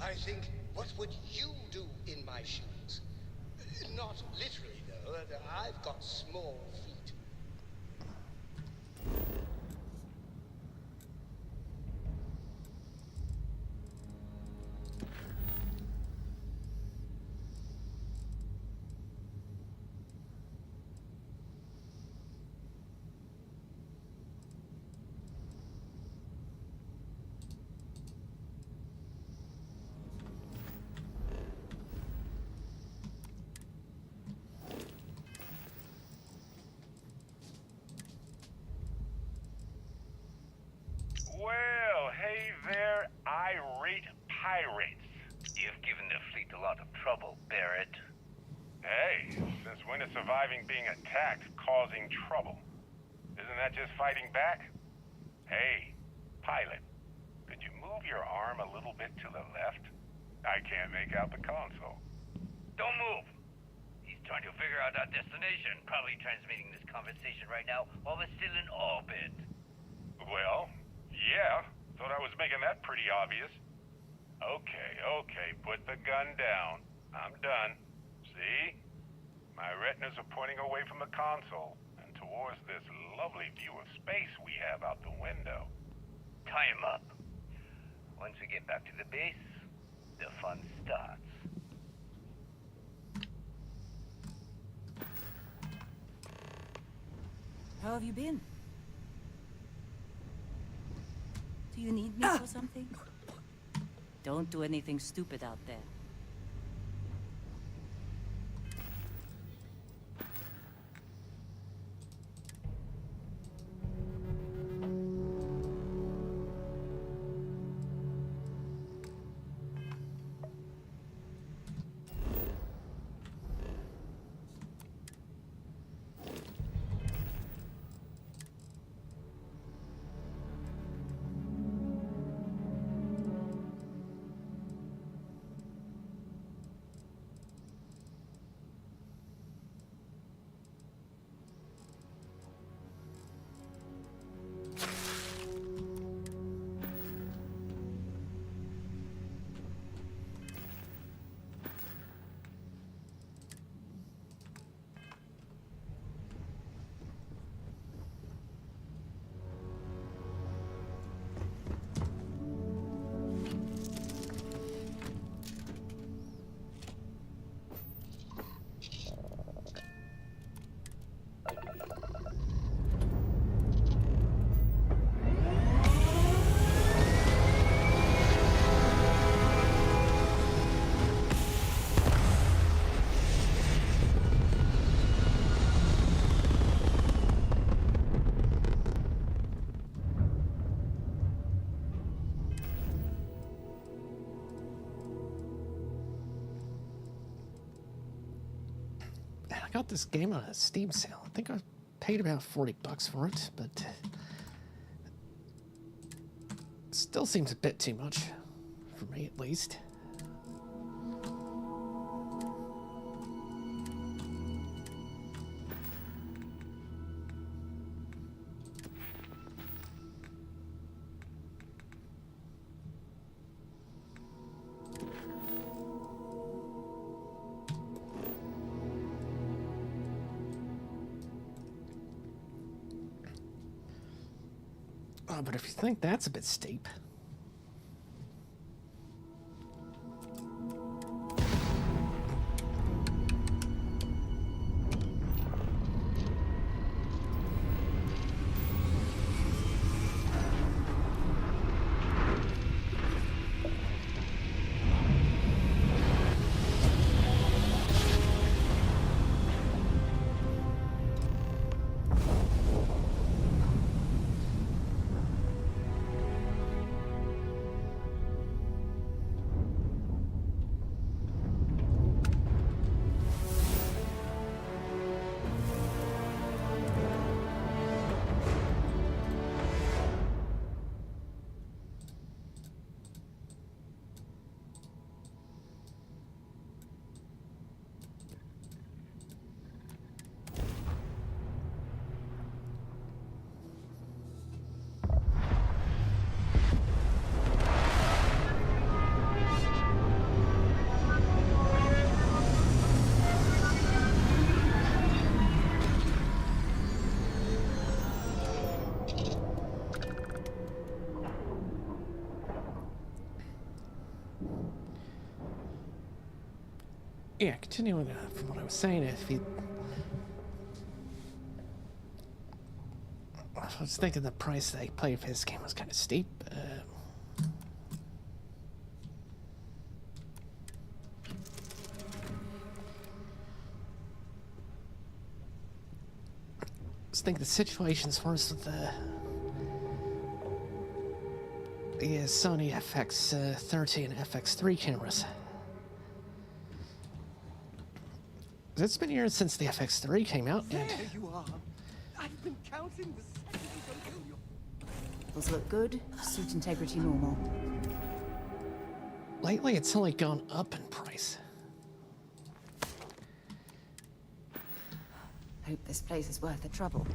I think, what would you do in my shoes? Not literally, though. I've got small feet. Well, hey there, irate pirates. You've given the fleet a lot of trouble, Barrett. Hey, since when is surviving being attacked causing trouble? Isn't that just fighting back? Hey, pilot, could you move your arm a little bit to the left? I can't make out the console. Don't move. He's trying to figure out our destination. Probably transmitting this conversation right now while we're still in orbit. Well, yeah. Thought I was making that pretty obvious. Okay, put the gun down. I'm done. See? My retinas are pointing away from the console and towards this lovely view of space we have out the window. Tie him up. Once we get back to the base, the fun starts. How have you been? Do you need me for something? Don't do anything stupid out there. got this game on a Steam sale. I think I paid about $40 for it, but still seems a bit too much for me, at least. Oh, but if you think that's a bit steep. Yeah, continuing from what I was saying, if you... I was thinking the price they played for this game was kind of steep. I was thinking the situation's worse with the Sony FX30 and FX3 cameras. It's been years since the FX3 came out, and... There you are. I've been counting the seconds until you... Those look good. Suit integrity normal. Lately, it's only gone up in price. Hope this place is worth the trouble.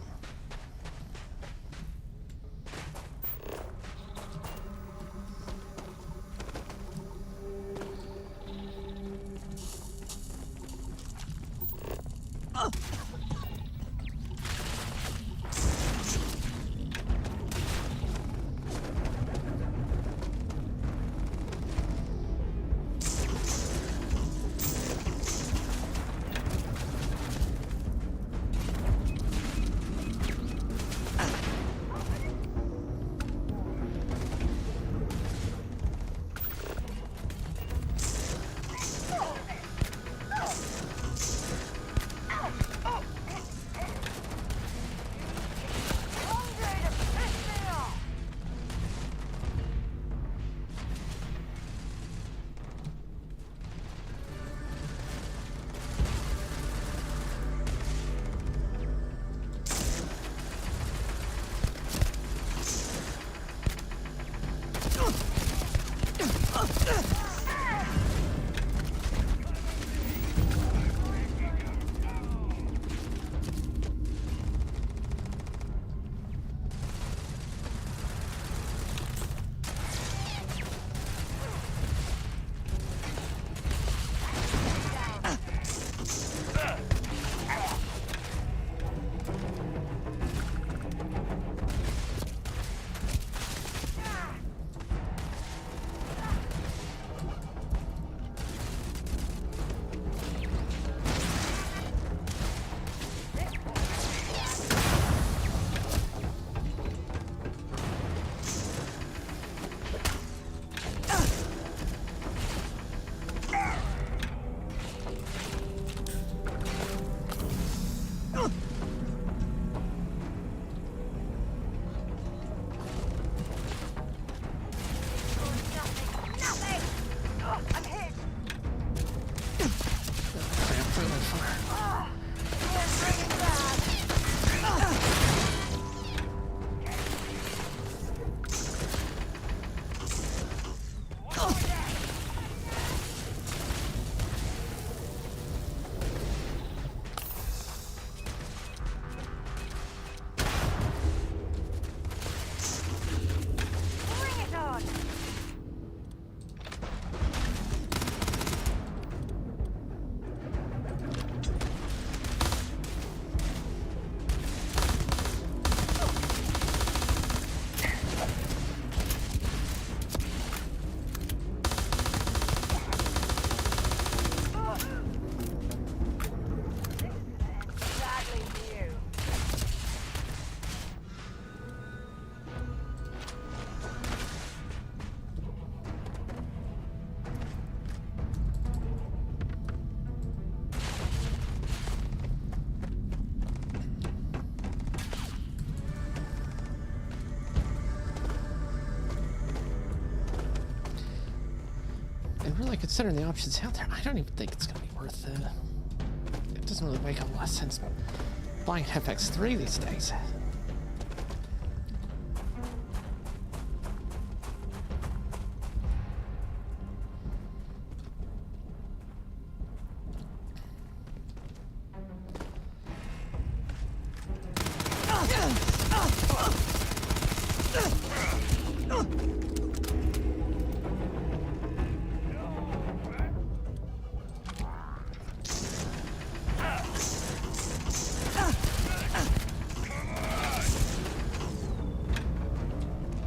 And really, considering the options out there, I don't even think it's going to be worth it. It doesn't really make a lot of sense buying an FX3 these days.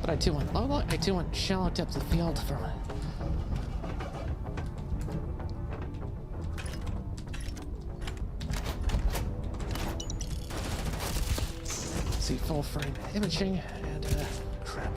But I do want shallow depth of field for my... See full frame imaging and crap.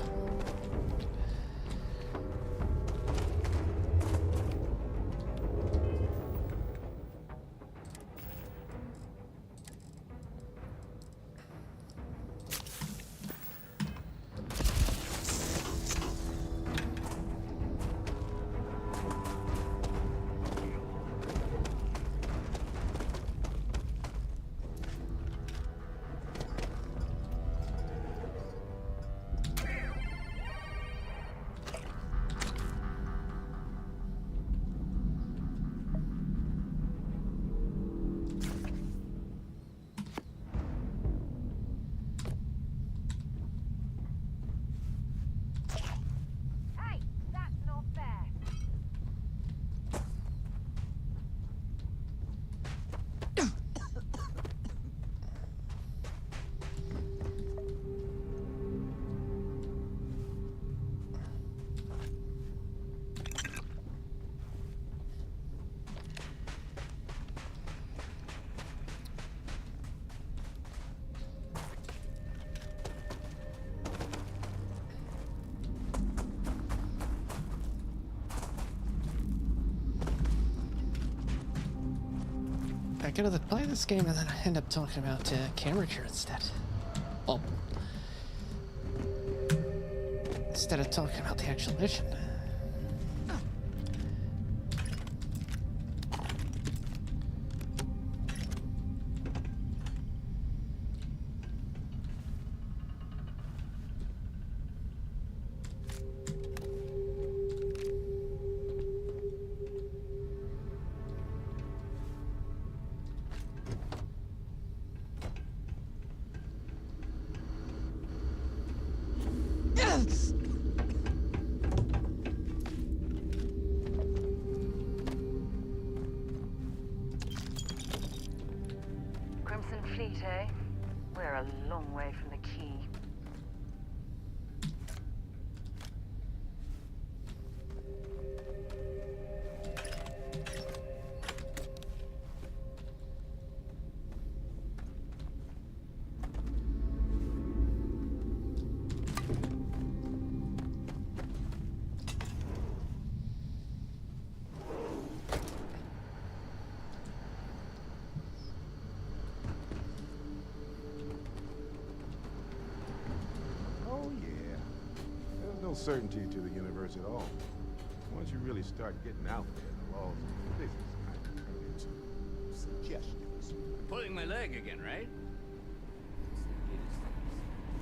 I go to play this game and then I end up talking about camera gear instead. Well, instead of talking about the actual mission. Crimson Fleet, eh? We're a long way from the key. Certainty to the universe at all. Once you really start getting out there, the laws of physics kind of turn into suggestions. Pulling my leg again, right?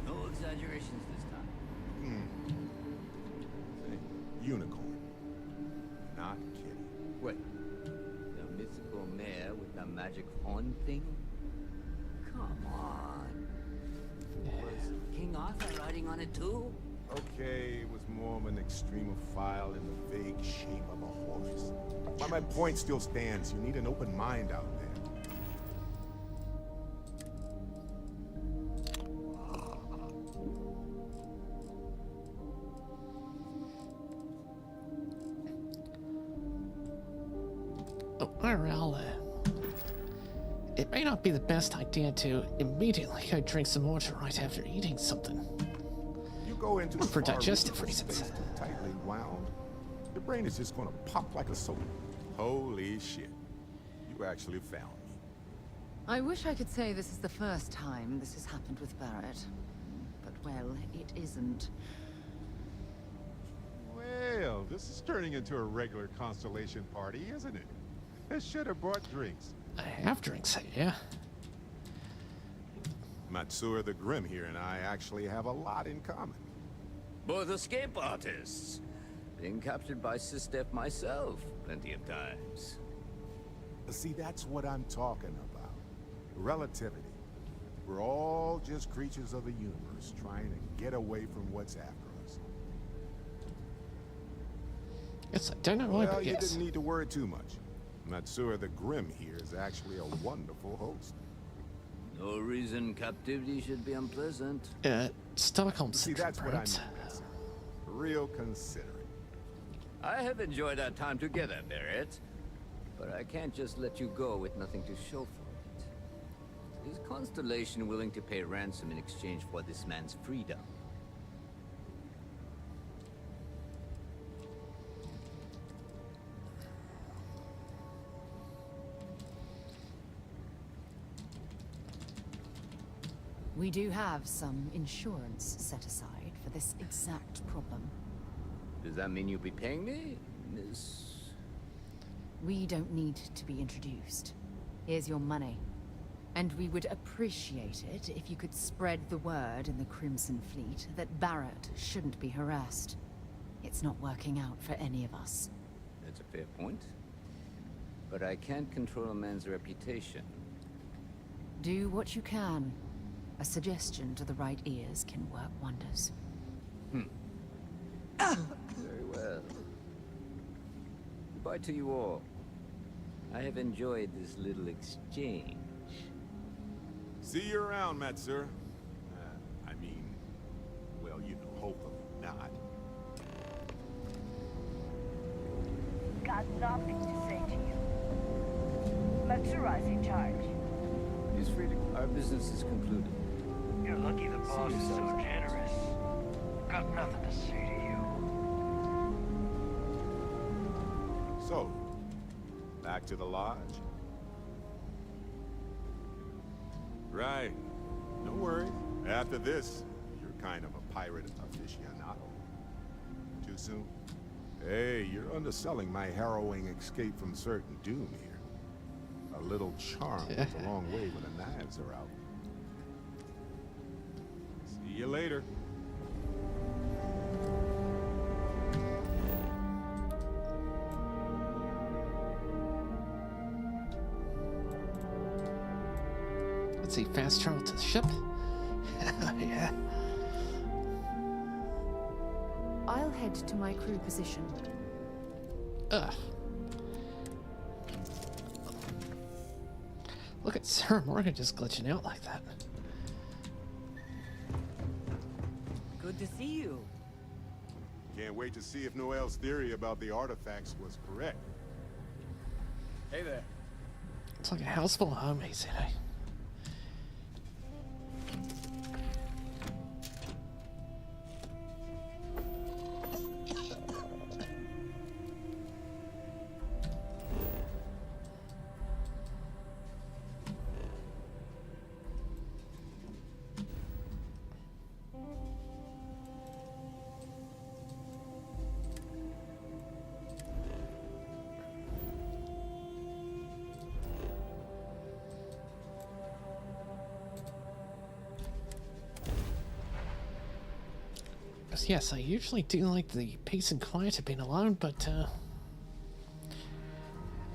No exaggerations this time. Say, unicorn. Not kidding. What? The mythical mare with the magic horn thing? Come on. Was King Arthur riding on it too? Okay, it was more of an extremophile in the vague shape of a horse. But my point still stands. You need an open mind out there. Oh, IRL, it may not be the best idea to immediately go drink some water right after eating something. Go into for digestive reasons. Tightly wound. Your brain is just gonna pop like a soda. Holy shit. You actually found me. I wish I could say this is the first time this has happened with Barrett. But, well, it isn't. Well, this is turning into a regular Constellation party, isn't it? I should have brought drinks. I have drinks, yeah. Matsura the Grim here and I actually have a lot in common. Both escape artists. Been captured by Systef myself plenty of times. See, that's what I'm talking about. Relativity. We're all just creatures of the universe trying to get away from what's after us. Yes, I don't know why, Well, but you yes. didn't need to worry too much. Matsura the Grim here is actually a wonderful host. No reason captivity should be unpleasant. Stockholm See, that's what I mean. right? Real considerate. I have enjoyed our time together, Barrett. But I can't just let you go with nothing to show for it. Is Constellation willing to pay ransom in exchange for this man's freedom? We do have some insurance set aside for this exact problem. Does that mean you'll be paying me, Miss? We don't need to be introduced. Here's your money. And we would appreciate it if you could spread the word in the Crimson Fleet that Barrett shouldn't be harassed. It's not working out for any of us. That's a fair point. But I can't control a man's reputation. Do what you can. A suggestion to the right ears can work wonders. Very well. Goodbye to you all. I have enjoyed this little exchange. See you around, Matsura. I mean, well, you know, hopefully not. Got nothing to say to you. Matsura's in charge. He's free to... Our business is concluded. You're lucky the boss is so generous. Got nothing to say to you. So, back to the lodge? Right. No worries. After this, you're kind of a pirate aficionado. Too soon? Hey, you're underselling my harrowing escape from certain doom here. A little charm goes a long way when the knives are out. See you later. Let's see, fast travel to the ship. Yeah. I'll head to my crew position. Ugh. Look at Sarah Morgan just glitching out like that. Good to see you. Can't wait to see if Noel's theory about the artifacts was correct. Hey there. It's like a house full of homies, you know. Yes, I usually do like the peace and quiet of being alone, but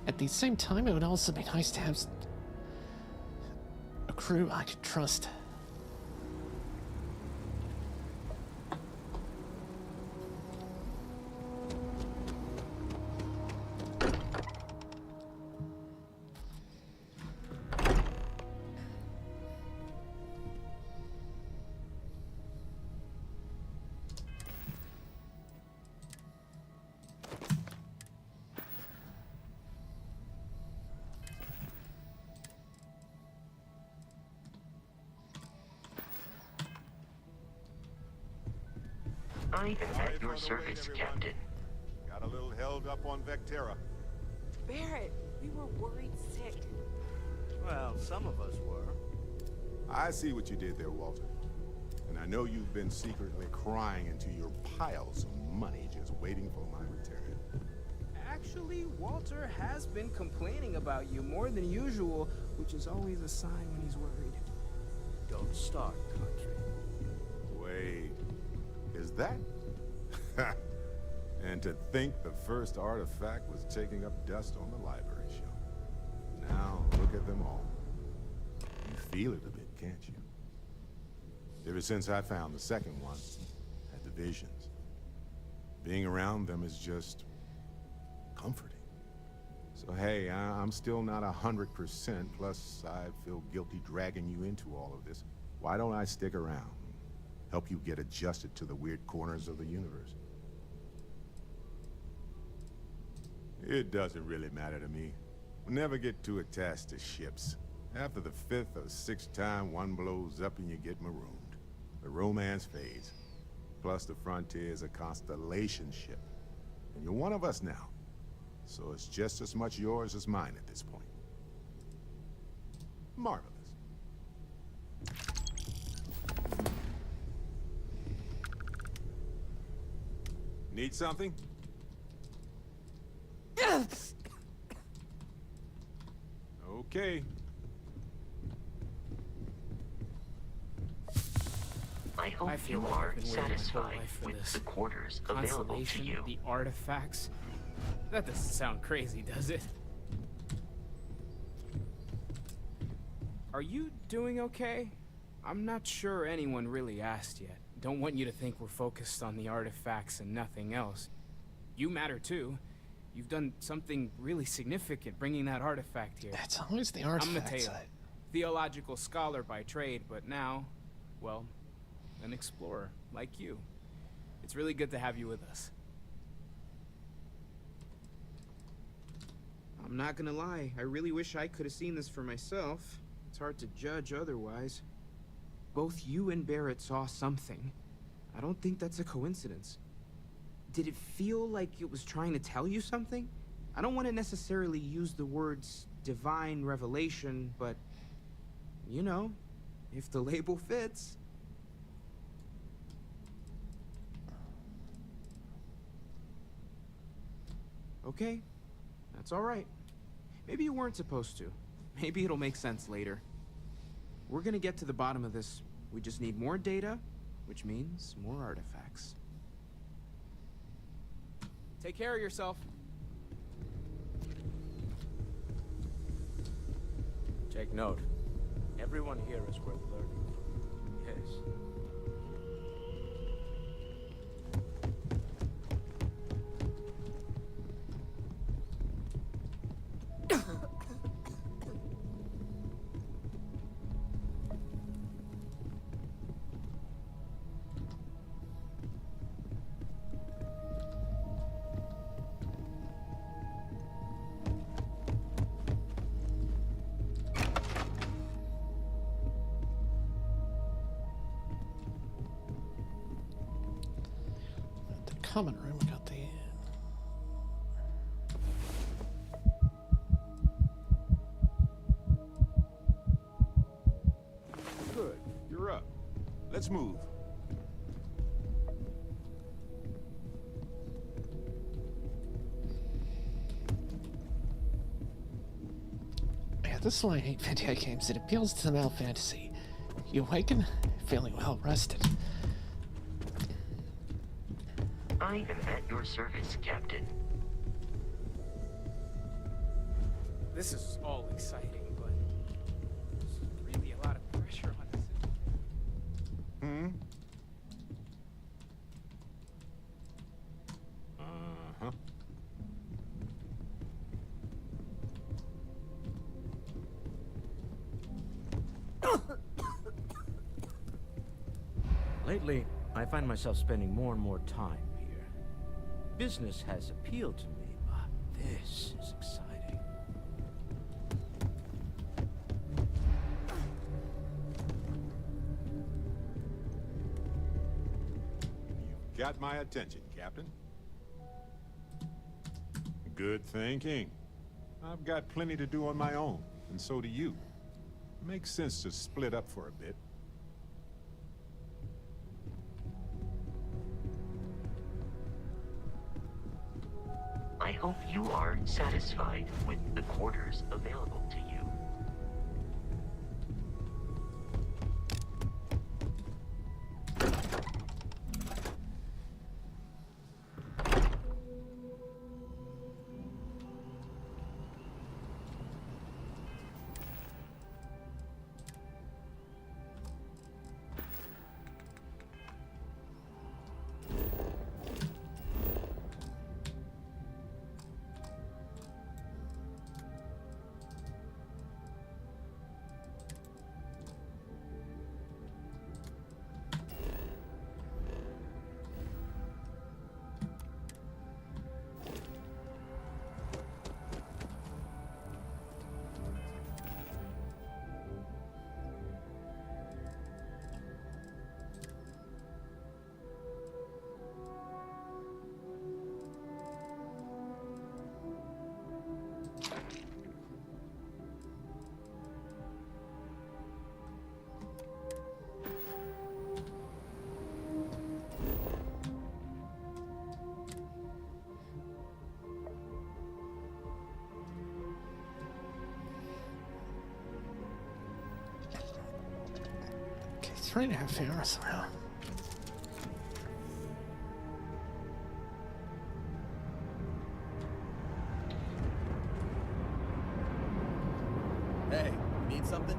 at the same time, it would also be nice to have a crew I could trust. I am at your service, Captain. Got a little held up on Vectera. Barrett, we were worried sick. Well, some of us were. I see what you did there, Walter. And I know you've been secretly crying into your piles of money just waiting for my return. Actually, Walter has been complaining about you more than usual, which is always a sign when he's worried. Don't start, country. Wait, is that? And to think the first artifact was taking up dust on the library shelf. Now, look at them all. You feel it a bit, can't you? Ever since I found the second one, I had the visions. Being around them is just comforting. So hey, I'm still not 100%, plus I feel guilty dragging you into all of this. Why don't I stick around? Help you get adjusted to the weird corners of the universe. It doesn't really matter to me. Never get too attached to ships. After the 5th or 6th time one blows up and you get marooned, the romance fades. Plus the Frontier is a constellation ship. And you're one of us now. So it's just as much yours as mine at this point. Marvelous. Need something? Okay. I hope you are satisfied with the quarters available to you. The artifacts? That doesn't sound crazy, does it? Are you doing okay? I'm not sure anyone really asked yet. Don't want you to think we're focused on the artifacts and nothing else. You matter too. You've done something really significant bringing that artifact here. That's always the artifact I'm Mateo, side. theological scholar by trade, but now, well, an explorer like you. It's really good to have you with us. I'm not gonna lie, I really wish I could have seen this for myself. It's hard to judge otherwise. Both you and Barrett saw something. I don't think that's a coincidence. Did it feel like it was trying to tell you something? I don't want to necessarily use the words divine revelation, but, you know, if the label fits. Okay, that's all right. Maybe you weren't supposed to. Maybe it'll make sense later. We're gonna get to the bottom of this. We just need more data, which means more artifacts. Take care of yourself. Take note. Everyone here is worth learning from. Yes. Common room, we got the... Good, you're up. Let's move. Yeah, this is why I hate video games. It appeals to the male fantasy. You awaken feeling well rested. I am at your service, Captain. This is all exciting, but there's really a lot of pressure on us. Uh-huh. Lately, I find myself spending more and more time here. Business has appealed to me, but this is exciting. You've got my attention, Captain. Good thinking. I've got plenty to do on my own, and so do you. Makes sense to split up for a bit. I hope you are satisfied with the quarters available to you. Okay, 3.5 hours now. Hey, you need something?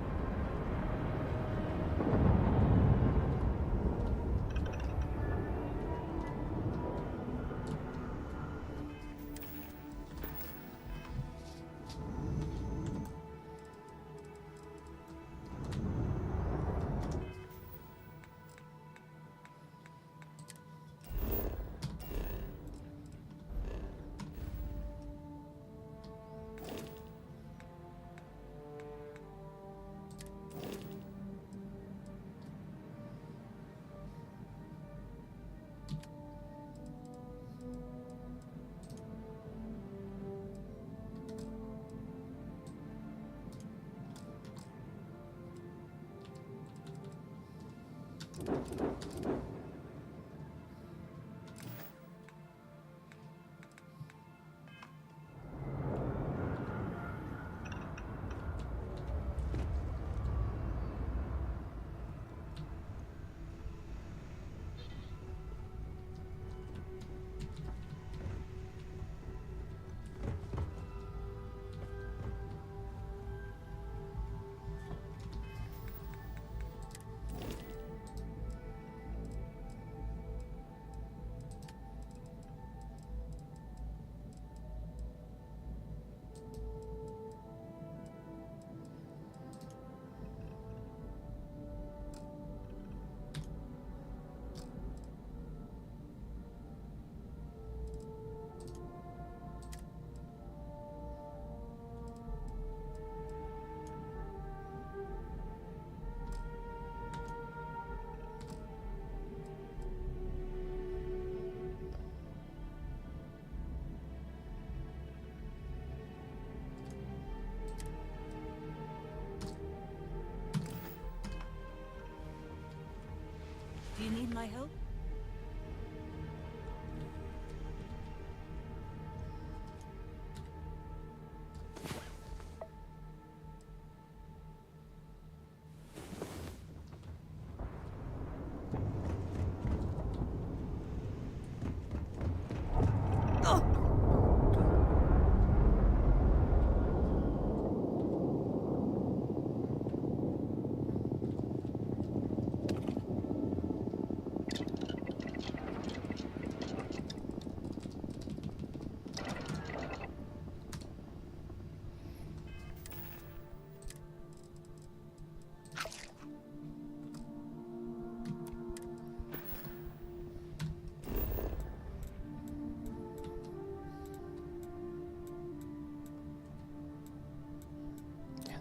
Do you need my help?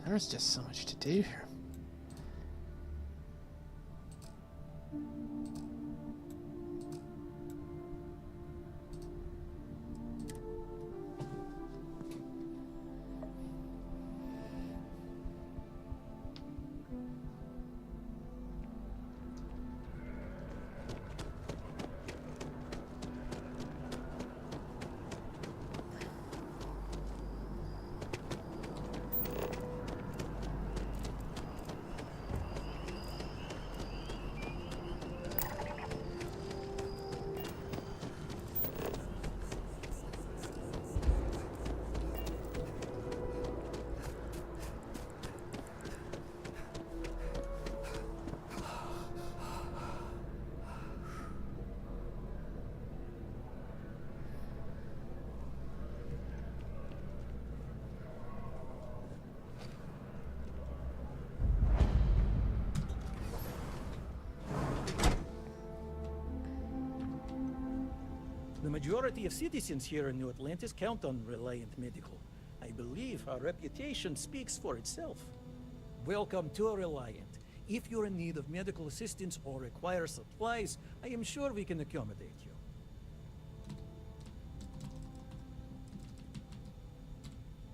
There's just so much to do here. majority of citizens here in New Atlantis count on Reliant Medical. I believe our reputation speaks for itself. Welcome to Reliant. If you're in need of medical assistance or require supplies, I am sure we can accommodate you.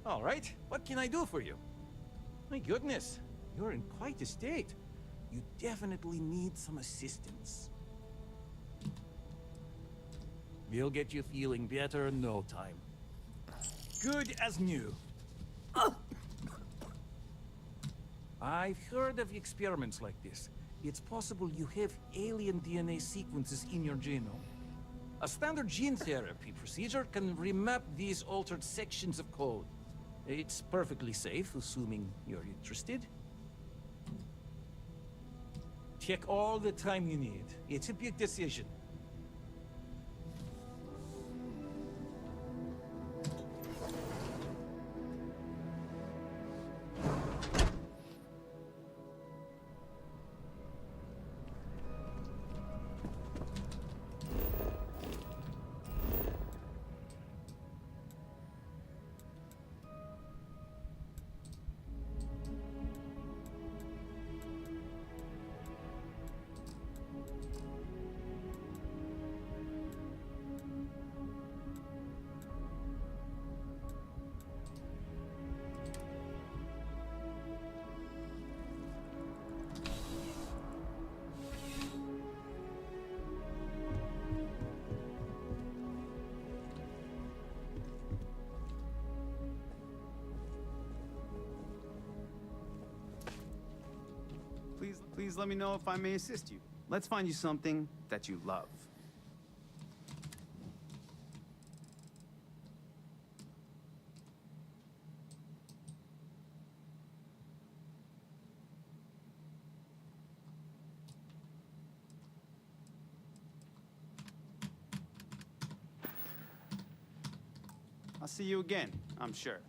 All right, what can I do for you? My goodness, you're in quite a state. You definitely need some assistance. We'll get you feeling better in no time. Good as new. I've heard of experiments like this. It's possible you have alien DNA sequences in your genome. A standard gene therapy procedure can remap these altered sections of code. It's perfectly safe, assuming you're interested. Take all the time you need. It's a big decision. Please let me know if I may assist you. Let's find you something that you love. I'll see you again, I'm sure.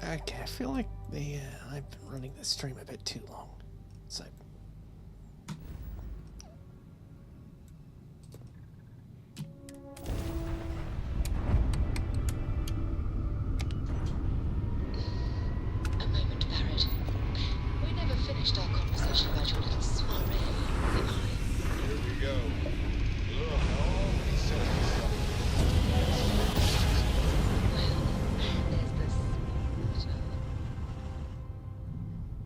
Okay, I feel like I've been running this stream a bit too long. So a moment, Barrett. We never finished our conversation about your little soiree, did I? Here we go. Look, already set this up.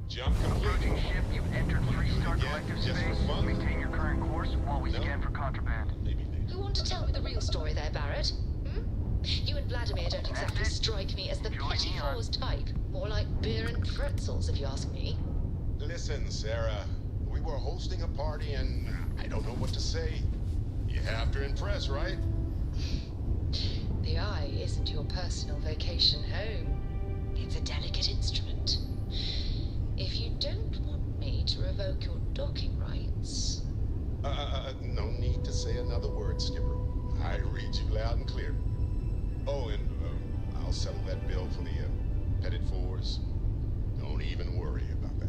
Jump complete. Approaching ship, you've entered 3-star collective space. Maintain your current course while we scan for contraband. You want to tell me the real story there, Barrett? Hmm? You and Vladimir don't exactly strike me as the petty fours type. More like beer and pretzels, if you ask me. Listen, Sarah. We were hosting a party and I don't know what to say. You have to impress, right? The eye isn't your personal vacation home. It's a delicate instrument. If you don't want me to revoke your docking rights... No need to say another word, Skipper. I read you loud and clear. Oh, and I'll settle that bill for the pettit fours. Don't even worry about that.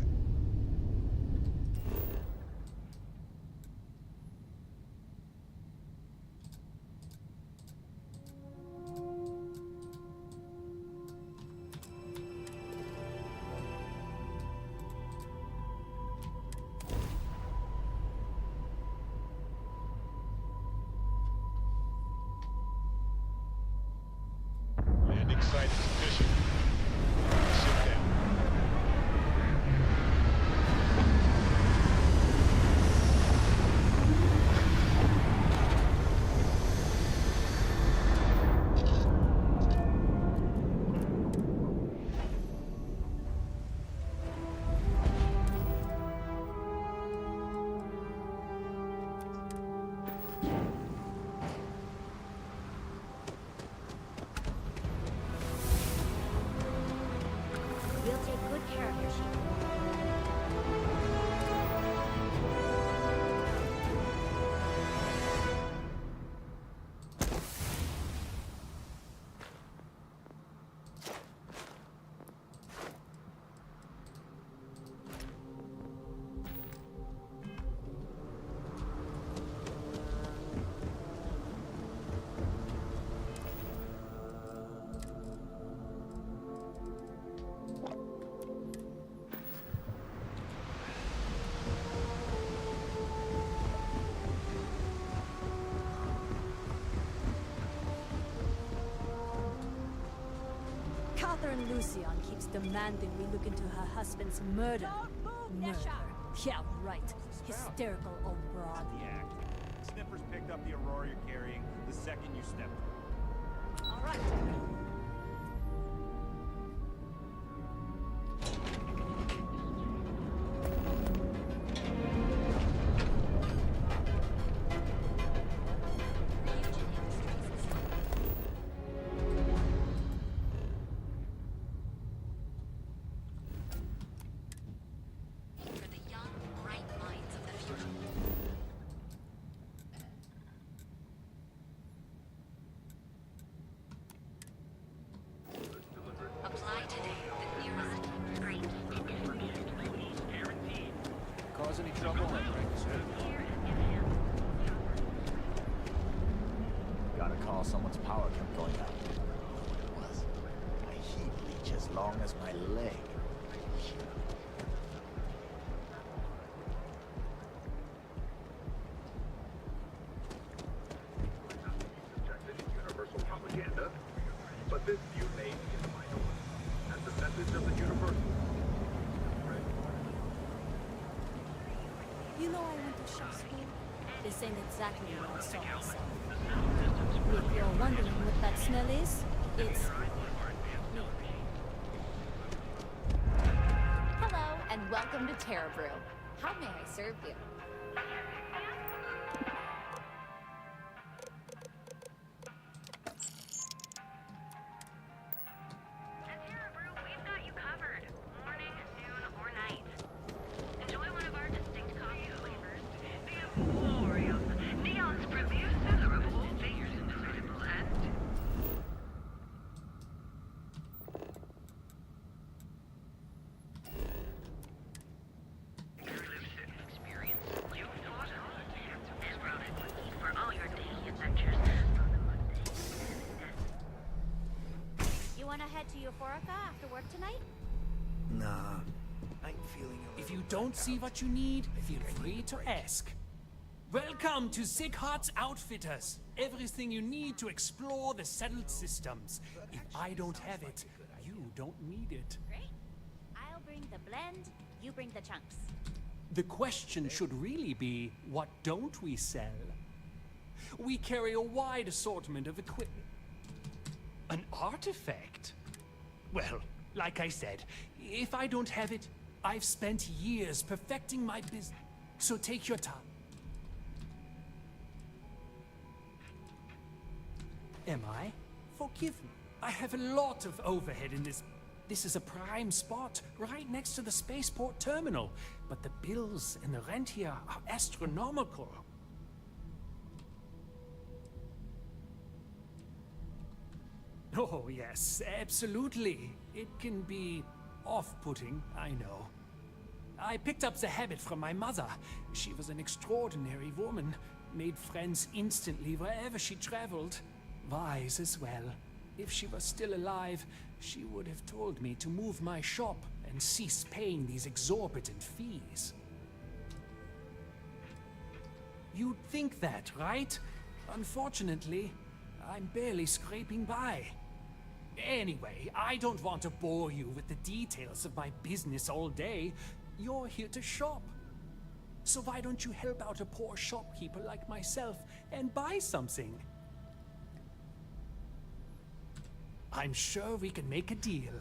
Landing site sufficient. Sit down. We'll take good care of your sheep. Catherine Lucian keeps demanding we look into her husband's murder. Murder. Yeah, right. Hysterical old broad. The act. Sniffers picked up the Aurora you're carrying the second you stepped. All right. Apply today at the nearest grade. Cause any trouble? Gotta call someone's power kept going out. It was. My heat reach as long as my leg. Universal propaganda, but this view may be in the minority. That's the message of the universal. You know I went to shop school. This ain't exactly what I saw myself. If you're wondering what that smell is, it's me. Hello, and welcome to Terra Brew. How may I serve you? Wanna head to Euphorica after work tonight? Nah, I'm feeling a If you don't see what you need, feel free to ask. Welcome to Sighart's Outfitters. Everything you need to explore the settled systems. If I don't have it, you don't need it. Great. I'll bring the blend, you bring the chunks. The question should really be, what don't we sell? We carry a wide assortment of equipment. An artifact? Well, like I said, if I don't have it, I've spent years perfecting my business. So take your time. Am I Forgive me. I have a lot of overhead in this. This is a prime spot, right next to the spaceport terminal. But the bills and the rent here are astronomical. Oh, yes, absolutely. It can be off-putting, I know. I picked up the habit from my mother. She was an extraordinary woman, made friends instantly wherever she traveled. Wise as well. If she was still alive, she would have told me to move my shop and cease paying these exorbitant fees. You'd think that, right? Unfortunately, I'm barely scraping by. Anyway, I don't want to bore you with the details of my business all day. You're here to shop. So why don't you help out a poor shopkeeper like myself and buy something? I'm sure we can make a deal.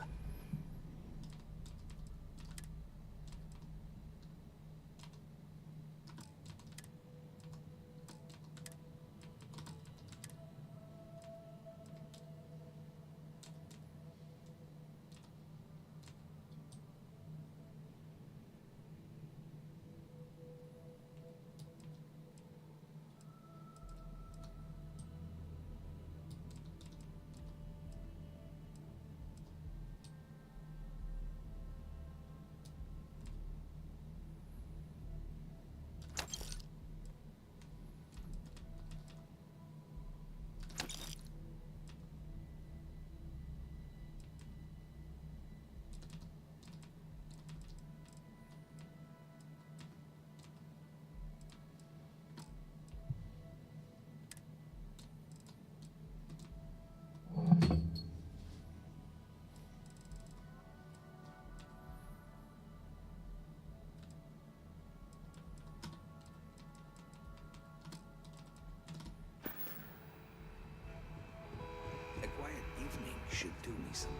Should do me some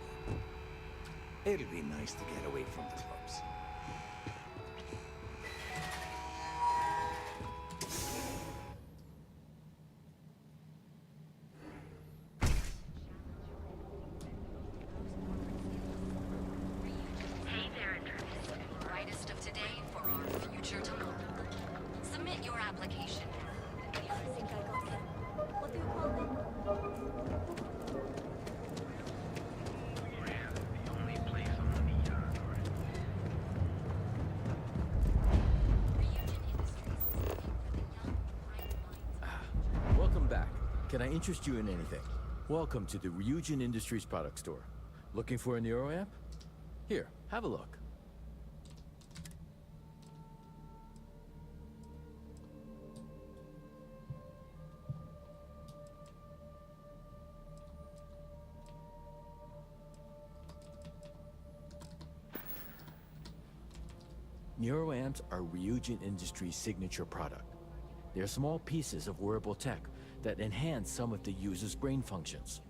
good. It'll be nice to get away from the clubs. Hey there, intruders. Brightest of today for our future tomorrow. Submit your application. I think I got him. What do you call them? Can I interest you in anything? Welcome to the Ryujin Industries product store. Looking for a Neuro amp? Here, have a look. Neuro amps are Ryujin Industries' signature product. They're small pieces of wearable tech that enhance some of the user's brain functions.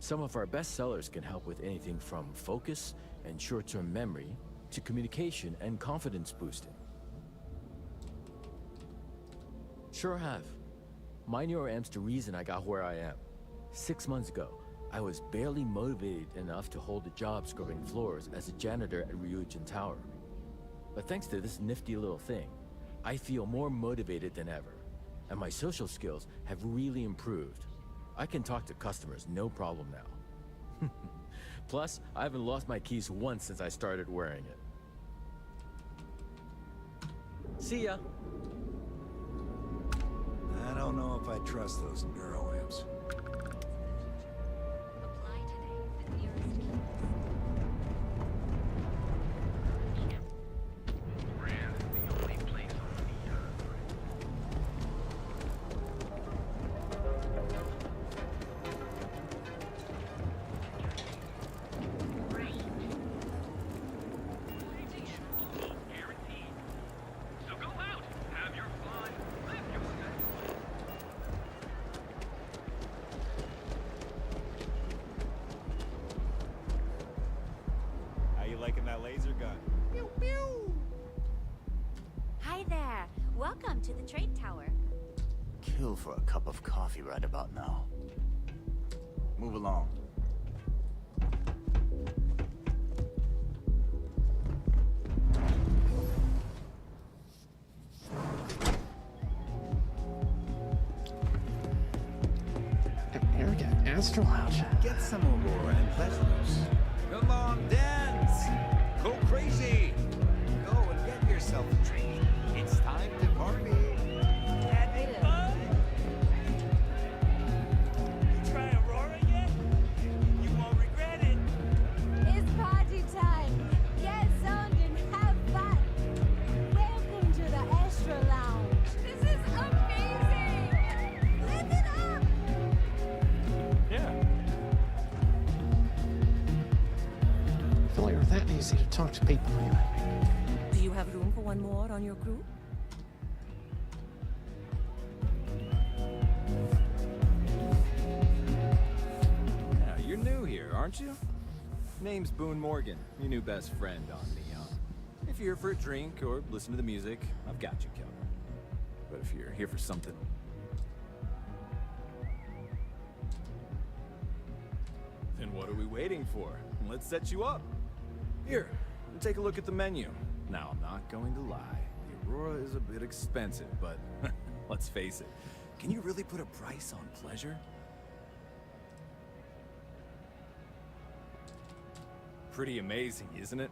Some of our best sellers can help with anything from focus and short-term memory to communication and confidence boosting. Sure have. My neuroamp's the reason I got where I am. 6 months ago, I was barely motivated enough to hold a job scrubbing floors as a janitor at Ryujin Tower. But thanks to this nifty little thing, I feel more motivated than ever. And my social skills have really improved. I can talk to customers no problem now. Plus, I haven't lost my keys once since I started wearing it. See ya! I don't know if I trust those neuro amps. Liking that laser gun? Pew pew! Hi there. Welcome to the trade tower. Kill for a cup of coffee right about now. Move along. Here we go. Astral Lounge. Get some Aurora and pleasures. Come on, dance! Go crazy! Go and get yourself a drink. It's time to party. Having fun? You try Aurora yet? You won't regret it. It's party time. Get zoned and have fun. Welcome to the Astral Lounge. This is amazing. Listen up. Yeah. I feel like we're that easy to talk to people anyway. Do you have room for one more on your crew? Now, you're new here, aren't you? Name's Boone Morgan, your new best friend on the If you're here for a drink or listen to the music, I've got you covered. But if you're here for something... then what are we waiting for? Let's set you up. Here, take a look at the menu. Now, I'm not going to lie. The Aurora is a bit expensive, but let's face it. Can you really put a price on pleasure? Pretty amazing, isn't it?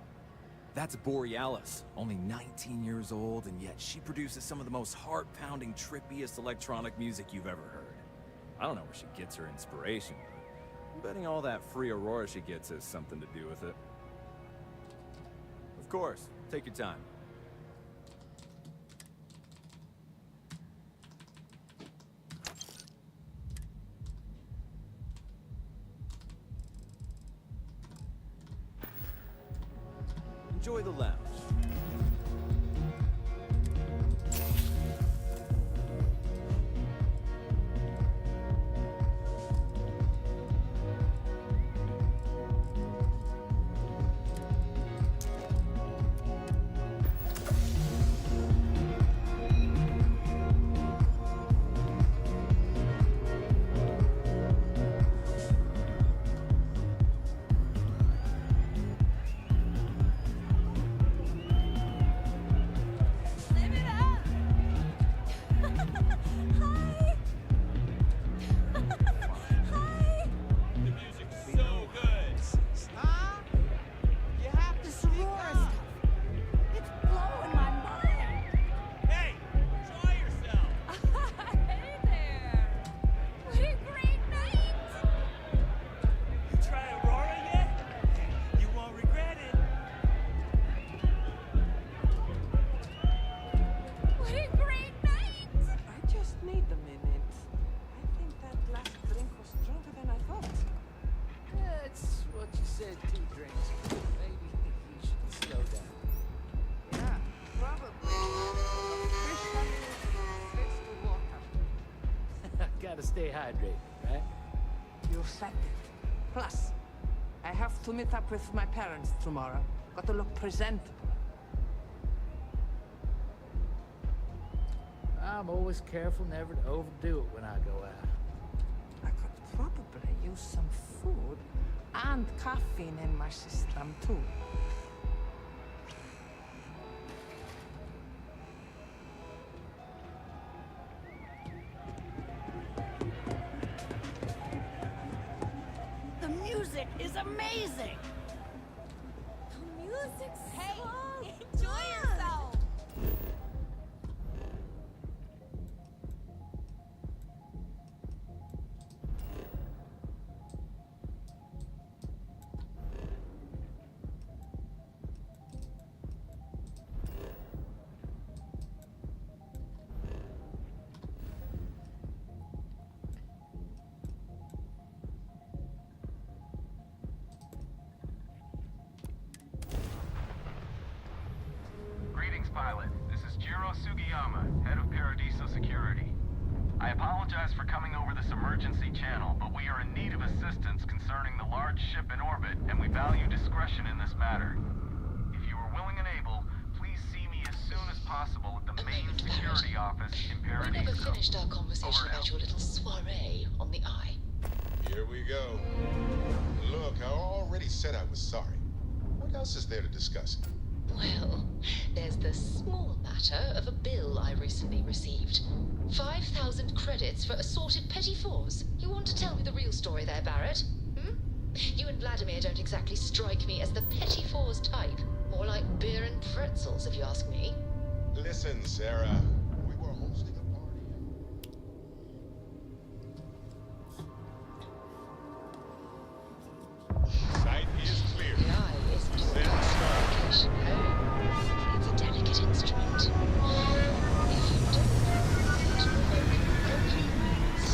That's Borealis, only 19 years old, and yet she produces some of the most heart-pounding, trippiest electronic music you've ever heard. I don't know where she gets her inspiration, but I'm betting all that free Aurora she gets has something to do with it. Of course, take your time. Enjoy the lounge. Stay hydrated, right? You said it. Plus, I have to meet up with my parents tomorrow. Got to look presentable. I'm always careful never to overdo it when I go out. I could probably use some food and caffeine in my system, too. The music is amazing. The music's so enjoy yourself. Pilot, this is Jiro Sugiyama, head of Paradiso Security. I apologize for coming over this emergency channel, but we are in need of assistance concerning the large ship in orbit, and we value discretion in this matter. If you are willing and able, please see me as soon as possible at the main security office in Paradiso. We never finished our conversation about your little soiree on the Eye. Here we go. Look, I already said I was sorry. What else is there to discuss? Well, there's the small matter of a bill I recently received. 5,000 credits for assorted petty fours. You want to tell me the real story there, Barrett? Hmm? You and Vladimir don't exactly strike me as the petty fours type. More like beer and pretzels, if you ask me. Listen, Sarah. We were hosting a party. Sight is clear. The eye isn't your communication home. It's a delicate instrument. If you don't provoke arguments.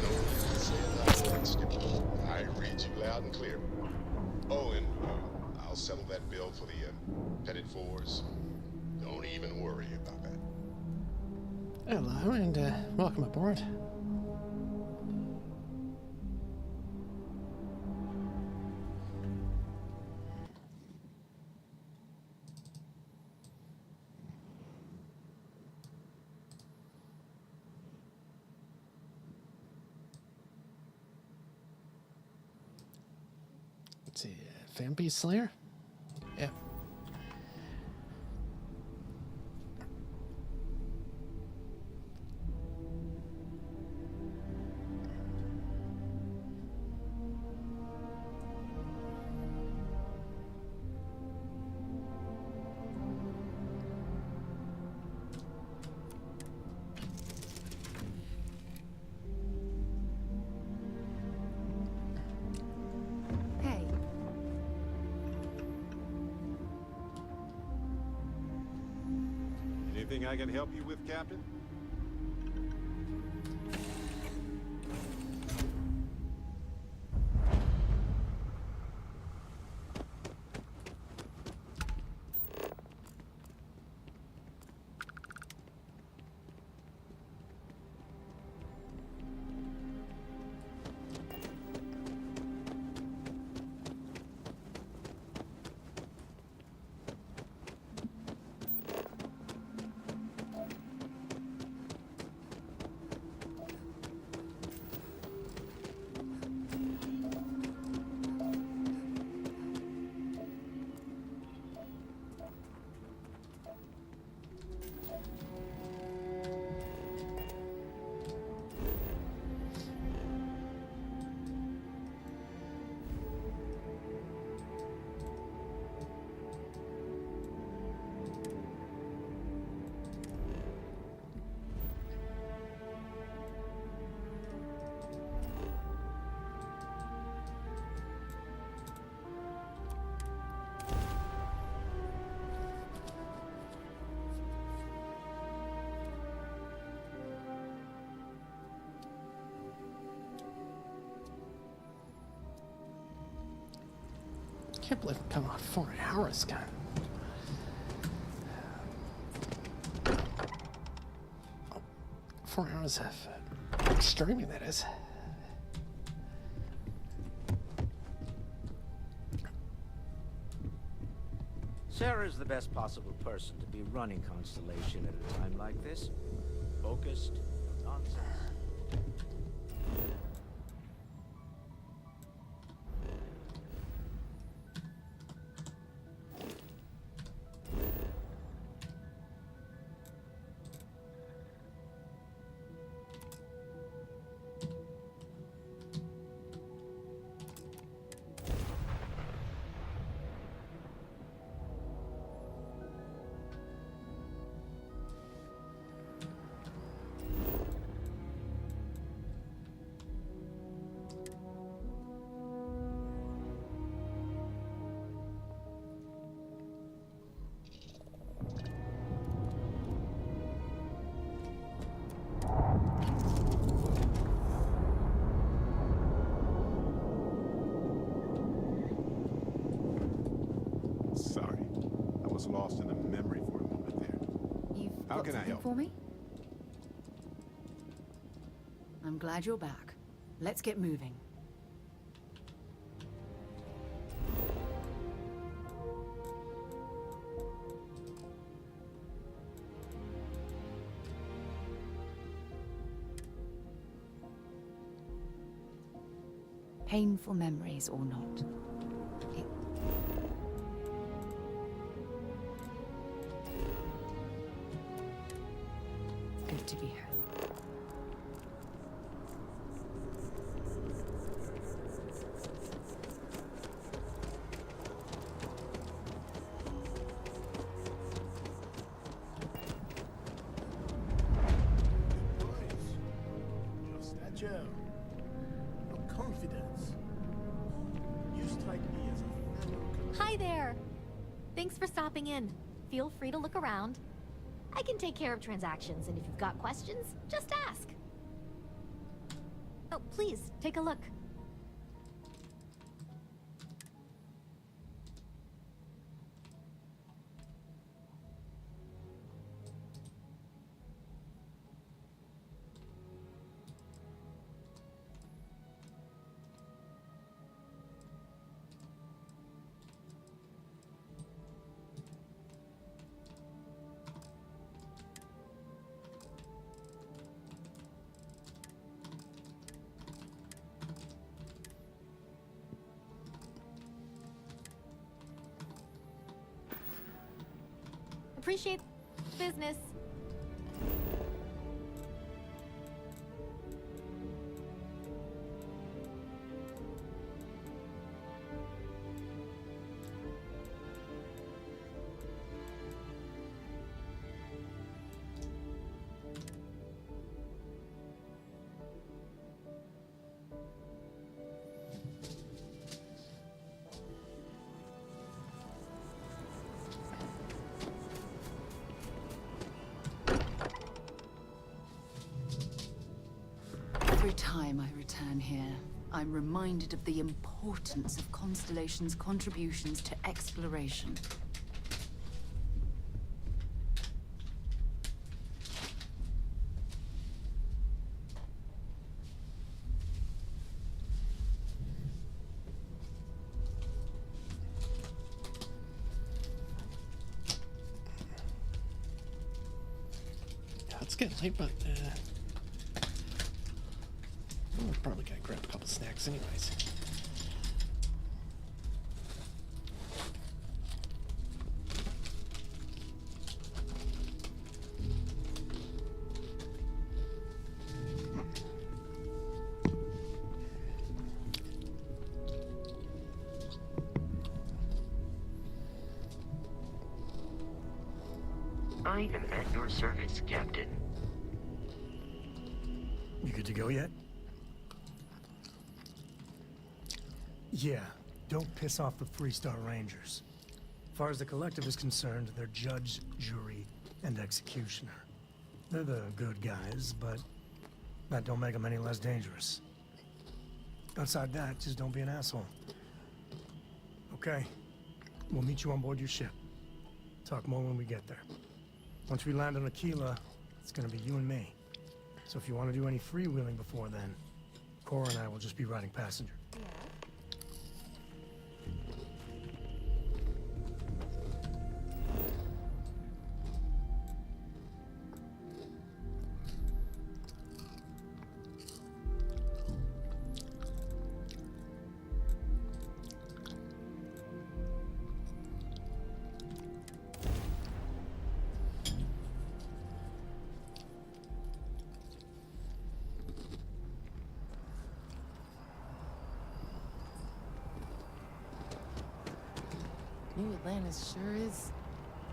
No need to say another word, Skipper. I read you loud and clear. Oh, and I'll settle that bill for the pettit fours. Don't even worry about that. Hello, and welcome aboard. Let's see, Vampire Slayer? Yeah. Hey, Anything I can help you with, Captain? Can't believe I'm coming on 4 hours, guy. 4 hours of streaming, that is. Sarah's the best possible person to be running Constellation at a time like this. Focused, no nonsense. Sorry. I was lost in a memory for a moment there. you've How got can I something help? for me? I'm glad you're back. Let's get moving. painful memories or not. It's good to be home. Your stature, your confidence. You strike me as a fellow. Hi there! Thanks for stopping in. Feel free to look around. I can take care of transactions, and if you've got questions, just ask. Oh, please, take a look. Appreciate the business. Every time I return here, I'm reminded of the importance of Constellation's contributions to exploration. Yeah, it's getting late, but we'll probably gotta grab a couple snacks anyways. I am at your service, Captain. You good to go yet? Yeah, don't piss off the Freestar Rangers. As far as the Collective is concerned, they're judge, jury, and executioner. They're the good guys, but that don't make them any less dangerous. Outside that, just don't be an asshole. Okay, we'll meet you on board your ship. Talk more when we get there. Once we land on Aquila, it's gonna be you and me. So if you want to do any freewheeling before then, Cora and I will just be riding passenger. New Atlantis sure is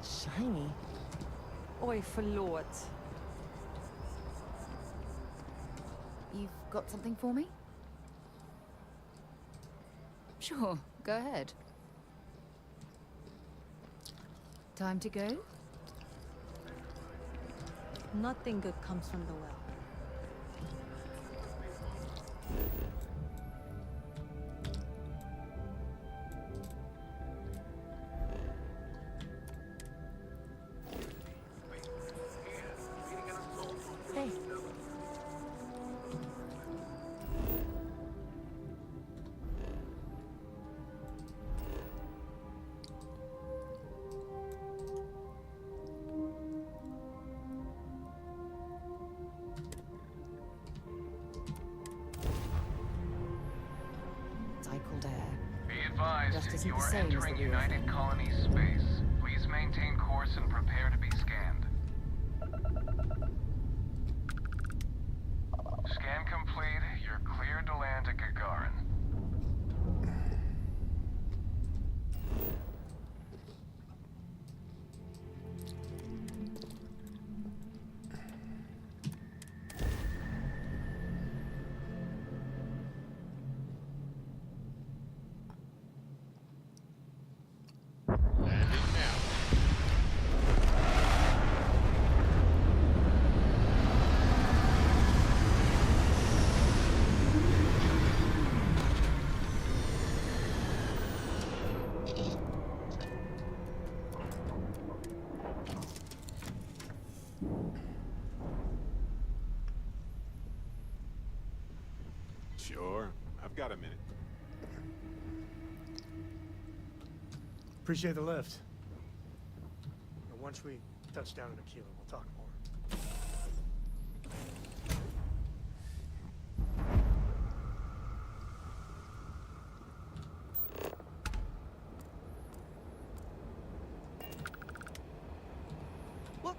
shiny. Oi, verloot. You've got something for me? Sure, go ahead. Time to go? Nothing good comes from the well. Hey. advised, Just isn't you the are same as the entering real United thing. Colony space. Please maintain course and prepare to be scanned. Scan complete. You're cleared to land at Gagarin. Landing now. Sure. I've got a minute. Appreciate the lift. And once we touch down in Aquila, we'll talk more. Look!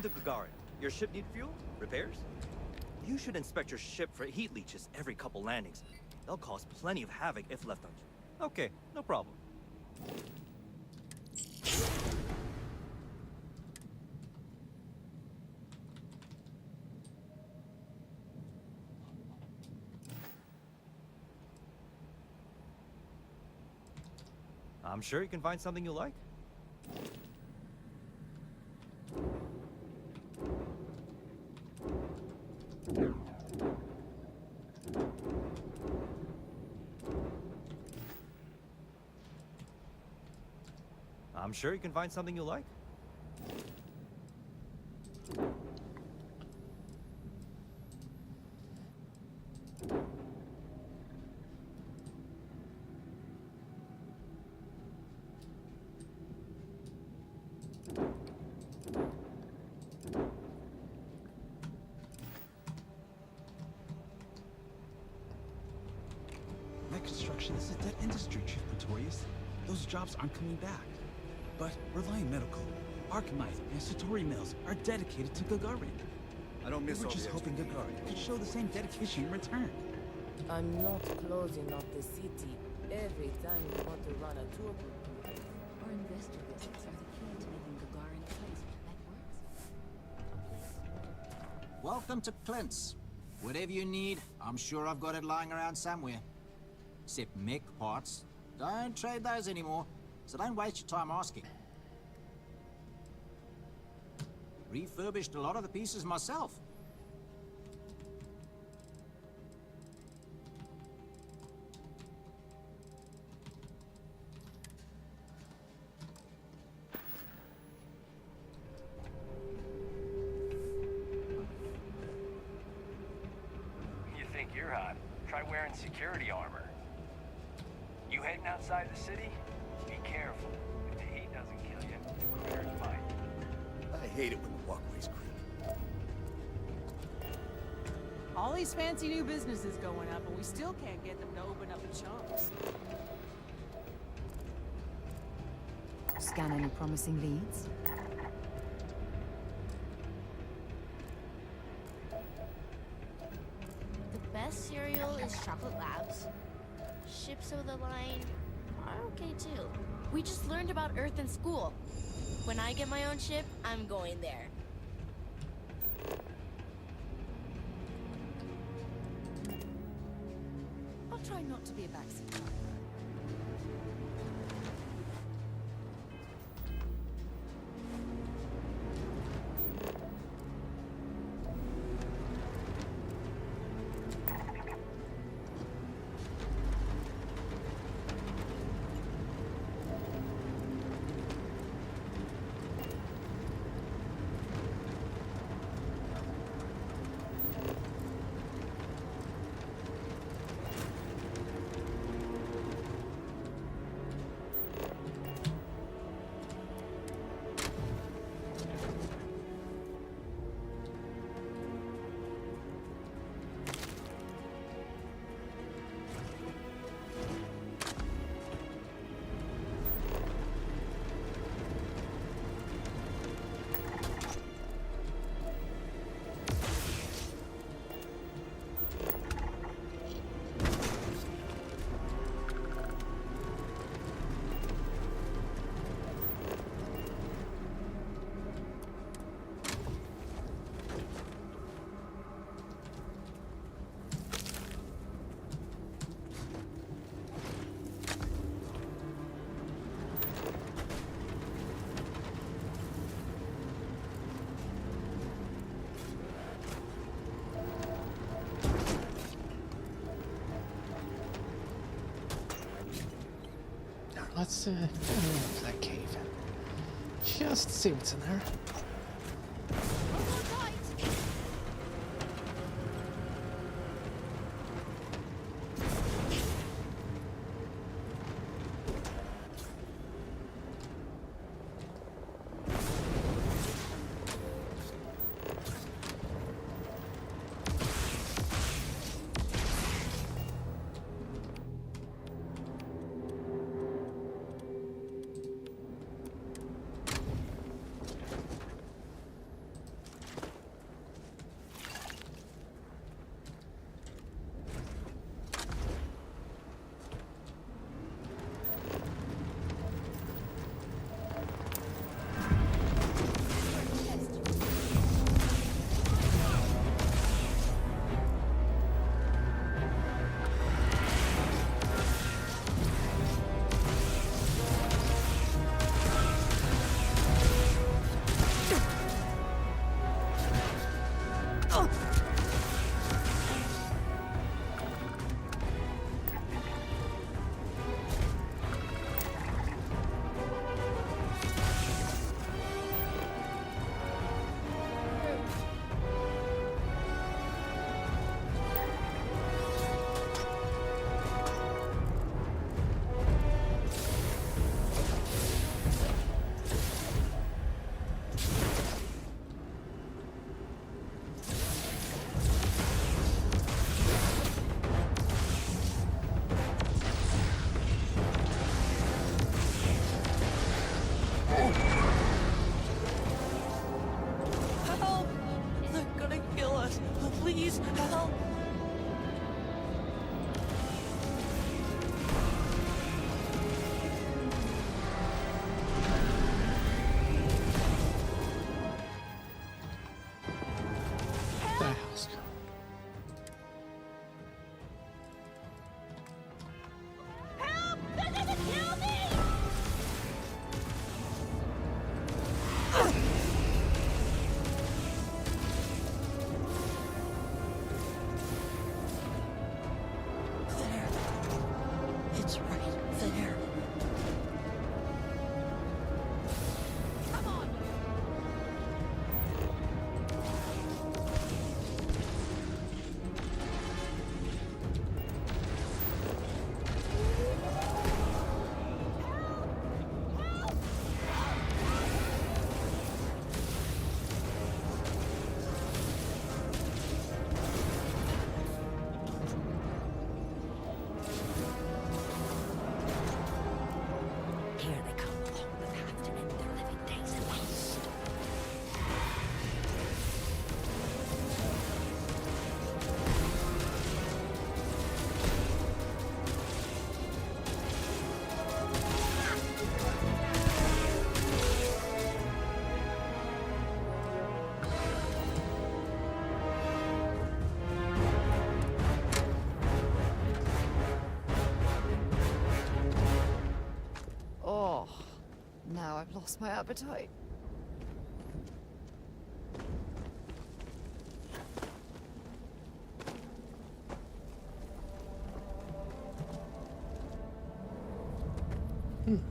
To Gagarin. Your ship need fuel? Repairs? You should inspect your ship for heat leeches every couple landings. They'll cause plenty of havoc if left unchecked. Okay, no problem. I'm sure you can find something you like. I'm sure you can find something you like. Net construction is a dead industry, Chief Pretorius. Those jobs aren't coming back. But Reliant Medical, Archmite, and Satori Mills are dedicated to Gagarin. I don't miss We were all just the hoping extra Gagarin could show the same dedication in return. I'm not closing off the city every time you want to run a tour group. Our investor visits are the key to making Gagarin a place that works. Welcome to Clint's. Whatever you need, I'm sure I've got it lying around somewhere. Except mech parts. Don't trade those anymore, so don't waste your time asking. Refurbished a lot of the pieces myself. You think you're hot? Try wearing security armor. You heading outside the city? Be careful. If the heat doesn't kill you, the critters might. I hate it when the walkways creep. All these fancy new businesses going up, and we still can't get them to open up in chunks. Scan any promising leads? The best cereal is Chocolate Labs. Ships of the line are okay too. We just learned about Earth in school. When I get my own ship, I'm going there. I'll try not to be a backseat driver. Let's go into that cave. Just see what's in there. Help! They're gonna kill us. Please, help! Help! They're gonna kill me! Now I've lost my appetite.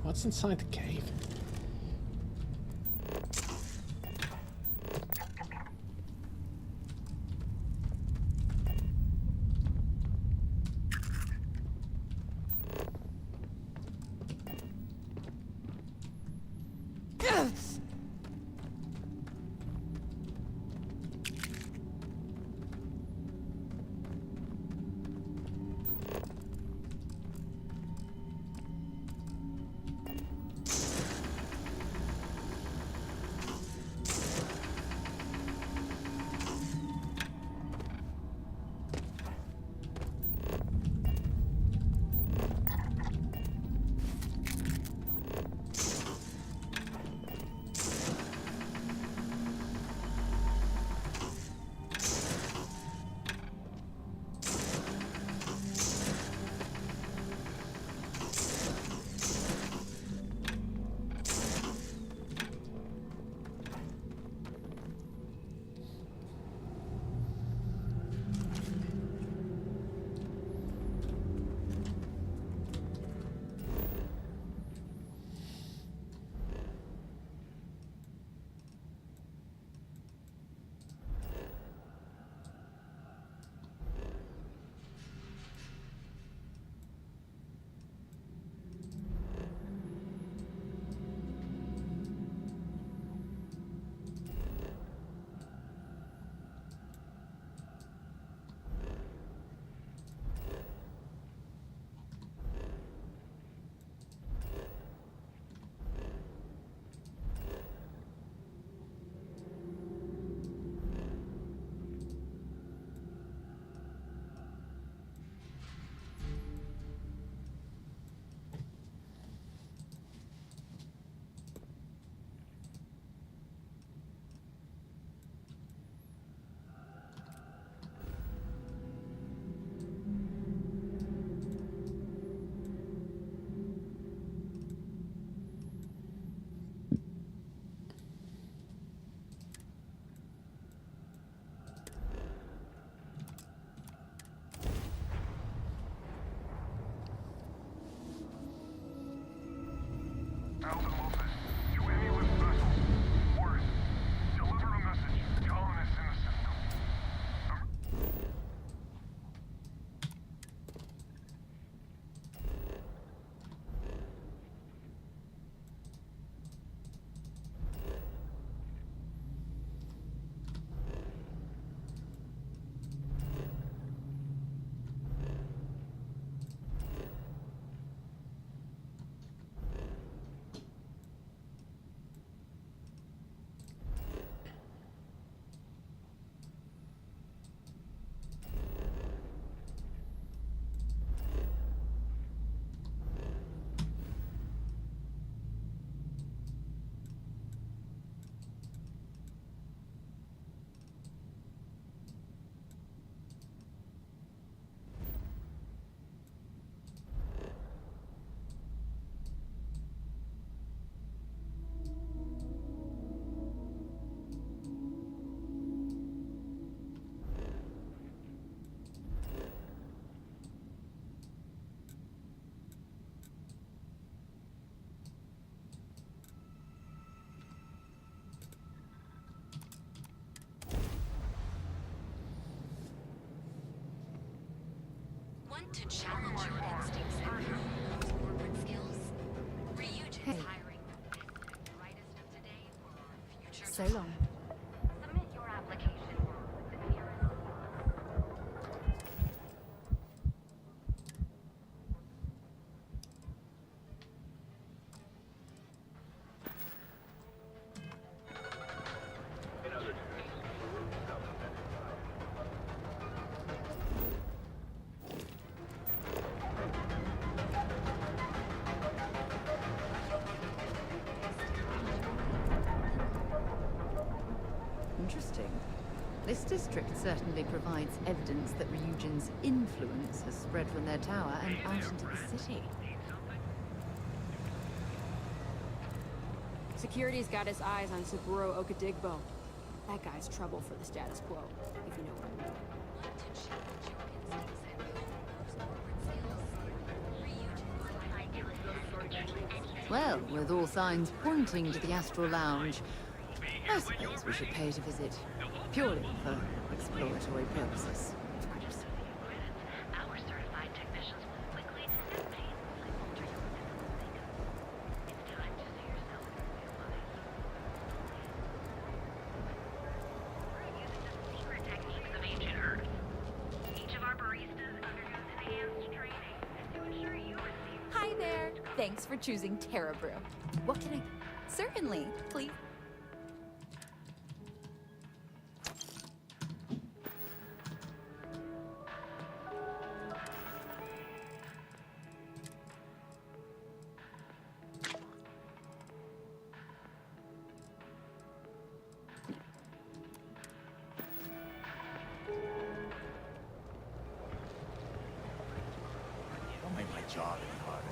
What's inside the cave? Want to challenge your instincts and those corporate skills? Ryujin's hiring the best and brightest of today for our future. So long. Submit your application with the nearest. Interesting. This district certainly provides evidence that Ryujin's influence has spread from their tower and out into the city. Security's got his eyes on Saburo Okadigbo. That guy's trouble for the status quo, if you know what I mean. Well, with all signs pointing to the Astral Lounge, I suppose we should pay it a visit. Purely for exploratory purposes. Our certified technicians will quickly and painlessly alter your physical makeup. It's time to see yourself in real life. We're using the secret techniques of ancient Earth. Each of our baristas undergoes enhanced training to ensure you receive. Hi there. Thanks for choosing Terra Brew. What can I... Certainly, please. Don't make my job any harder.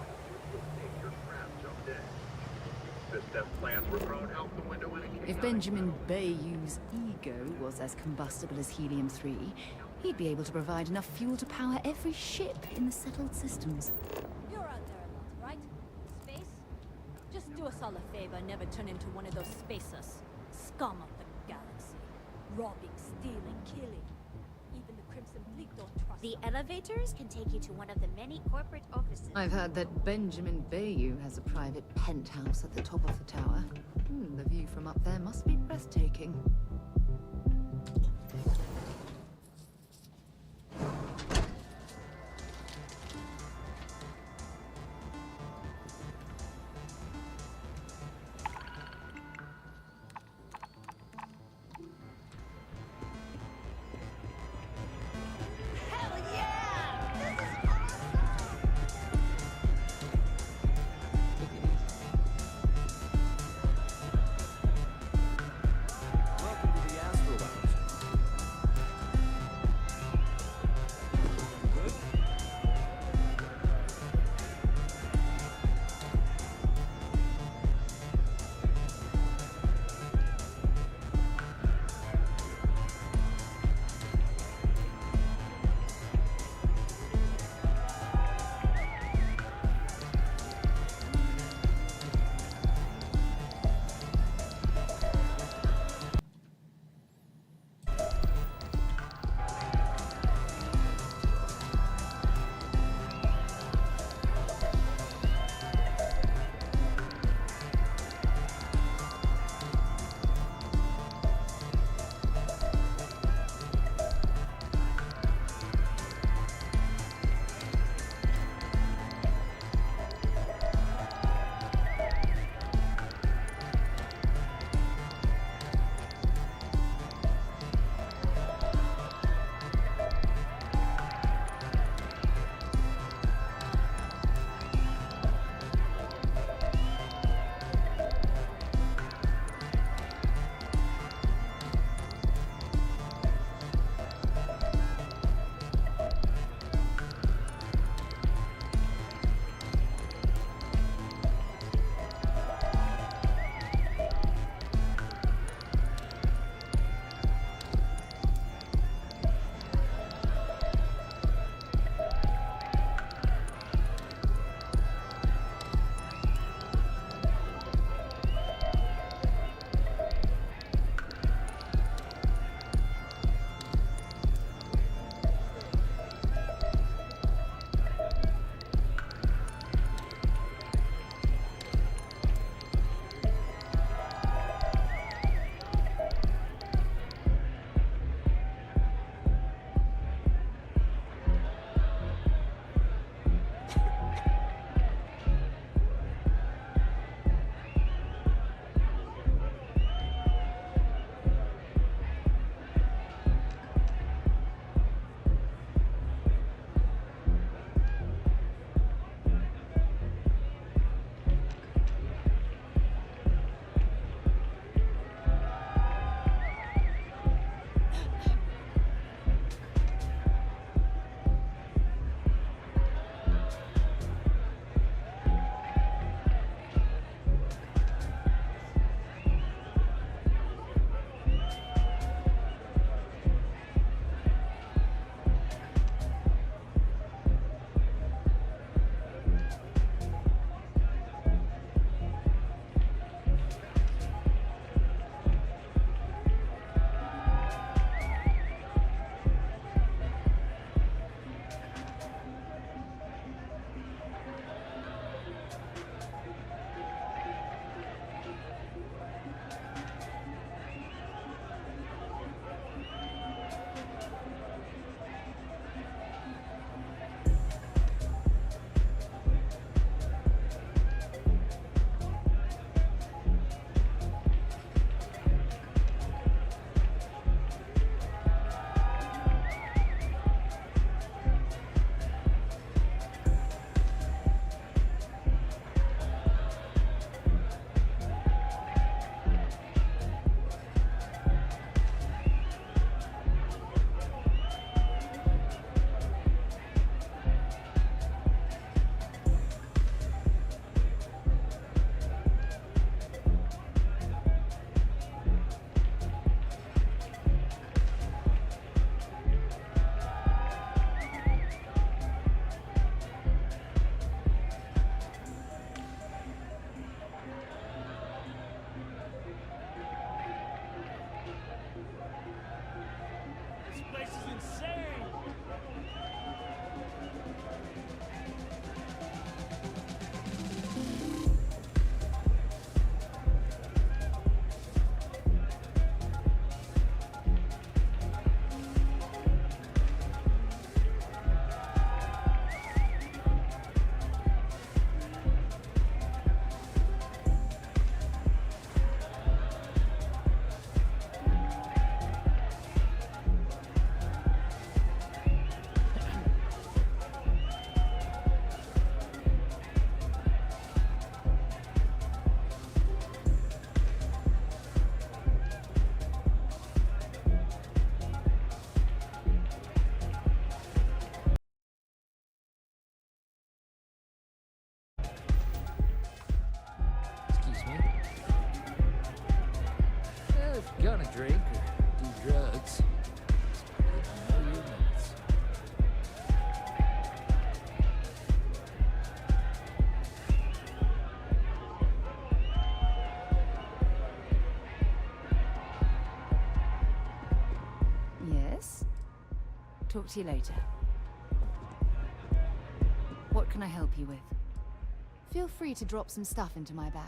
If Benjamin Bayou's ego was as combustible as helium-3, he'd be able to provide enough fuel to power every ship in the settled systems. You're out there a lot, right? Space? Just do us all a favor and never turn into one of those spacers. Scum of the galaxy. Robbing, stealing, killing. Even the Crimson Fleet don't trust The elevators can take you to one of the many corporate offices. I've heard that Benjamin Bayou has a private penthouse at the top of the tower. The view from up there must be breathtaking. Welcome to the gonna drink or do drugs, just know your limits. Yes? Talk to you later. What can I help you with? Feel free to drop some stuff into my bag.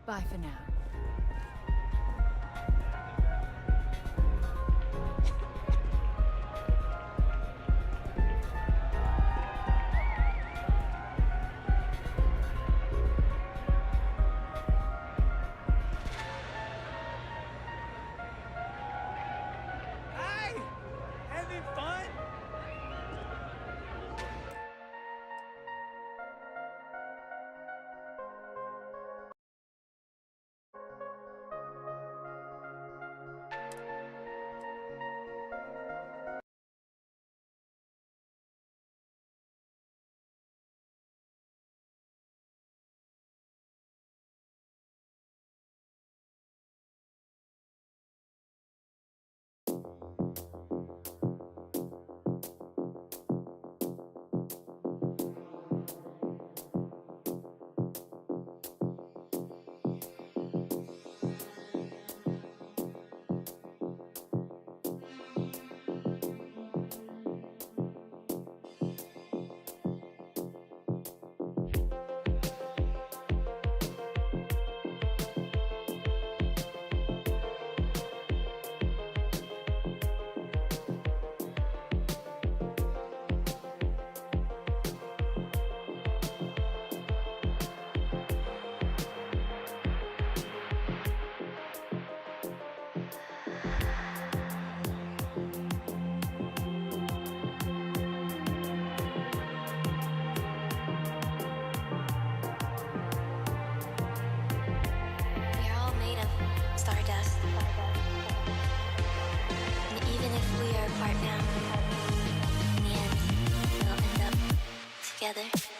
Bye for now. Hi! Having fun? We're all made of stardust. And even if we are apart now, in the end, we'll end up together.